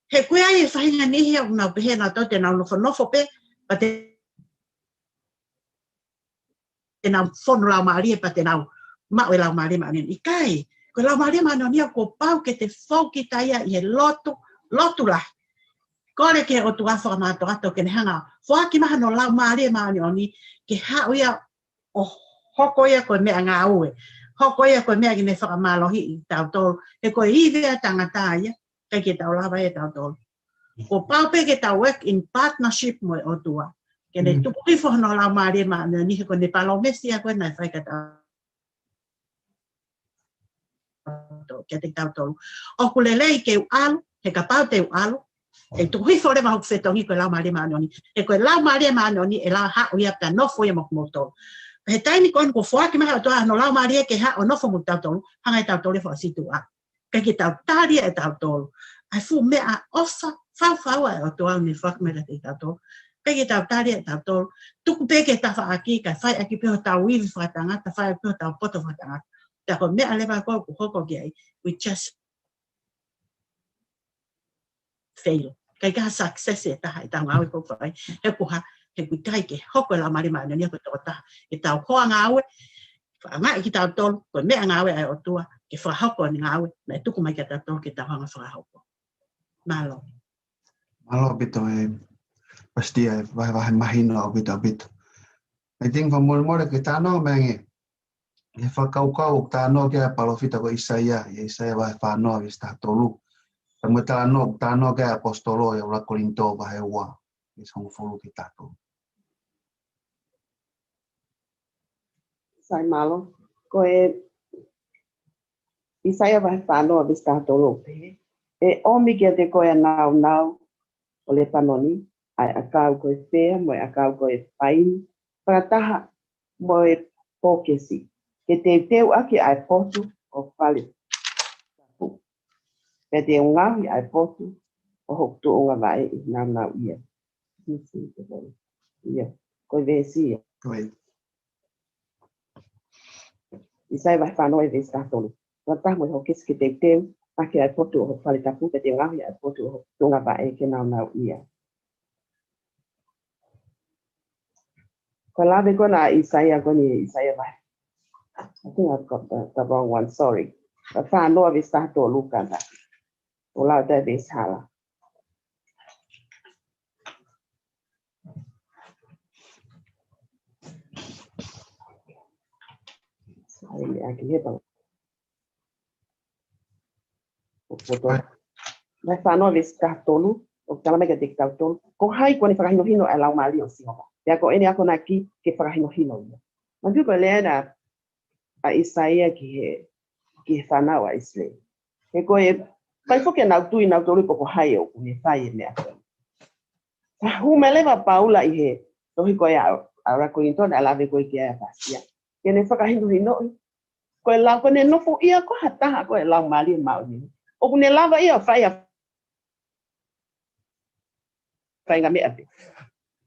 He koe ai e whahinga nihi au nau pehe nā tau te nau nofo pe, pa te nau whono lau maari e pa te nau mau e lau maari e maani oni. I kai, koe lau maari e maani oni au ko pau ke te whauki taia i he loto lah. Kore ke o tu a whakamāto ato ke ne hanga, whaaki maha no lau maari e maani oni, ke hau ia o hoko ia koe mea ngā ue. Hoko ia koe mea ki ne whakamālohi i tau tolu. E koe iwea tangata ia, kai ke tau lawa e tau tolu. Ko paupe ke tau work in partnership mo e otua. Ke ne tukuki whono lau maari e maani ni he koe ne palomesi a koe nai whaika tau. Ke te tau tolu. O kulelei ke u alu, he ka pau te alo, e tu hui fore ma hok whetongi koe lau maria maanoni, e koe lau maria maanoni e lau hao ia ta nofo ia mokumoto. He taini koe ko fuaki maha o toa no lau maria ke hao nofo mo tau tolu, hanga e tau tolu e whaasitu a. Ka ki tau taria e tau tolu. Ai fu mea ofa, fau e o toa ni whakamera te tau tolu. Ka ki tau taria e tau tolu. Tuku peke ta wha aki, ka whai aki peho tau wiwi whatangata, whai peho tau poto whatangata. Ta ko mea lewa koe ku hoko ki ai, we just fail. Kai ka success e taha e tau ngawe ko whai, he kuha, he kui kai ke hoko la mari maana ni ko to taha, e tau hoa ngawe, nga i ki tau tolu, ko mea ngawe ai o tua, ke wha hoko ni ngawe, na e tuku mai ka tau tolu ke tau hanga wha hoko. Malo. Malo bito e pasti e vai mahino au bito. I think famole ke tano mengi. E whakau tano ke palofita ko Isaia vai whano i sta tolu. Tamu tano ke apostolo e ula Korinto vai ua. I songo fulu ki tato. Sai malo. Ko Isaia vai whano i sta tolu. E omi kia te koe nau o le panoni. Ai akau koe whea, mo akau koe whaini. Whakataha mo e pōkesi. Ke te teu aki ai potu o whale. Ke te ungahi ai potu o hoktu unga vai i nau ia. Ia, koe vesi ia. Koe. Isai vai whanoi vesi tātonu. Wataha mo e hokesi ke te teu aki ai potu o hoktu whale tapu. Ke te ungahi ai potu o hoktu unga vai ke nau ia. Ko lawe kona Isaia vai. I think I've got the wrong one, sorry. The whanoa vi stato luka na. O lau te vis hala. Sorry, me aki heba. The whanoa vi stato lu. O tala mega dik tau tonu. Ko hai kone whakahino hino e lau mali o singoa. Pea ko ene ako na ki ke whakahino hino ia. Mantu ko lea a Isaia ki he whanau a Israel. He koe, kai whoke nau tui nau tori poko hai o kune whai e mea koe. Hu me lewa paula i he, tohi koe a Rakorinto na lawe koe ki aia pasia. Kene whakahino hino, koe lau kone nofo ia ko hataha koe lau mali mau ni. O kune lawa ia whai a whai ngā mea pe.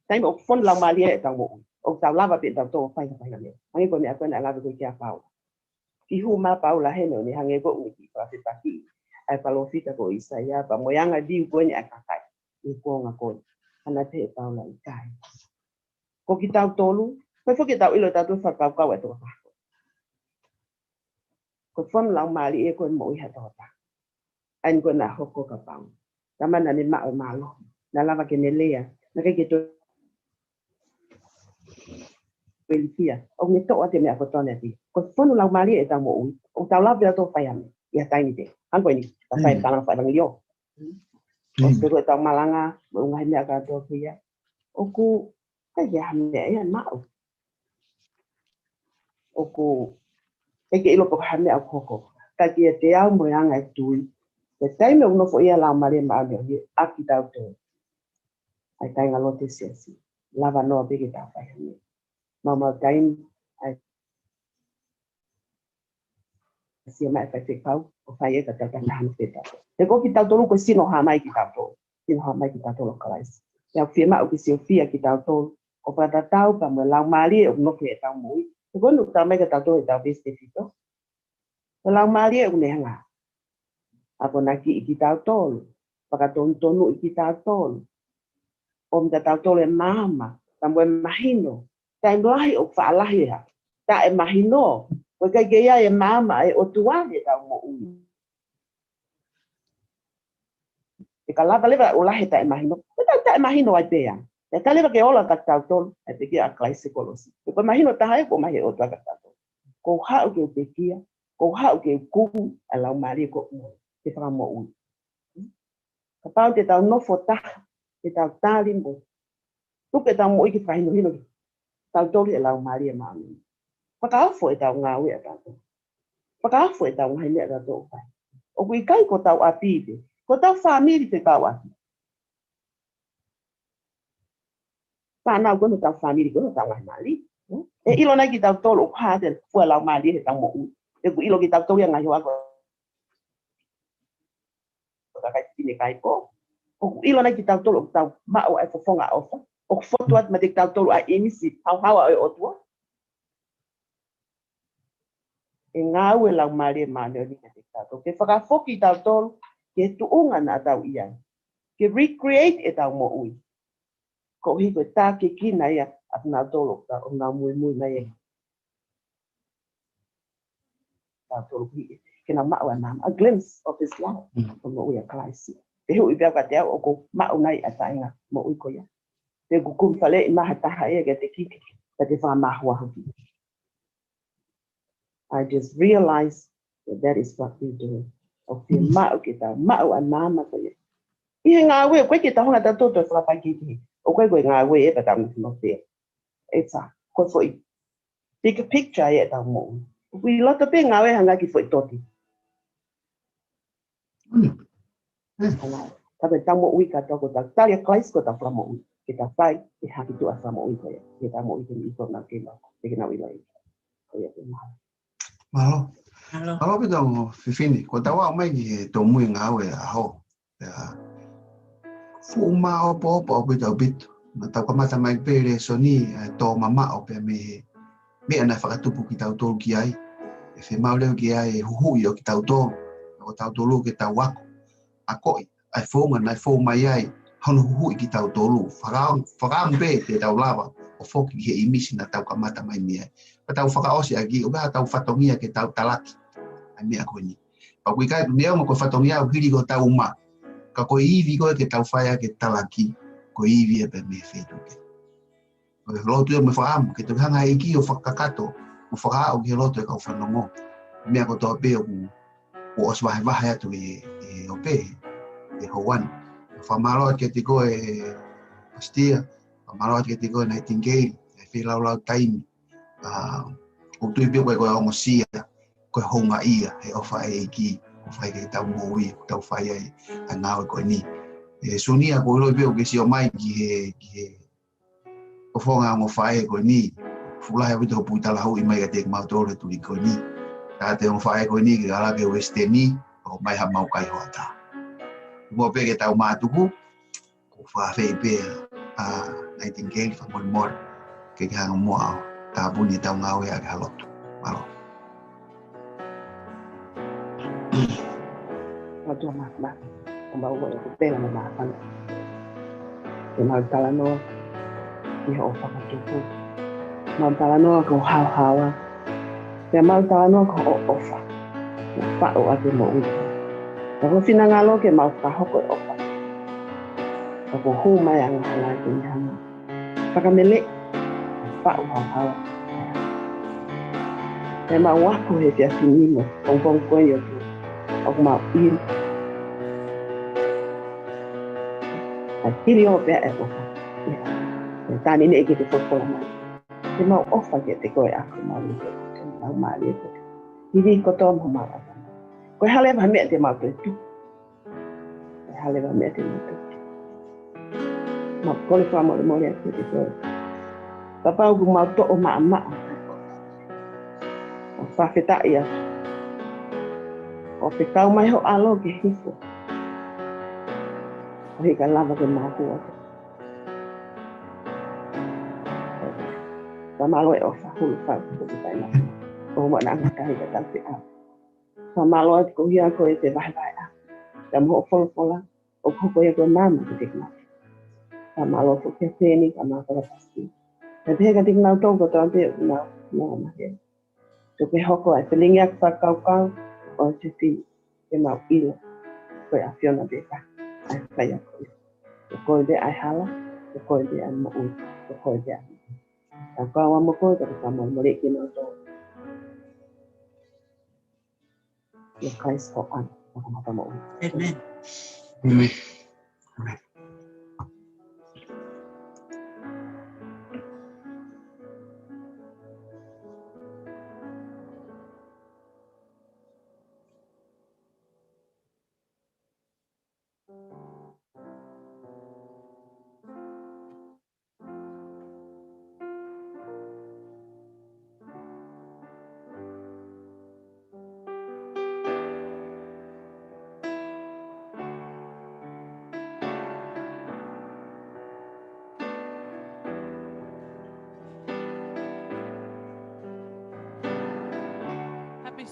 Taime o fon lau mali e tau mo. O tau lava pe tau tō whai ngā mea. Hangi koe mea koe na lawe koe ki a paula. Ki hu ma paula heno ni hange ko uki pa se paki ai palofita ko Isaia pa moyanga di ko ni akakai ni ko nga ko ana te paula i kai ko ki tau tolu ko ki tau ilo tau fa pa ka wa to ko fon lang mali e ko mo i ha to ta an ko na hoko ka pa tama na ni ma malo na lava ke nelea na ke to Belifia, o ni to ate me a fotone ti. Ko fonu lau mali e tau mo ui. O tau lau bia to whai ame. Ia taini te. Hanko ini. Ta whai tāna whai rangi o. O seru e tau malanga. O ngahi mea ka tō kia. O ku. Kai ia hame e an mao. O ku. Eke ilo po hame au koko. Kai kia te au mo anga e tui. Te taime unofo ia lau mali e maa mea. Aki tau tō. Ai tai ngalote siasi. Lava noa bigi tau whai hame. Mama time I see my effective pau o fai e ka tata tahan peta. Te ko ki tau tolu ko sino ha mai ki tau tolu. Sino ha mai ki tau tolu kalais. Ia firma o ki sio fia ki tau tolu. O pa tau pa mo lau mali o no ke tau mui. Te ko nu tau mai ka tau tolu tau beste fito. O lau mali o ne hanga. Apo na ki tau tolu. Paka tonu i ki tau tolu. O mta tau tolu e mama. Tambo e mahino. Tai lahi o whaalahi ha. Ta e mahino. Koe kai keia e mama e o tuane tau mo ui. E ka lava lewa o lahi ta e mahino. Koe ta e mahino ai pea. E ka lewa ke ola ka tau tolu. E te kia a klaise kolosi. Koe mahino ta hae ko mahi o tua ka tau tolu. Ko hao ke o te kia. Ko hao ke o kuhu. A lau maari ko ui. Te whaka mo ui. Ka pao te tau nofo taha. Te tau tālimbo. Tuke tau mo ui ki whahino hino ki. Tau tolu e lau maari e maami. Whakaafo e tau ngā wea tātou. Whakaafo e tau ngai mea tātou whai. O kui kai ko tau apipe, Ko tau family te kawa. Whanau kono tau family kono tau ngai mali. E ilo nai ki tau tolo ha te fua lau mali he tau mo u. E ku ilo ki tau tau ia ngai hoa ko. Ka kai tine kai ko. O ku ilo nai ki tau tolo tau mao e fofonga ofa. O ku fotu at ma te tau tolo a emisi hau hawa e otua. E ngā ue lau mali e mane o ni te tau. Ke whakafoki tau tolo ke tuunga na tau ia. Ke recreate e tau mo ui. Ko hi ko tā ke kina ia at nā tolo ta o nā mui mui mai e. Tau tolo ki ke nā mao a nama. A glimpse of his life. O mo ui a klaisi. Te hui bea ka te au o ko mao nai a tainga mo ui ko ia. Te kukum whale i maha taha e ke te kiki. Ta te whamahua hoki. I just realized that is what we do. O te mao ke tau mao a nama ko ia. I ngā ue, koe ke tahonga ta toto e whakapakiki. O koe koe ngā ue e pa tau no te. E tā, koe fwoi. Take a picture e tau mo. Ui loto pe ngā ue hanga ki fwoi toti. Tape tau mo ui ka toko tau. Talia klais ko tau whamo ui. Ke tau whai, e haki tu a whamo ui koe. Ke tau mo ui te iko nā ke lau. Te ke nau i lai. Koe te maha. Malo. Malo pe tau whiwhini. Ko tau au mai ki he tō mui ngā ue a ho. Fu ma o po po pe tau bitu. Ma tau kamata mai pere so ni tō mama o pe me he. Me ana whakatupu ki tau tōru ki ai. E whi maureu ki ai huhui o ki tau tōru. O tau tōru ki tau wako. A koi, ai whonga nai whō mai ai. Hono huhui ki tau tōru. Whakaang pe te tau lava. O whoki ki he imisi na tau kamata mai me ai. Pa tau whakaosi a ki, o beha tau whatongia ke tau talaki. Ai mea koe ni. Pa kui kai nea mo ko whatongia o hiri ko tau ma. Ka koe iwi koe ke tau whaia ke talaki. Koe iwi e pe me whetu ke. Koe lotu e me whaamu, ke te hanga e ki o whakakato. O whakaao ki he lotu e kau whanongo. Mea ko toa pe o o oswahe wahe atu e o pe. E hoan. Whamaloa ke te koe Pastia. Whamaloa ke te koe Nightingale. E whi lau taimi. O tui pio koe koe ongo sia. Koe honga ia. He ofa e ki. O whai ke tau mōi. Tau whai ai. A ngāwe koe ni. E sunia koe roi pio ke si o mai ki he. O whonga ongo whai koe ni. Fulahe wito pui tala hau i mai ka te mautore turi koe ni. Tā te ongo whai koe ni ki ala ke weste ni. O mai ha mau kai hoa tā. Mua pe ke tau mātuku. Ko whawhi pia. Nightingale whamoi mora. Ke hanga mua au. Tā puni tau ngāwe a ke halotu. Malo. Matua mak. O mau koe ko pēla na māwhana. E mau tala noa. I ho whakatupu. Mau tala noa ko hau. Te mau tala noa ko o ofa. Na whao ate mo ui. Ka ko whina ngalo ke mau whahoko e ofa. Ka ko hū mai anga halai te nhanga. Whakamele. Whao hau. Te mau wako he fia finimo. Kongkong koe o tu. O mau iri. A tiri o pia e ofa. Te tani ne eke te whakola mai. Te mau ofa ke te koe ako mau i koe. Te mau maari e koe. Hiri koto mo mau ata. Koe halewa mea te mau te tu. Koe halewa mea te mau tu. Mau kole wha mole mole ake te koe. Papau ku mau to'o maa maa. O whawheta i atu. O te kau mai ho alo ke hifo. O hika lava ke mau hua. Ka malo e ofa hulu whau ko te taina. O mo na ngakahi ka tau te au. Ka malo e ko hia ko e te vai a. Ka mo folo fola. O koko e ko mama ke te kna. Ka malo ko ke tēni ka mau kala pasti. Ka te heka te knau tau ko tau te nau. Nau mahe. So ke hoko ai te lingi ak whakau o te whini. Ke mau ilo. Koe a whiona beka. Ai whai a koe. Ko koe de ai hala. Ko koe de ai mo ui. Ko koe de ai. Ka kawa mo koe ka te kama mo reki nau tau. Ia Christ ho an. Whakamata mo ui. Amen. Amen.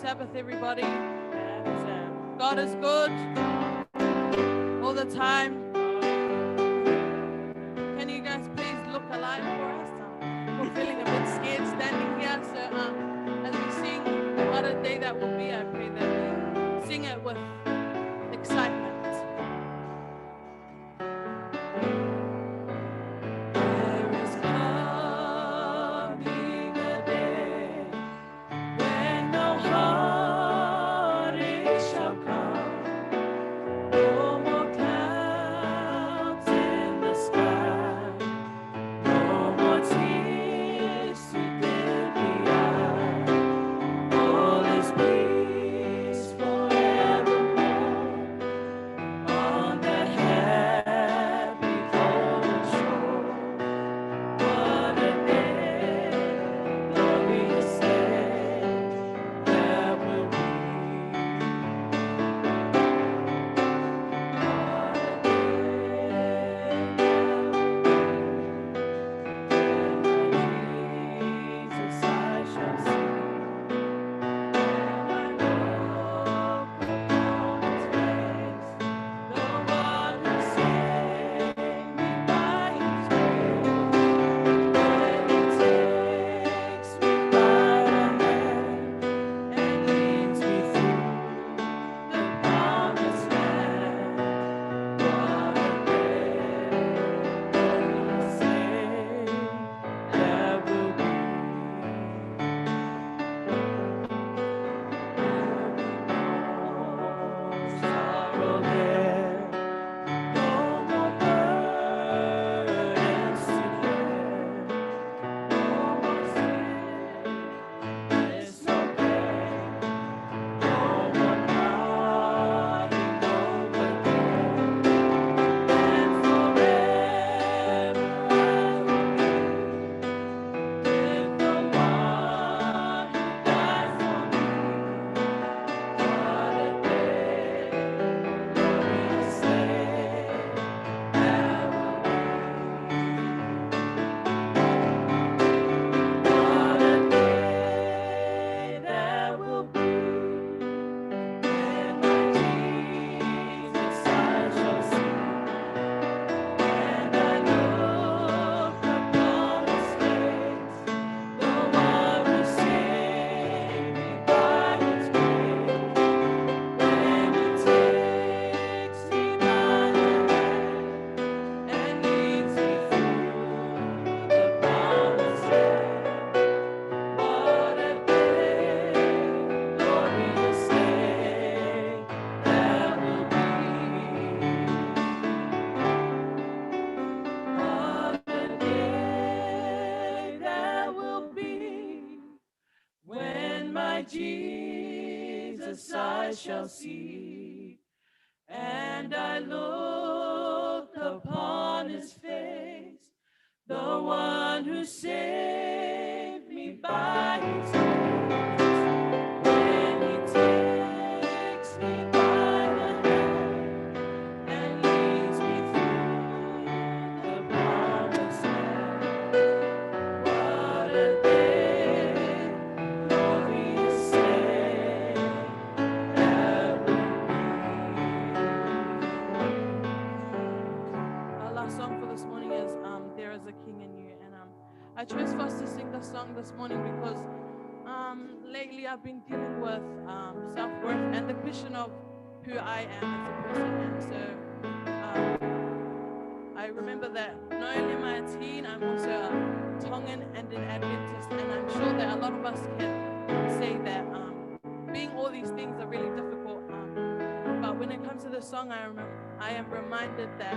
Sabbath, everybody. God is good all the time. Can you guys please look alive for us? We're feeling a bit scared standing here. So as we sing What a Day That Will Be, I pray that we sing it with excitement. There is coming a day when no heartache shall come, no more clouds in the sky, no more tears to dim the eye. All is peace forevermore on that happy golden shore. What a day, glorious day that will be. Jesus, I shall see. Jesus I shall see, and I look upon his face, the one who saved me by his grace. When he takes me by the hand and leads me through the promised land. What a day, glorious day that will be. Our last song for this morning is There Is a King in You. And I chose for us to sing this song this morning because lately I've been dealing with self-worth and the question of who I am as a person. And so I remember that not only am I a teen, I'm also a Tongan and an Adventist, and I'm sure that a lot of us can say that being all these things are really difficult. But when it comes to this song, I am reminded that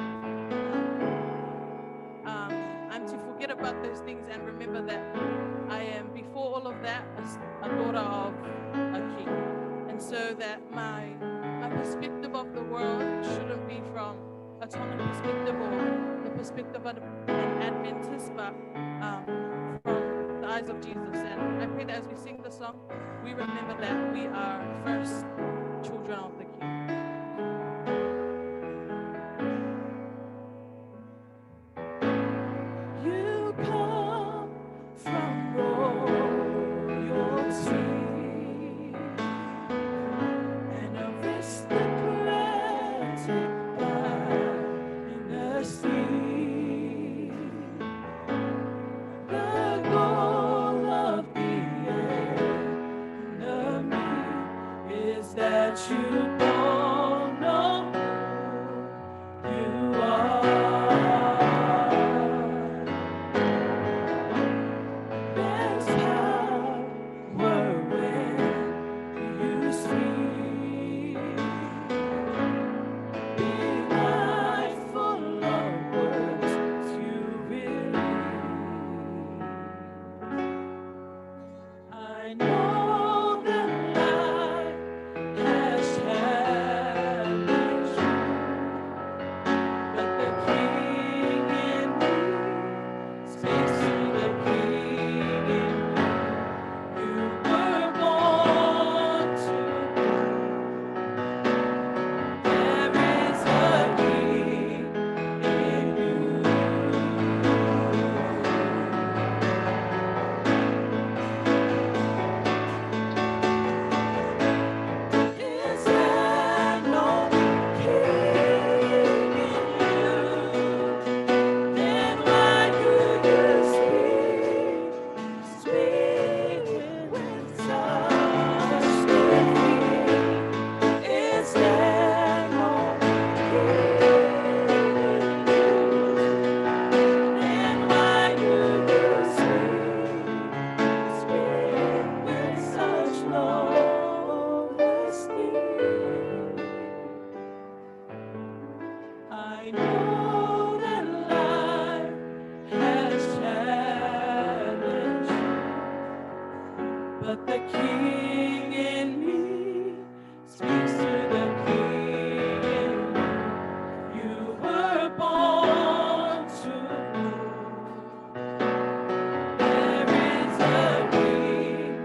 I'm to forget about those things and remember that I am, before all of that, a daughter of a king. And so that my perspective of the world shouldn't be from a Tongan perspective or the perspective of an Adventist, but from the eyes of Jesus. And I pray that as we sing the song, we remember that we are first children of the King. You come from royalty, that you both know who you are. There's power when you speak. Be mindful of words you release. I know that life has challenged you, but the King in me speaks to the King in you. You were born to there is a King in you. Is there no King in you? Then why do you speak with such defeat? Is there no King in you? Then why do you speak with such low esteem? I know that life has challenged you, but the King in me speaks to the King in you. You were born to rule. There is a King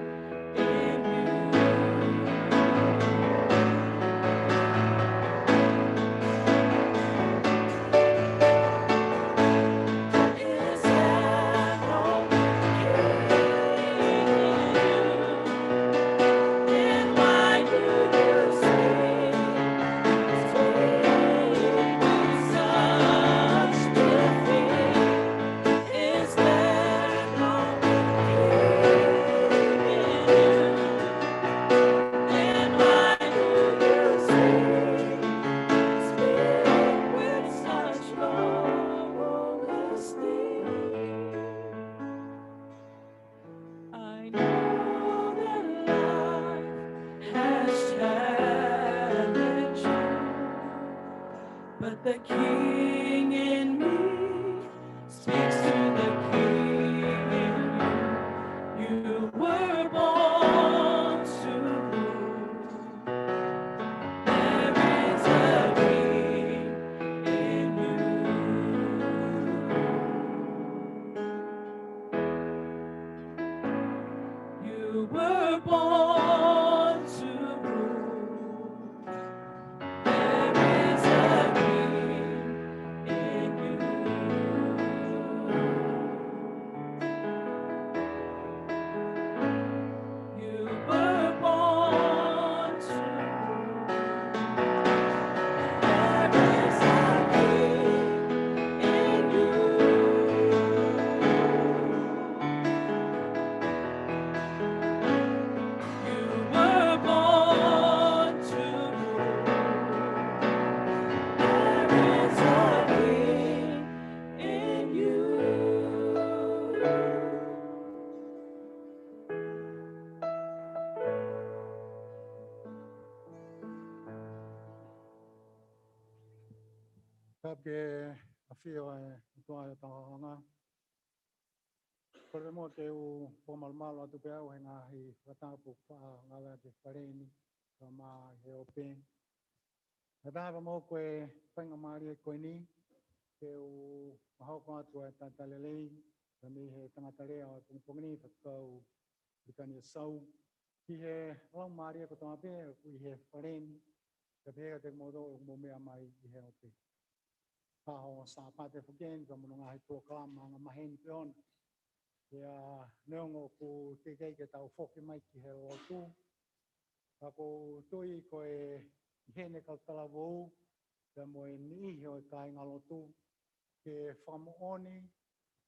in you. Is there no King in you? Then why do you speak with such defeat? Is there no King in you? Then why do you speak with such low esteem? I know that life has challenged you, but the King in me speaks to the King in you. You were born to rule. There is a King in you. You were born to rule. There is a King in you. You were born to rule. There is a King in you. You were born to rule. There is a King in you. Ke afio toa e tahanga. Kore mo te u pomalmalo atu pe au he ngahi watapu ngala te whareni ka mā he ope. He taha mo koe whainga maari e koe ni te u mahoko atu e tatalelei ka mi he tangata rea o pungpungni whakau i kani e sau. Ki he lau maari e ko tonga pe i he whareni ka pēka te modo o mo mea mai i he ope. Paho sa pate whaken ka mono ngahi tō kalama ngā maheni pe ona. Ia neongo ku te kei ke tau whoki mai ki he roa tū. Ka ko tui ko e hene kautala wou, ka mo e ni ho e kai ngalo tū. Ke whamooni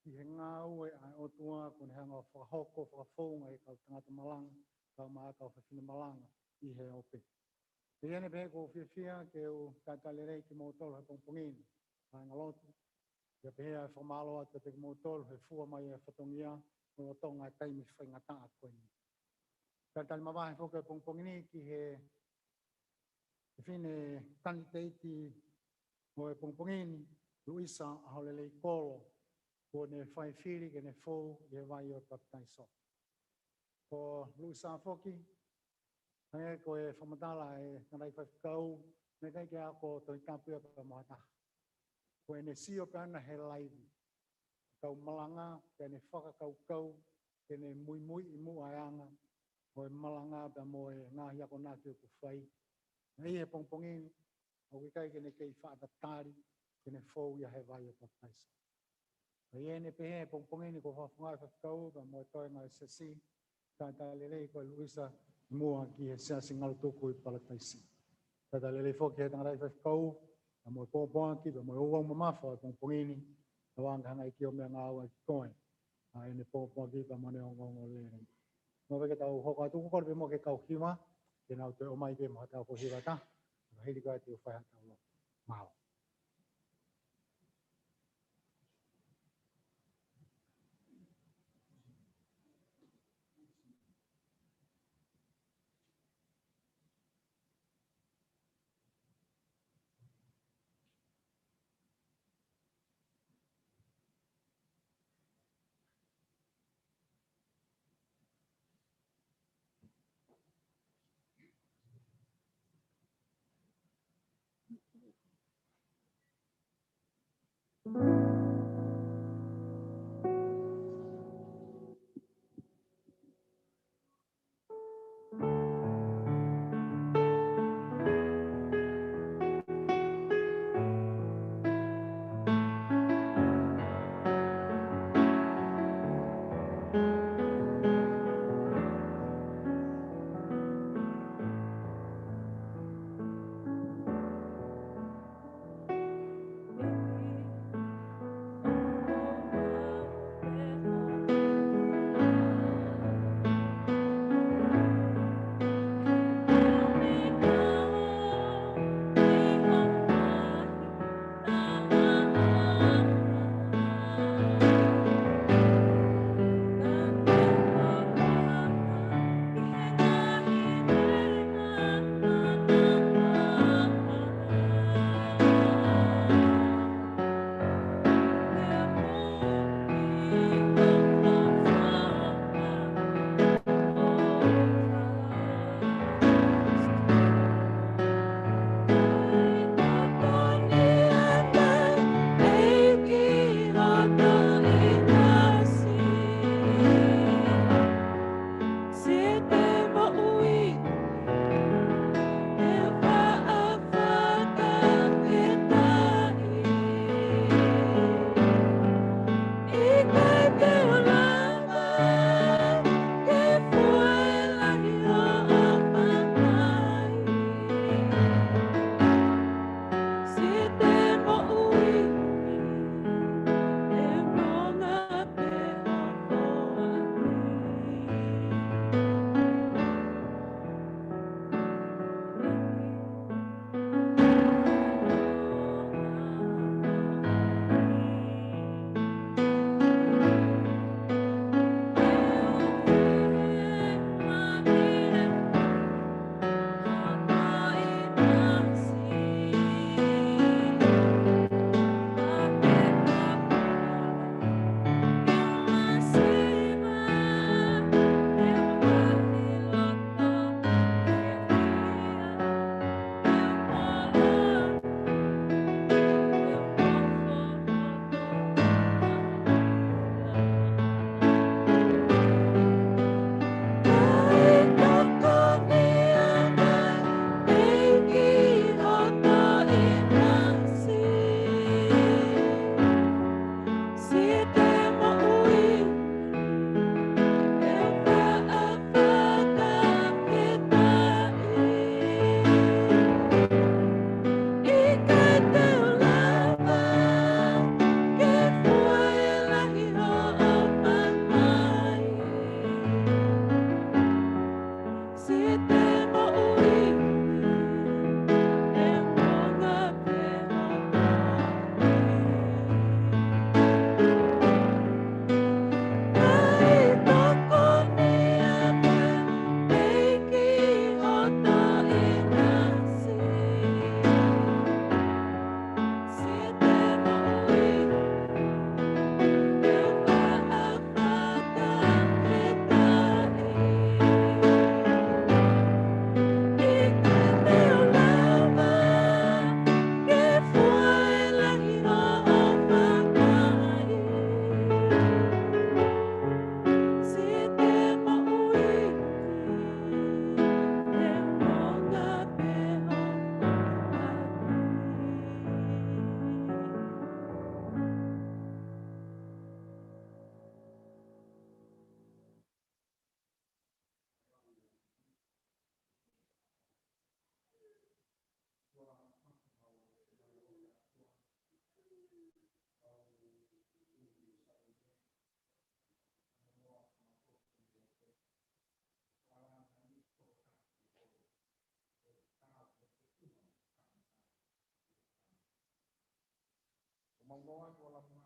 ki he ngā ue ai o tua ko ne hanga whahoko, whawhonga e kau tangata malanga, kau maa kau whawhina malanga i he ope. Tiene be ko fia ke o tatalere ki motor ha pongpongin. Ai ngalot. Ya be ha formalo at te motor he fu mai e fatongia o tonga tai mi fenga ta ko ni. Tatal mava fo ke pongpongini ki he fine candidate mo e pongpongini Luisa haulele kolo ko ne fai fili ke ne fo ye vai o baptaiso. Ko Luisa foki ai ko e famatala e ngai fa kau me kai ke ako to tapu pa mata. Ko ne sio pana he live. Kau malanga ke ne faka kau ke ne mui imu ayanga. Ko malanga pa mo e nga ya ko na ku fai. Ai e pongpongini o kai ke ne kai fa tari ke ne fo ya he vai o baptaiso. Ai ne pe pongpongini ko fa funga fa kau pa mo to ngai sesi. Tata lele ko Luisa mua ki e sa singal toko I palataisi. Tata lele fo ki e tangarai fa kau, a mo pōpō ki, a mo uwang mamafa, pongpongini, a wang hanga I ki o mea ngā awa ki koe. A ene pōpō ki pa mane o ngongo lere. Mo veke tau hoka tuku korpe mo ke kau hima, ke nau te o mai ke mo tau ko hira ta, a hiri kai te o whai hata o mao.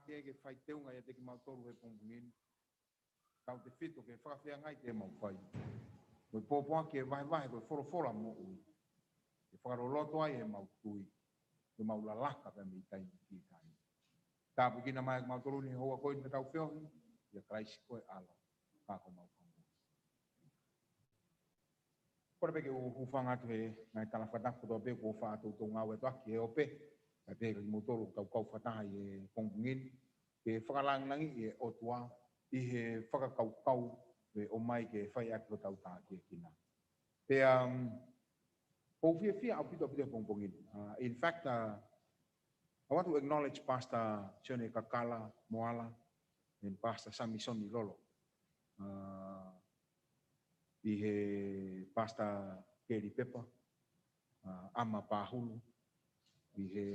ke fai teu ngai te ki mau tolu he pongpongin. Tau te fito ke whakawhia ngai te mau whai. Koe pōpua ke vai koe whorofora mo ui. Ke whakaroloto ai he mau tui. Koe mau lalaka pe mi tai ki tai. Tāpu kina mai mau tolu ni hoa koe me tau whiohi. Ia kraisi koe ala. Kako mau whangu. Kore peke ufanga atu he ngai tala whataku toa peko whaatu tō ngau e toaki he ope. Kai peke ki motoro kau whataha i e pongpongin. Ke whakalangangi i e otua. I he whakakau e o mai ke whai atu tau tā ki kina. Pe fia au pito pongpongin. In fact, I want to acknowledge Pastor Chone Kakala Moala and Pastor Samisoni Lolo. I he Pastor Keri Pepa, Ama Pahulu, I he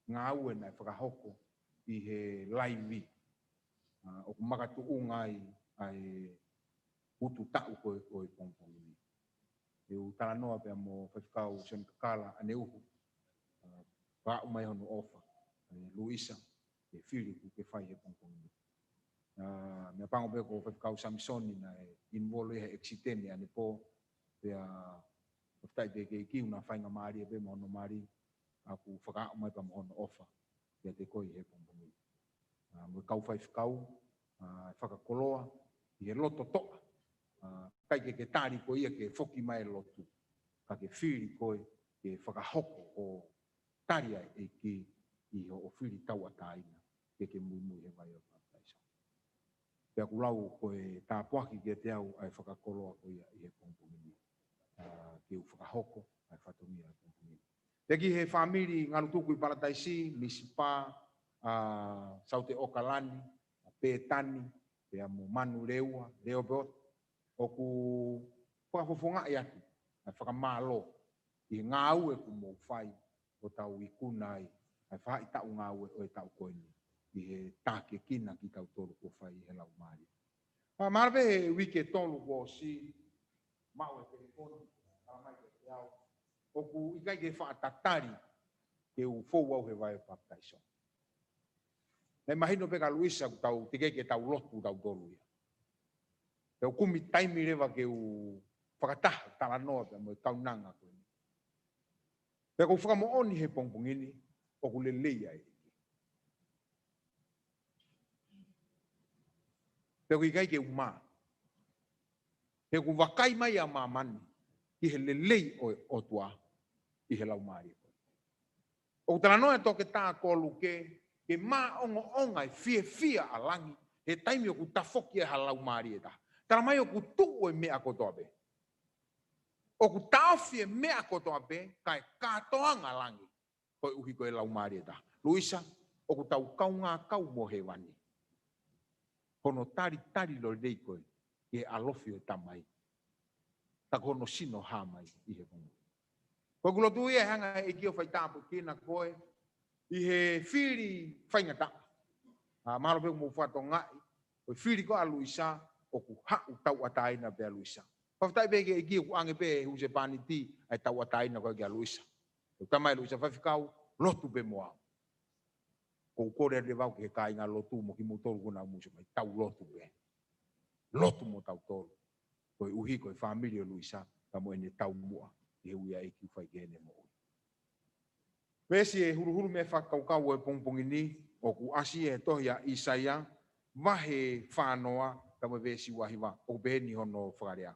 ngau e nai whakahoko, I he laivi. O kumaka tu ungai ai utu tau koe pongpongini. E u tala noa pe mo whakau Chone Kakala ane uhu. Wa umai hono ofa. Luisa, e Filipu ke whai he pongpongini. Me pango pe ko whakau Samsoni na involve he exitene ane po pea whaktai pe ke ikiu na whainga maari e pe mo hono maari aku whaka umai pa mo hono ofa pea te koi he pongpongini. Mo kau whai whakau, whakakoloa, i he loto toa. Kai ke tāri ko ia ke whoki mai lotu. Ka ke whiri koe ke whakahoko o taria e ki i o whiri tau a tāina. Ke mui he vai o pātaisa. Pea kulau koe tā puaki ke te au ai whakakoloa ko ia i he pongpongini. Ke u whakahoko ai whatongia ai pongpongini. Te ki he whamiri ngarutuku i Parataisi, Misipa, Saute Okalani, Pētani, pea mo Manu Reua, Reobot, o ku whakafofonga i atu, ai whakamālo, i ngā ue ku mō whai, o tau i kunai, ai whai tau ngā ue o e tau koini, i he tāke kina ki tau tolu ko whai he lau maari. Marve he wike tolu ko si, mau e telefoni, mai ke te au, o ku i kai ke whaatatari, ke u fōu au he vai o baptaiso. Nei mahino peka Luisa ku tau tike ke tau lotu tau tolu ia. Te kumi taimi rewa ke u whakataha tala noa pe mo e kaunanga koe. Pe ku whakamo oni he pongpongini, o ku leleia e. Pe ku i kai ke umā. Pe ku wakai mai a mamani, ki he lelei o tua, i he lau maari koe. O ku tala noa e toke tā kolu ke mā onga e fia a langi, he taimi o ku tafoki e halau maari e taha. Tara mai o ku tuu e mea kotoa be. O ku taofi e mea kotoa be, kai katoanga langi, koe uhi koe lau maari e taha. Luisa, o ku tau kaunga kau mo he wani. Kono tari lo rei koe, ke alofi o tamai. Ta kono sino hamai i he kongo. Koe kulotu ia hanga e kio whai tāpu kina koe, i he whiri whaingata. Mahalo pe mo whato ngai, koe whiri ko a Luisa, o ku hau tau ataina pe a Luisa. Whaftai pe ke ki ku ange pe hu se pani ti ai tau ataina koe ke a Luisa. O tamai Luisa whawhikau lotu pe moa. Ko kore re wau ke kai ngā lotu mo ki mo toru kuna muso mai tau lotu pe. Lotu mo tau toru. Koe uhi koe familia Luisa ka mo ene tau mua i he uia e ki whai kene mo. Pesi e huru me whakaukau e pongpongini o ku asi e tohia Isaia wahe whanoa kama vesi wahiwa o beheni hono whakarea.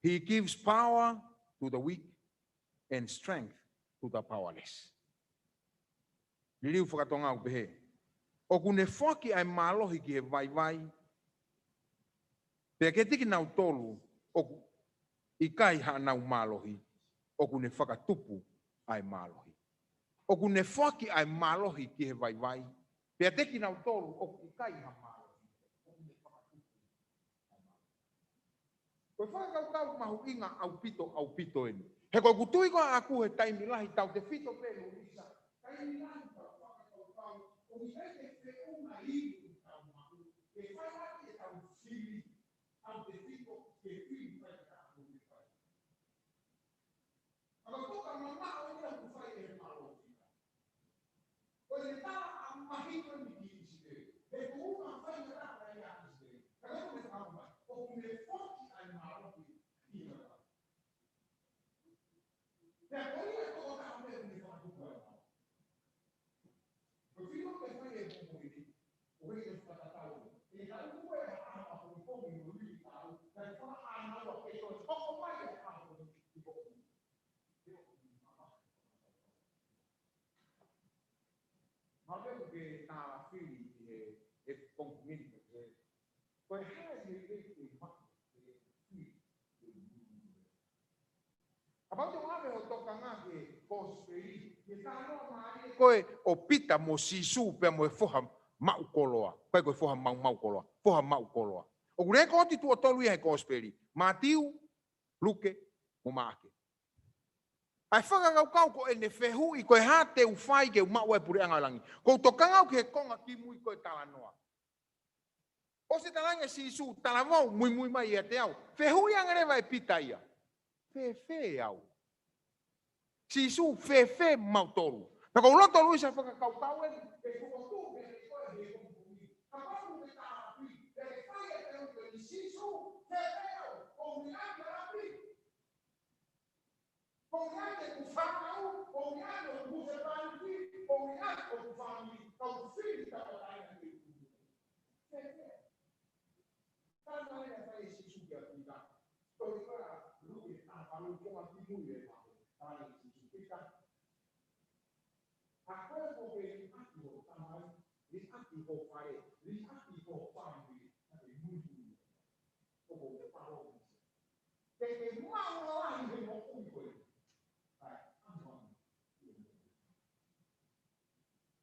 He gives power to the weak and strength to the powerless. Liliu whakatonga o behe. O kune whaki ai mālohi ki he vai. Pea ke tiki nau tolu o i kai ha nau mālohi. O kune whakatupu ai mālohi. O kune whaki ai mālohi ki he vai. Pea teki nau tolu o i kai ha mālohi. Koe whakakau mahu inga au pito eni. He koe kutui koa aku he taimi lahi tau te whito pēno Luisa. Taimi lahi tau whakakau. O i hei te whiunga iu tau mahu. Ke whaiwaki e tau whiri. Au te whito ke whiri whai ka aku te whai. Aga toka mamā o ia ku whai e mālohi. ke ta fili e kompini ko e ha e ma About the one o toka ngake kosperi ke tano mai koe o pita mo sisu pe mo foha mau koloa koe foha mau koloa foha mau koloa o gure ko ti tu tolu e kosperi matiu luke mo make ai fanga kau ko ene fehu I koe ha te u fai ke mau e pure anga langi ko toka ngau ke konga ki mui koe talanoa o se talanga sisu talamau mui mai e te au fehu yang ere vai pita ia fe au si su fe mau tolu na ko lo tolu sa fa ka kau e ko tu e ko e ko ka pa mu ta pi e fa e te o si su fe o mi a ka pi o mi a ke ku fa o mi a ke ku se pa pi o mi a ke ku fa mi ka ku fi ta ka ai ki fe ta na e fa e si su ke ku ta to ni ka lu ke ta pa lu ko a ti mu e ta ta ni si su ke ta Akwai gobe ni ati ho tamai, ni ati ho fare, ni ati ho family, ni mudu. Como o parou. Tem que mal lá e não foi. Vai, vamos.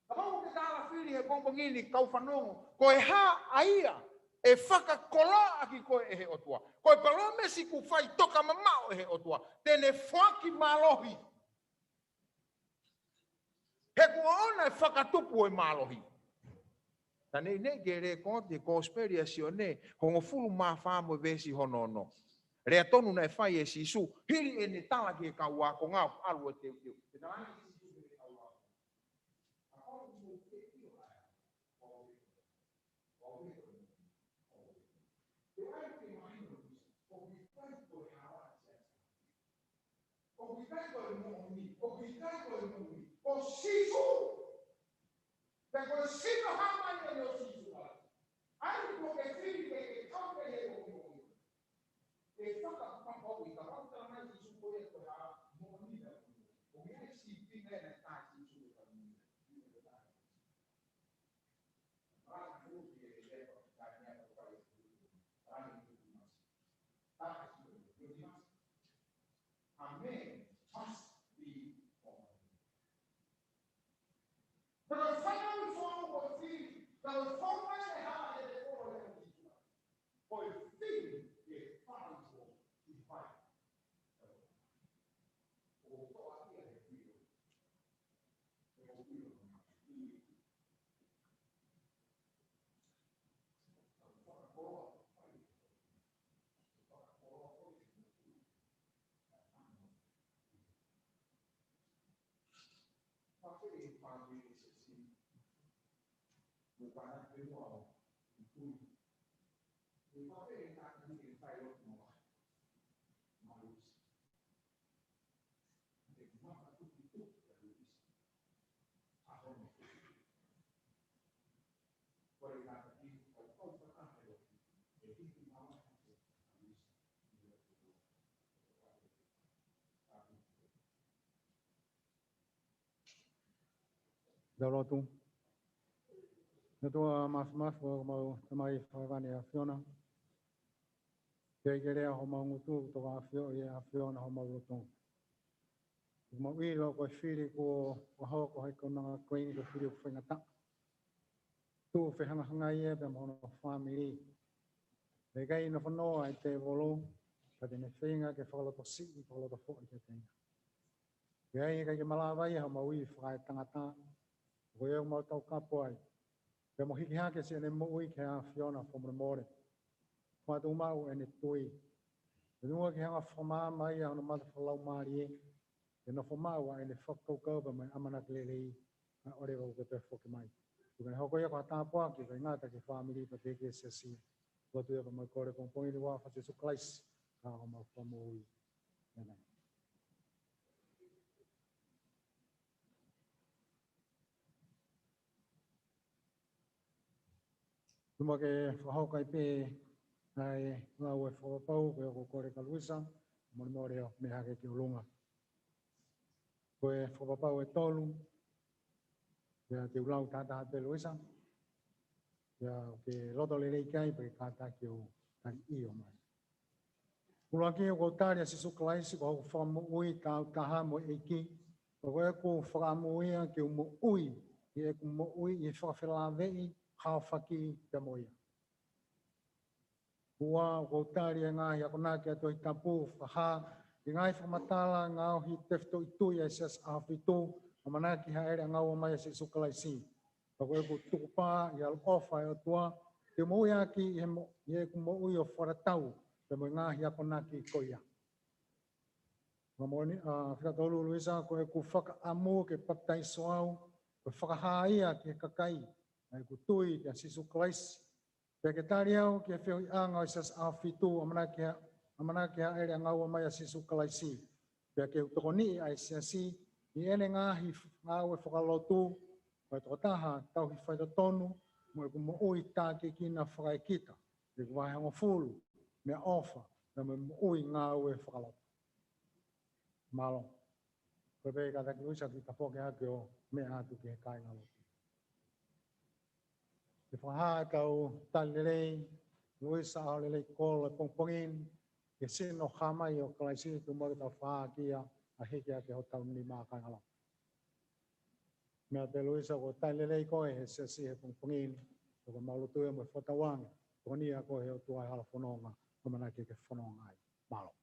Vamos que dá filha com bongini kau fanongo, ko e ha aia. E whaka koloa aki koe e he otua. Koe palome si ku fai toka mamao e he otua. Tene whaki malohi. He kua ona e whakatupu e malohi. Ta nei nei ke re konti ko speriasio ne hongo fulu ma famo vesi honono. Rea tonu na e fai e sisu hiri e ne tala ke ka ua ko ngau alu e teu teu. Te nalani sisu ke ka ua. A kono mo ke tio ai. Te ai ke mai no. O mi fai ko e awa se. O mi fai ko e mo mi. O mi fai ko e mo mi. O sisu. Te ko sisu hama ni o sisu. Ai ko ke fili ke kampe e o mo. E whaka papa i ka rauta mai I su koe ko ha mo ni da. O me si pinga na ta si su ka ni. Ra ku ki e le ko ka ni ko pa i. Ra ni ku mas. Ta si ku ni mas. Amen. Must be on. Pero whaka ni fono ko fili. Ka fono mai e ha e le ko le ko. Ko fili e whaka ko I vai. Dalotu. Natua mas mau tamai whakane a Fiona. Kei kerea ho mau ngutu to a Fiona ho mau ngutu. Mau I lo ko whiri ko ho ko hei kona koini ko whiri ko whengata. Tu whehanga hanga ia pe mono family. Te gai no whanoa I te volo. Ka tene whenga ke whakaloto si I whakaloto fo I te tenga. Kei kai ke malawai ho mau I whakai tangata. Ko eu mau tau kapo ai. Pe mo hiki hake si ene mo ui ke a Fiona whamura more. Kua tu mau ene tui. Te nua ki hanga whamaa mai a hana mata whalau maari e. Te no whamau a ene whakaukaupa mai amana kilelei. A ore wau ke te whoki mai. Tukai hoko ia kwa tāpua ki kai ngāta ki whamiri pa te ke se si. Kua tu ia pa mai kore kompongi ni wā whate su klais. Ka ho mau whamu ui. Nenai. Tuma ke whahaukai pē ai ngā ue whakapau koe o kore ka Luisa, moni mōre o me hake ki o lunga. Koe whakapau e tolu, Ya te ulau tata te luisa. Ya ke loto le kai pe kata ke o tan io mai. Kula ki o taria se su klaisi ko fa mo ui ta taha mo eki. Ko ko fa mo ia ke mo ui. Ye ko mo ui e fa fela vei ha faki te mo ia. Ua ko taria nga ya ko na ke to tapu fa ha ngai fa matala ngau hi tefto itu ya ses afitu mana ki ha era ngau mai se su klaisi. Ko ko tupa ya ofa ya tua te mo ia ki ye ko mo ui o fora tau te mo nga ya ko na ki ko ia. Mamoni fika tolu Luisa ko e ku whaka amu ke patai soau, ko whakahaia ke kakai, ai ku tui ke sisu klais. Pe ke tari au ke whio i anga i sas awhitu amana ke haere ngau mai a sisu klaisi. Pe ke utoko ni ai siasi, i ene ngahi ngau e whakalotu, ko e tokotaha tau hi whaita tonu, mo e ku mo ui tā ke kina whakaikita, e ku wahango fulu, mea ofa, na mo ui ngau e whakalotu. Malo. Porque cada cosa que tapo que hago me ha tu que cae ngalo. Te fa ka o talele Luisa ale kol pongpongin ke sin no khama yo klaisi tu mo ta fa kia a he kia ke hotal ni ma ka ngalo. Me te Luisa ko talele ko e se si he pongpongin ko malo tu mo fotawan ko ni ko he tu ai hala fononga ko mana ke fononga ai. Malo.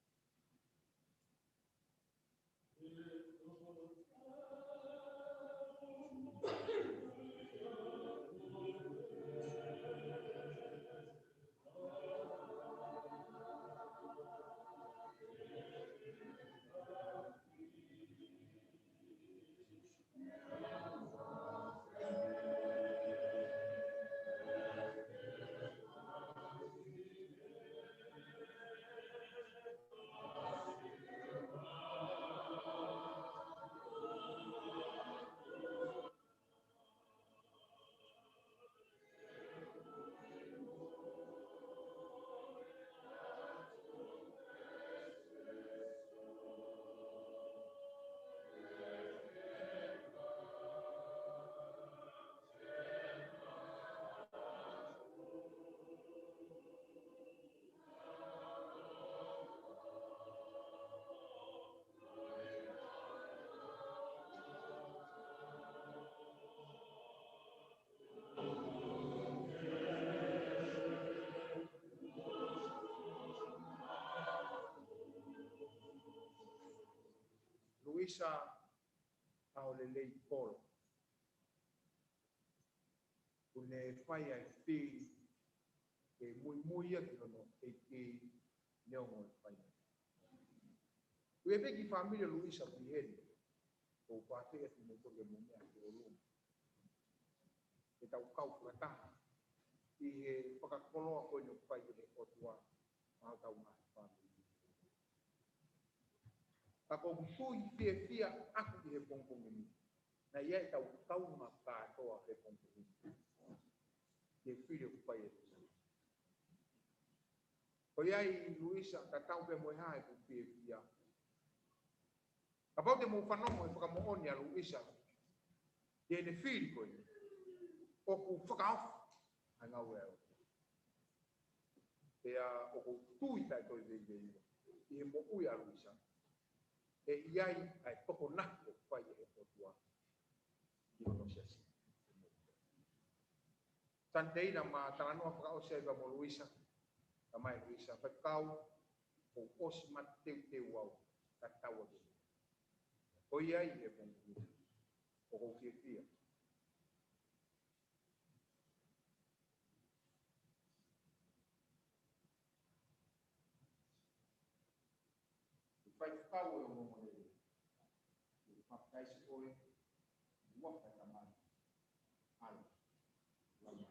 Luisa Aolelei Polo. Une fai ai fi e muy a que no e que neongo fai. Ue ki família Luisa Pinheiro, o pate e no por mo me a o lu. E tau kau plata. I e pakakolo ko no fai e o tua ma tau ma família. Ako tui fia aku i he pongpongi. Na ia e tau ma katoa he pongpongi. Ke filho ku pai e. Ko iai Luisa ka tau pe mo hai ku fia. Apau te mo whanomo e whakamooni a Luisa. Ke ne fili koe. O ku whakaofu. A ngau eo. Pea o ku tui tai toi vei. I he mo ui a Luisa. E iai ai toko nako pai e potua. I ono siasi. Tanteina ma talanoa whakao se eva mo Luisa. Ta mai Luisa. Whakau o osi mateu au. Ta tau atu. O iai e pongu. O kou fia. Fai whakau e o momo lele. Whakaisi koe. Waka tamai. Ala. Lama.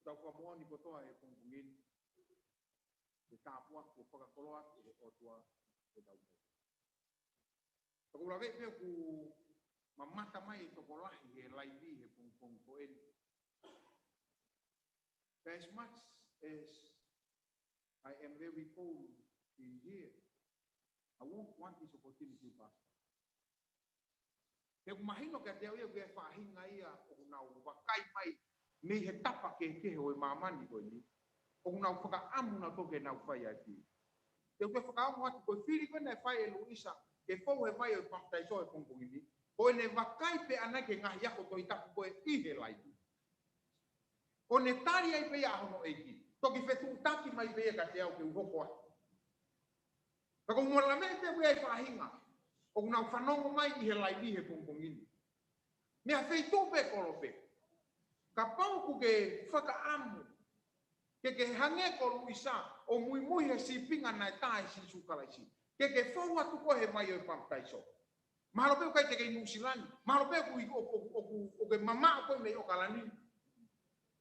tau kwa moa ni kotoa e pungungin. Te tāpua ko whakakoloa e o tua e tau mo. Tako la vei ku mamata mai e toko lahi e laivi he pungpung ko eni. As much as I am very cold in here, I won't want this opportunity to pass. He mahino ka te oia ke whahinga ia o nau wakai mai ni he tapa ke o e mamani ko ni. O nau whakaamu na toke nau whai ai ki. Te uke whakaamu atu ko whiri koe nei whai e Luisa ke fou he whai o pamtai so e pongpongi ni. Ko ne wakai pe anake ngahi ako to i tapu koe i he laivi. O ne tari ai pe ahono eiki. Toki whetu taki mai pe ka te au ke uhoko ai. Tako mwala me te wea i whahinga. O nau whanongo mai i he laivi he pongpongini. Mea wheitu pe korope. Ka pau ku ke whakaamu. Ke hange ko Luisa o mui he sipinga na tae si sukalaisi. Ke fau atu ko he mai o pamtai so. Mahalo pe kai te ke New Zealand. Mahalo pe o ke mama ko me o kalani.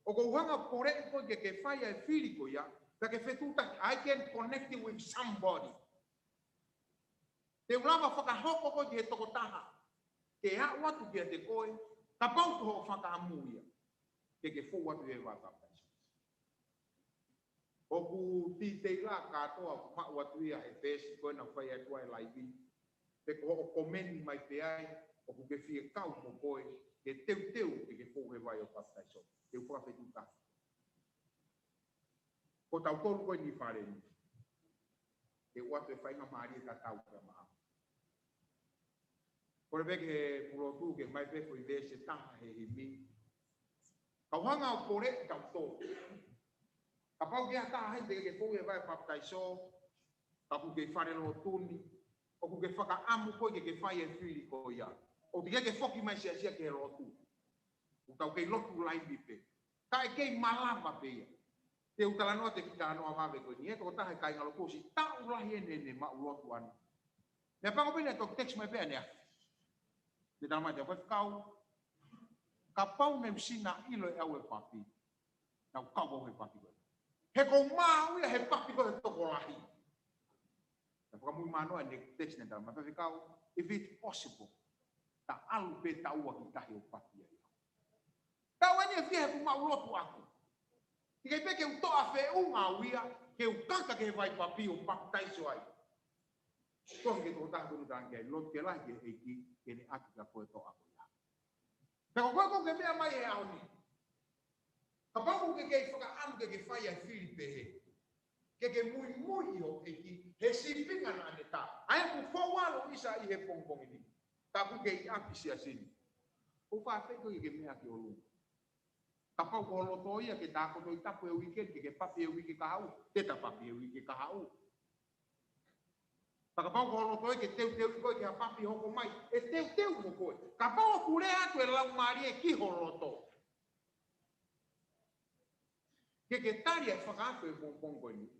O ko hanga pore ko ke fire e fili ko ya. Ta ke fetuta I can connect with somebody. Te ulama whakahoko ko ke toko taha. Ke ha watu ke te koe. Ka pau ko ho whakaamuia. Ke fau atu e waka. Oku titei la katoa ma'u atu ia e pesi koe na whai atua e laivi. Te ko o komeni mai te ai, oku ke fie kau mo koe, ke teu ke fōu he vai o pastai so. Te upua whetu ka. Ko tau tolu koe ni whare ni. Te uatu e whainga maari e tatau kia maa. Kore veke he purotu ke mai pefo i vese taha he mi. Kauhanga o kore tau tolu. Kapau ke ata hai te ke fōu e vai papai so, kapu ke whare lo tuni, o ku ke whakaamu koe ke whai e whiri ko ia. O te ke whoki mai sia ke lotu. O tau ke lotu laivi pe. Ka e kei malama pe ia. Te utalanoa te kita anoa mawe koe ni. E toko tahe kai ngalo kosi, ta ulahi ene ma ulotu anu. Mea pango pene tok text mai pēne a. Te tala mai te koe whakau. Kapau me usina ilo e au e papi. Nau kau e papi koe. He ko mau ia he papi ko he toko lahi. Ta whakamui manoa e text ne tala mai whakau. If it's possible, ta alu pe ta ua ki tahi o papi ia. Tau eni e fia he ku mau lotu aku. I kei pe ke utoa whe unga uia, ke ukaka ke he vai papi o papi taiso ai. Tohi ke toko tahi kunu tangi ai, lotu ke lahi ke eiki, ke ne aki ka koe toa aku ia. Peko koe ko ke mea mai e au ni. Ka pangu ke whakaamu ke whai ai whiri pehe. Ke mui o eki, he sipinga na ane tā. Aia ku whawalo isa i he pongpongi ni. Tā ku ke i api sia sini. Ko whawheko i ke mea ki o lunga. Ka pau ko loto ia ke tā koto i tapu e weekend, ke papi e wiki ka hau. Te ta papi e wiki ka hau. Ka pau ko loto ia ke teu i koe ke ha papi hoko mai. E teu mo koe. Ka pau ku rea atu e lau maari e ki ho loto. Ke tari e whakaato e pongpong koe ni.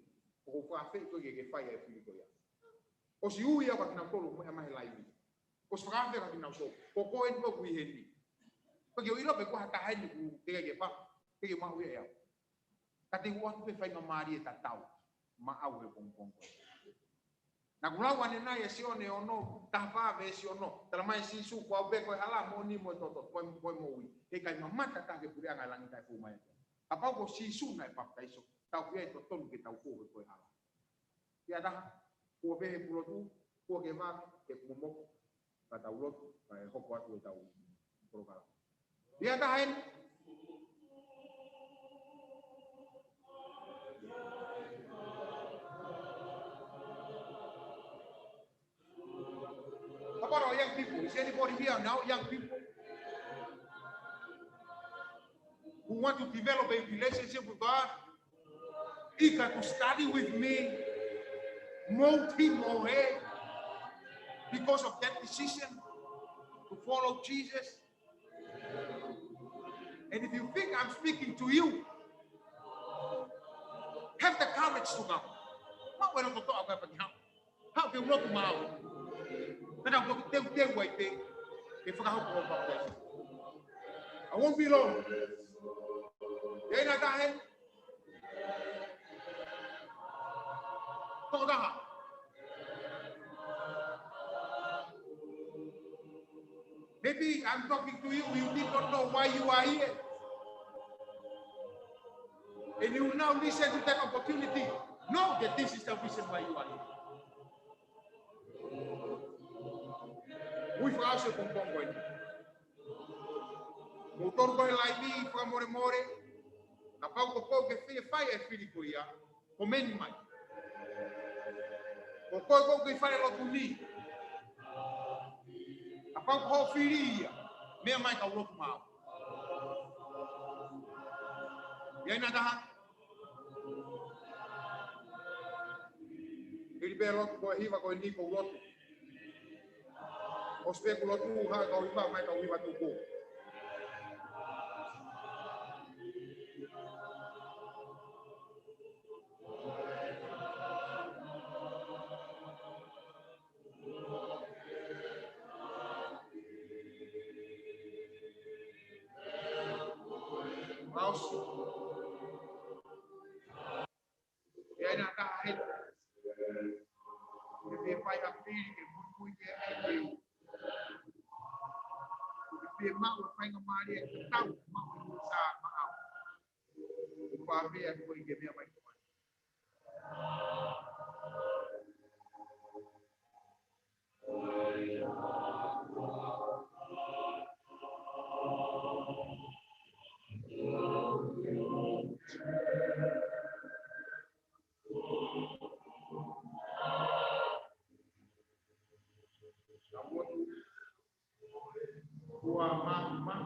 O whakawhi koe ke whai e whiri koe ia. O si ui au ka kinau tolu mo e mahe laiwi. O si whakawhi ka kinau so. Ko koe ni koe kui he ni. Koe ke uiro pe kua tahai ni ku tega ke wha. Ke ke mahu e au. Ka te uatu pe whai ma maari e tatau. Ma au e pongpong koe. Na kulau ane nai e si one ono. Tahwaawe e si ono. Tala mai si su kua ube koe hala mo ni mo e toto. Koe mo ui. Ke kai mamata ta ke pure anga langi tai fu mai. Apau ko si su na e papai so. Tau kia e to tonu ke tau koe koe hala. Kia taha, kua pehe pulotu, kua ke vāki, ke kumomoko, ka tau lotu, ka e hoko atu e tau porokala. Kia taha eni. How about our young people? Is anybody here now, young people, who want to develop a relationship with God? Eager to study with me, mold him or her, because of that decision to follow Jesus. And if you think I'm speaking to you, have the courage to come. Not when I'm talking about how. How can you not tomorrow? Then I'm going to tell you what they if I won't be long. Yai na tahe. Toda. Maybe I'm talking to you, you did not know why you are here. And you will now listen to that opportunity. Know that this is the reason why you are here. We frase con pongo aí. Motor ko lai ni fra more more. Na pau ko ke fai e fili ko ia. Ko meni mai. Ko ke fai lo tuni. Na pau ko fili ia. Me mai ka lo mau. Ia na da. Ele belo ko hiva ko ni ko lotu. O spekulo tu ha ka hiva mai ka hiva tu ko. Mouse. E aí na carreira. Ele vai a filha que muito que é ele. Ele mal vai na Maria que tá mal no sa mal. O papai é foi que minha mãe. Tua mama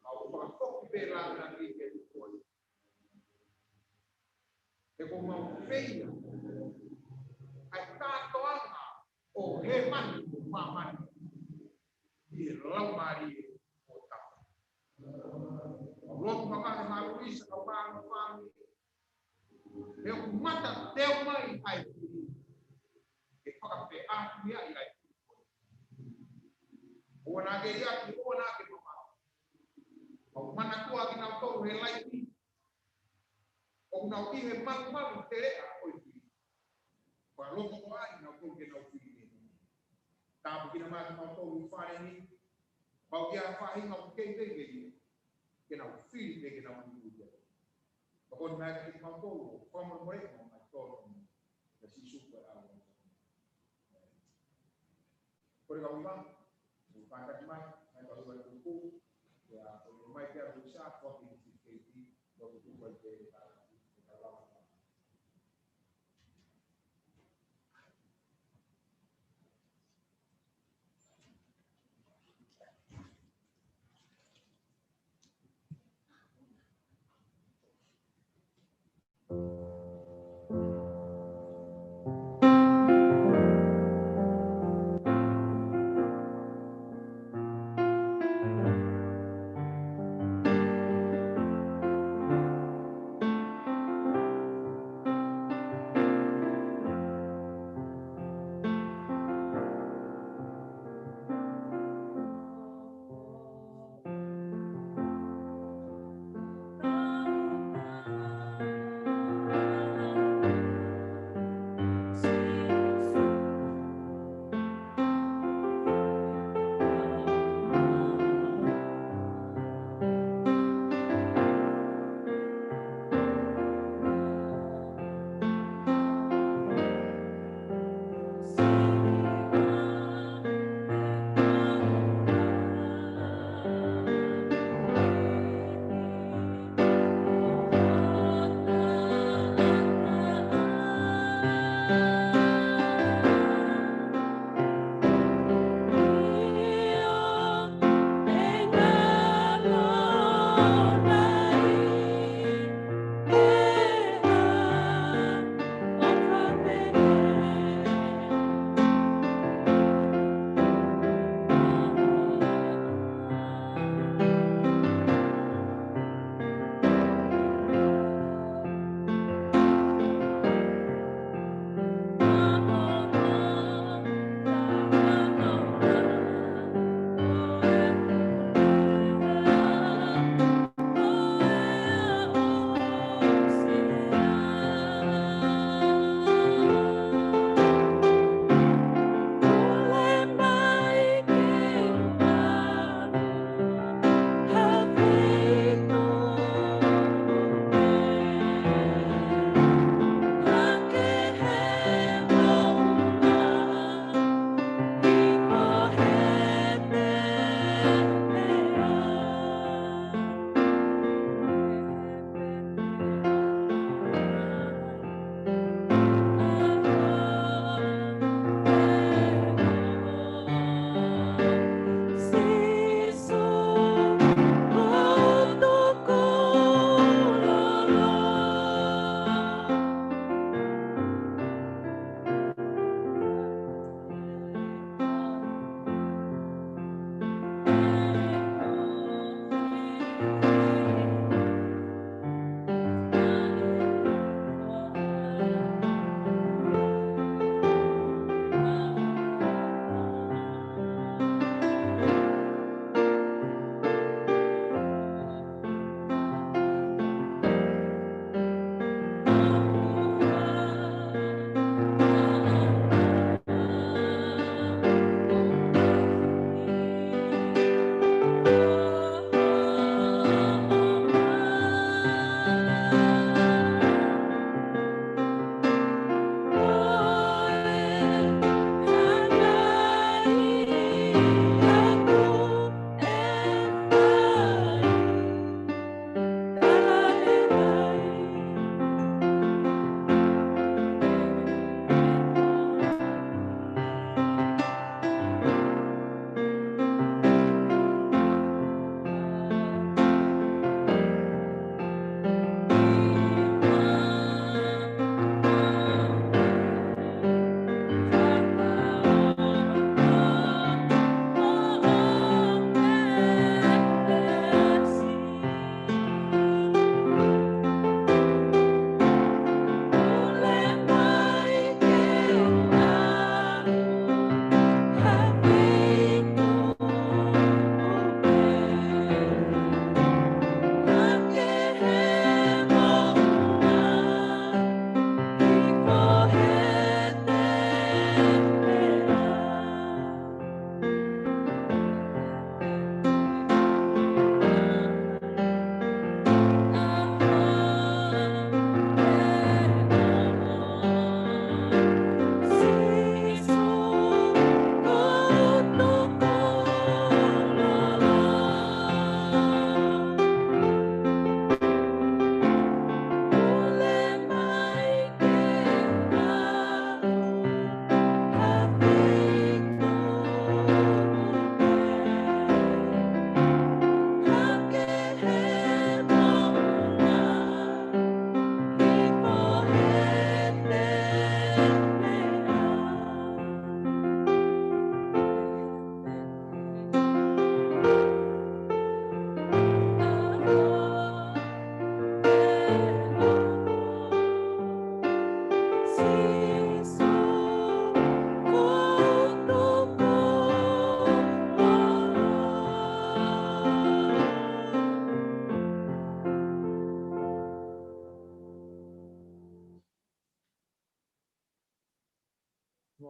au para pela na vida depois. É como uma feia. A tatuagem o reman mama e lá Maria Logo mama na Luísa o pai eu mata teu mãe ai e para pegar minha ai o na queria que o na que mama o mana tua que não tô relai o não que mama tere oi para logo vai não tô que não fui tá porque não mais não tô faz ni bao dia faz não que que não filho que não tudo còn này thì không có một mới mà còn là chỉ số của ao có được không bác một vài cái máy hay là một cái cú và một máy kia là sát có cái gì có cái cú quay về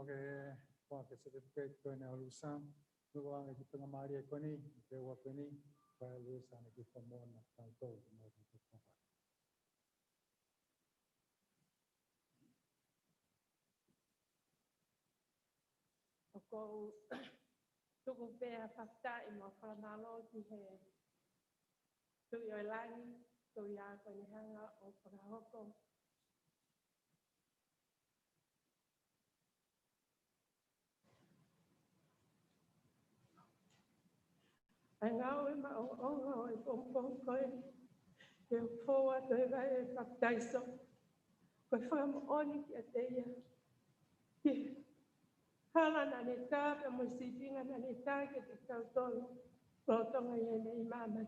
mo ke certificate ko na ulusam. Nuwa nga di pangamari ko ni, dewa ko ni, para ulusam na pamon na tanto mo dito pa. Ako tuku pea whakta I mo whanalo ki he tui o langi, tui a ko ni hanga o whakahoko. Ai ngau e ma o onga o e pompong koe, ke o fōa to e vai e whaktaiso, koe whakamo oni ki a teia, ki hala na ne tā, pe mo sipinga na ne tā ke te tautolo, rotonga I ene I mamai.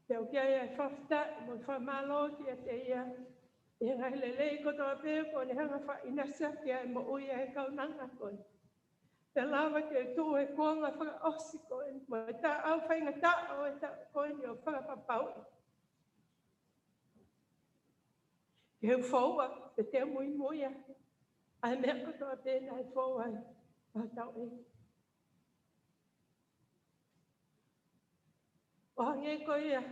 Te o kia e whafta, mo whamalo ki a teia, e ngai lelei ko toa pēo ko ne hanga wha inasa kia e mo ui e kaunanga koe. Te lawa ke tū e kuanga whaka osi koe, mo e tā au whainga tā o e tā koe ni o whakapapau. Ke heu whaua, te te mui muia, ai mea kotoa pēna e whaua a tau e. O hange koe ia,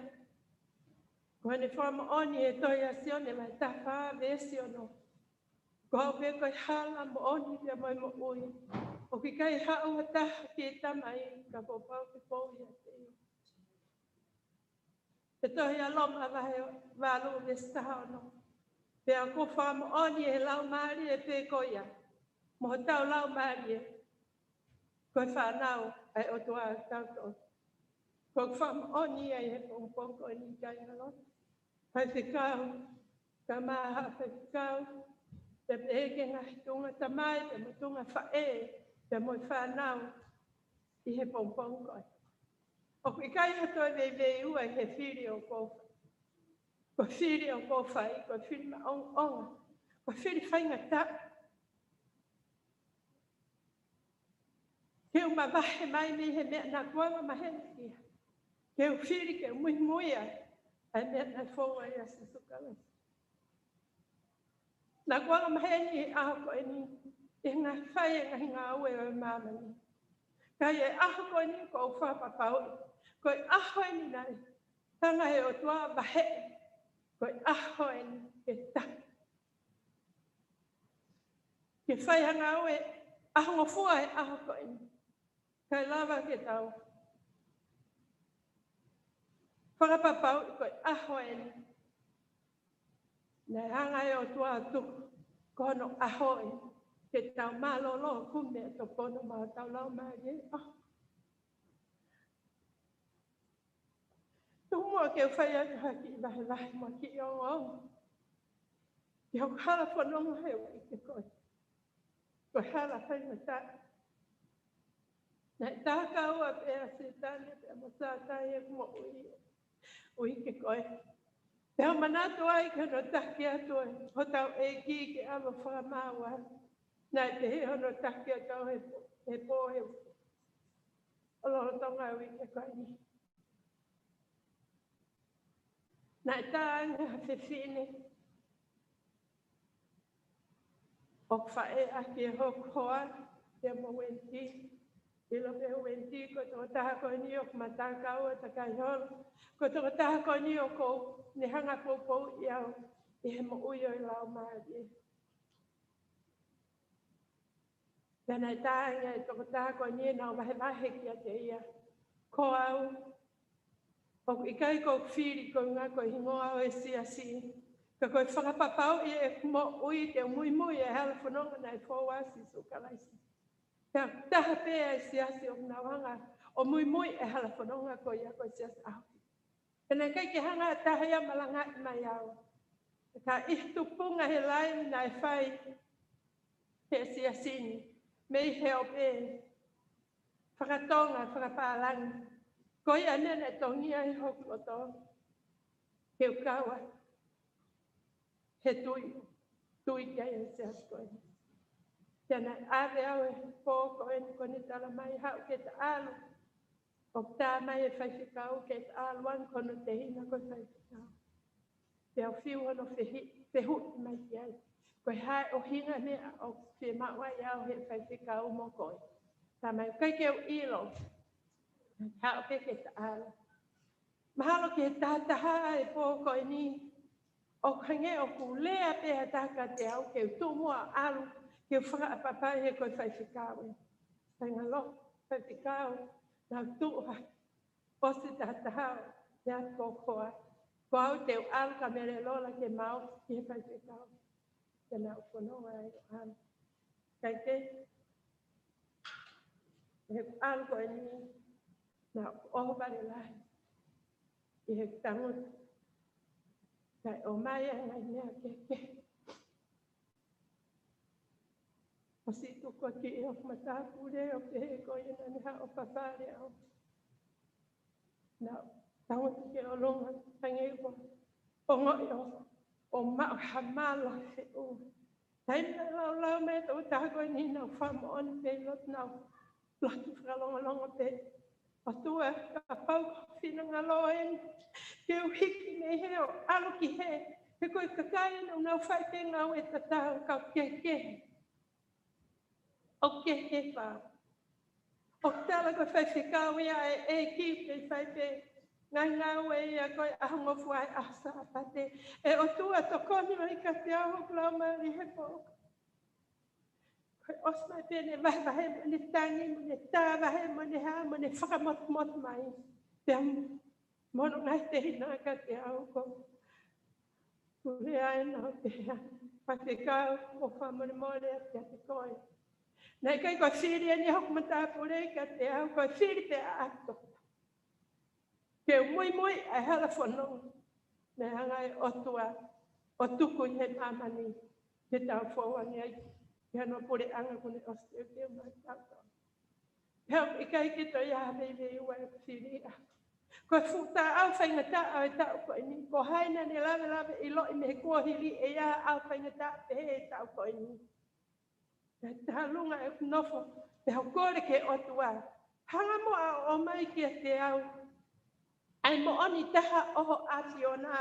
koe ne whama oni e toi a sione mai tā wha vesi ono. Ko hau pe koe hala mo oni te mai mo ui. O ki kai hao a taha ki e tamai ka popau ki pou ia te ia. Te tohi a loma vahe walu vestaha ono. Pea ko whama oni e lau maari e pe koia. Mo tau lau maari e. Koe whanau ai o tua tau to. Ko whama oni e pompong ko ni kai alo. Hai whikau, ka maha whikau. Te peke ngahi tunga tamai, te matunga whae. Te moi whanau I he pompong koe. O kui kai hato e vei ua I he whiri o kofa. Ko whiri o kofa I ko whiri ma onga. Ko whiri whainga ta. Keu ma vahe mai mi he mea na kuanga ma hene kia. Keu whiri ke mui muia. Ai mea na whaua I asa sukala. Na kuanga ma hene I aho koe ni. I ngā whai e ngahi ngā ue o māma ni. Kai e aho koe ni ko o whapapau. Koe aho e ni nai. Tanga he o tua wahe. Koe aho e ni ke ta. Ke whai hanga ue. Aho ngofua e aho koe ni. Kai lava ke tau. Whakapapau koe aho e ni. Nei hanga e o tua tuku. Kono aho e ni. Ke tau malolo kume to pono ma tau lau maari e. Tumua ke whai atu haki I vahe vahe mo ki I ongo. Ke hau hala whanonga he o I ke koe. Koe hala whai ma ta. Nei tā kaua pēra se tāne pēra mo tā tai e mo ui ke koe. Te hau manatu ai ka no taki atu e. Ho tau e ki ke awa whakamāua. Nei te he hono taki atau he pō he. Olo tonga ui ke koe ni. Nei tā anga hawhiwhine. O whae aki e hoku hoa. Te mo wenti. I lo pe wenti ko tō taha koe ni o kumataka o ta kai holo. Ko tō taha koe ni o ko ni hanga pōpou I au. I he mo ui o I lau maari. Pēnei tāinga e tō taha koe ni e nau mahe mahe ki a te ia. Ko au. O I kai ko whiri ko ngā koe hingoa o e siasi. Ka koe whakapapau I e mo ui te mui mui e hala whanonga nei fōwasi so kalaisi. Pea taha pēa e siasi o ngawanga. O mui mui e hala whanonga ko ia koe siasi au. Pēnei kai ki hanga taha ia malanga I mai au. Ka ihtu punga he lai nai whai. He siasini. Mei he o pē. Whakatonga, whakapālangi. Ko ia nene tongia I hoku o tō. He ukawa. He tui. Tui kia e siasi koe. Tēnā āwe au e pō koe ni koni tala mai hau ke ta alu. O tā mai e whaiwhikau ke ta aluan kono te hina koe whaiwhikau. Te au whiu ono te hu mai ki ai. Koe hae o hinga mea o te maua i au he whai te kau mo koe. Tā mai kai ke au ilo. Hao ke ke ta ala. Mahalo ke tātaha e pō koe ni. O kange o ku lea pēha tāka te au ke tū mua alu. Ke whakapapai he koe whai whikau e. Whai ngalo, whai whikau. Nā tūha. Osi tātaha o te atko koa. Ko au te alu ka mere lola ke mau ki he whai whikau. Te nā uponoa e o alu. Kai te. He alu koe ni. Nā ohobare lai. I he tangut. Kai o mai a ngai mea keke. O si tuko ki e o matapure o ke he koe ina ni ha o papare au. Nā tangut ke o longa tangi ko. O ngoi o mao hamala he o. Taina lau me tau tako ni nau whamo on pe lot nau. Laki whakalonga pe. O tua ka pau whina ngalo en. Ke o hiki nei he o alo ki he. He koe kakai nau nau whai te ngau e tatau kau keke. O keke wha. O tala koe whai whikau ia e ki te whai pe. Ngai ngau e ia koe ahongo fuai asa apate. E o tua tokoni mai ka te aho klau mari he po. Koe osmai pene vahe mani tangi, mani tā vahe mani haa, mani whakamot mai. Pea mono ngai te hina ka te au ko. Kure ai nau te hea. Pate kau o whamani mole a te ate koe. Nei kai koe whiri ani hoku matapure ka te au, koe whiri te ato. Ke mui ai hala whanau. Nei hangai o tua, o tuku i he mamani. Te tau whawangi ai. Ke no pure anga kune oste te mai tau. Help i kai ki to ia vei ua e whiri a. Ko futa au whainga ta au e tau koe ni. Ko haina ni lawe i lo i me kua hili e ia au whainga ta te he e tau koe ni. Te talunga e nofo. Te hau kore ke otua. Hanga mo o mai ki a te au. Ai mo oni taha oho ati o nā.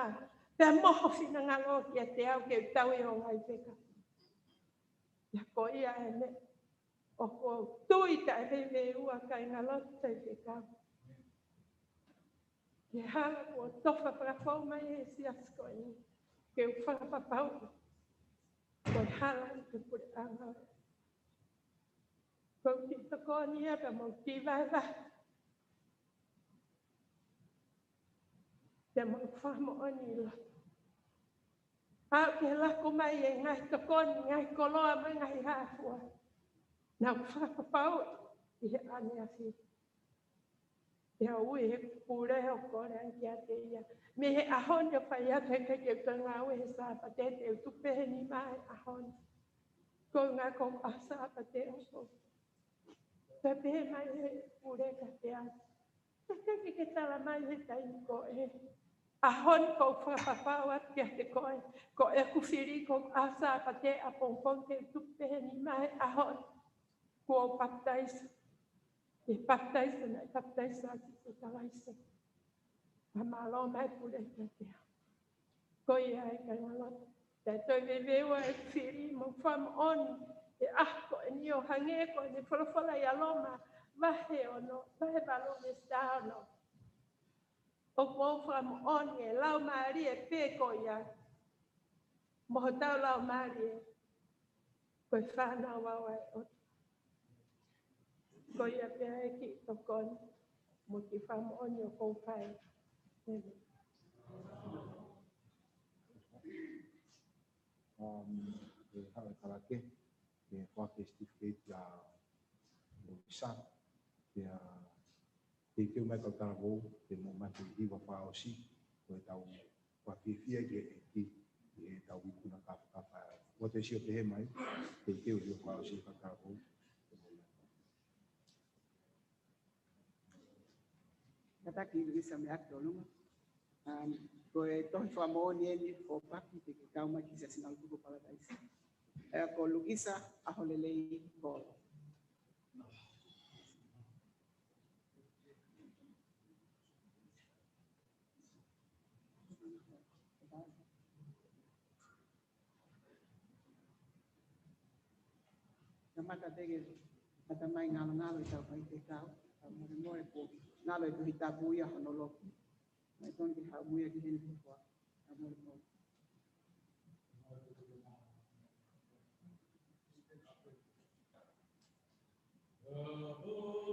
Pea moho whina ngalo ki a te au ke tau e o ngai wheka. Ia ko ia e me. O ko tui ta e vei ua kai ngalo te wheka. Ke hala ko tofa whakapau mai e si asko ni. Ke whakapapau. Ko hala i te pure anga. Ko ki toko ni e pa mo ki vaiva. Te mo whamo oni la. Hau ke lako mai e ngai toko ni ngai koloa mai ngai hafua. Nau whakapapau i he ane a si. Te au e he pure o kore anki a te ia. Me he ahone o whai a te kai ke ngau e he sāpa te te u tupehe ni mai ahone. Ko ngā kong a sāpa te o. Te pehe mai he pure ka te a. Te ke tala mai he taini ko e. Ahone ko whakapapau a te a te koe. Ko e kuwhiri ko a sāpa te a pongpong te u tupehe ni mai ahone. Ko o baptize. E baptize na baptize a te talaise. A malo mai pure te te. Ko ia e kai ngalo. Te toi vewewa e whiri mo wham oni. E ahko e ni o hange ko e ne whalawhala i aloma. Vahe ono, vahe valo me stano. O ko wham oni e lau maari e pēko ia. Moho tau lau maari e. Koe whanau wawa e o. Ko ia pēa e ki tokoni. Mo ki wham oni o kou whai. E hala kalake. E whake stifikate ya Lisa. Te keu mai kau tana vou. Te mo matu hiwa whao si. Ko e tau whake fia ki e ki. E tau wikuna kafa. Ko te sio te he mai. Te keu hiwa whao si kau tana vou. Tataki Luisa me akto lunga. Ko e tohi whamoni e ni o paki te ke kauma ki sa sinau tuko paradise. E ko Luisa aholelei ko. Ka mata tege ata mai ngalo ngalo i tau pai te kau. More more po ngalo i tuhi tapuia honoloki. Mai ton ki hauia ki hene kua. More more. Oh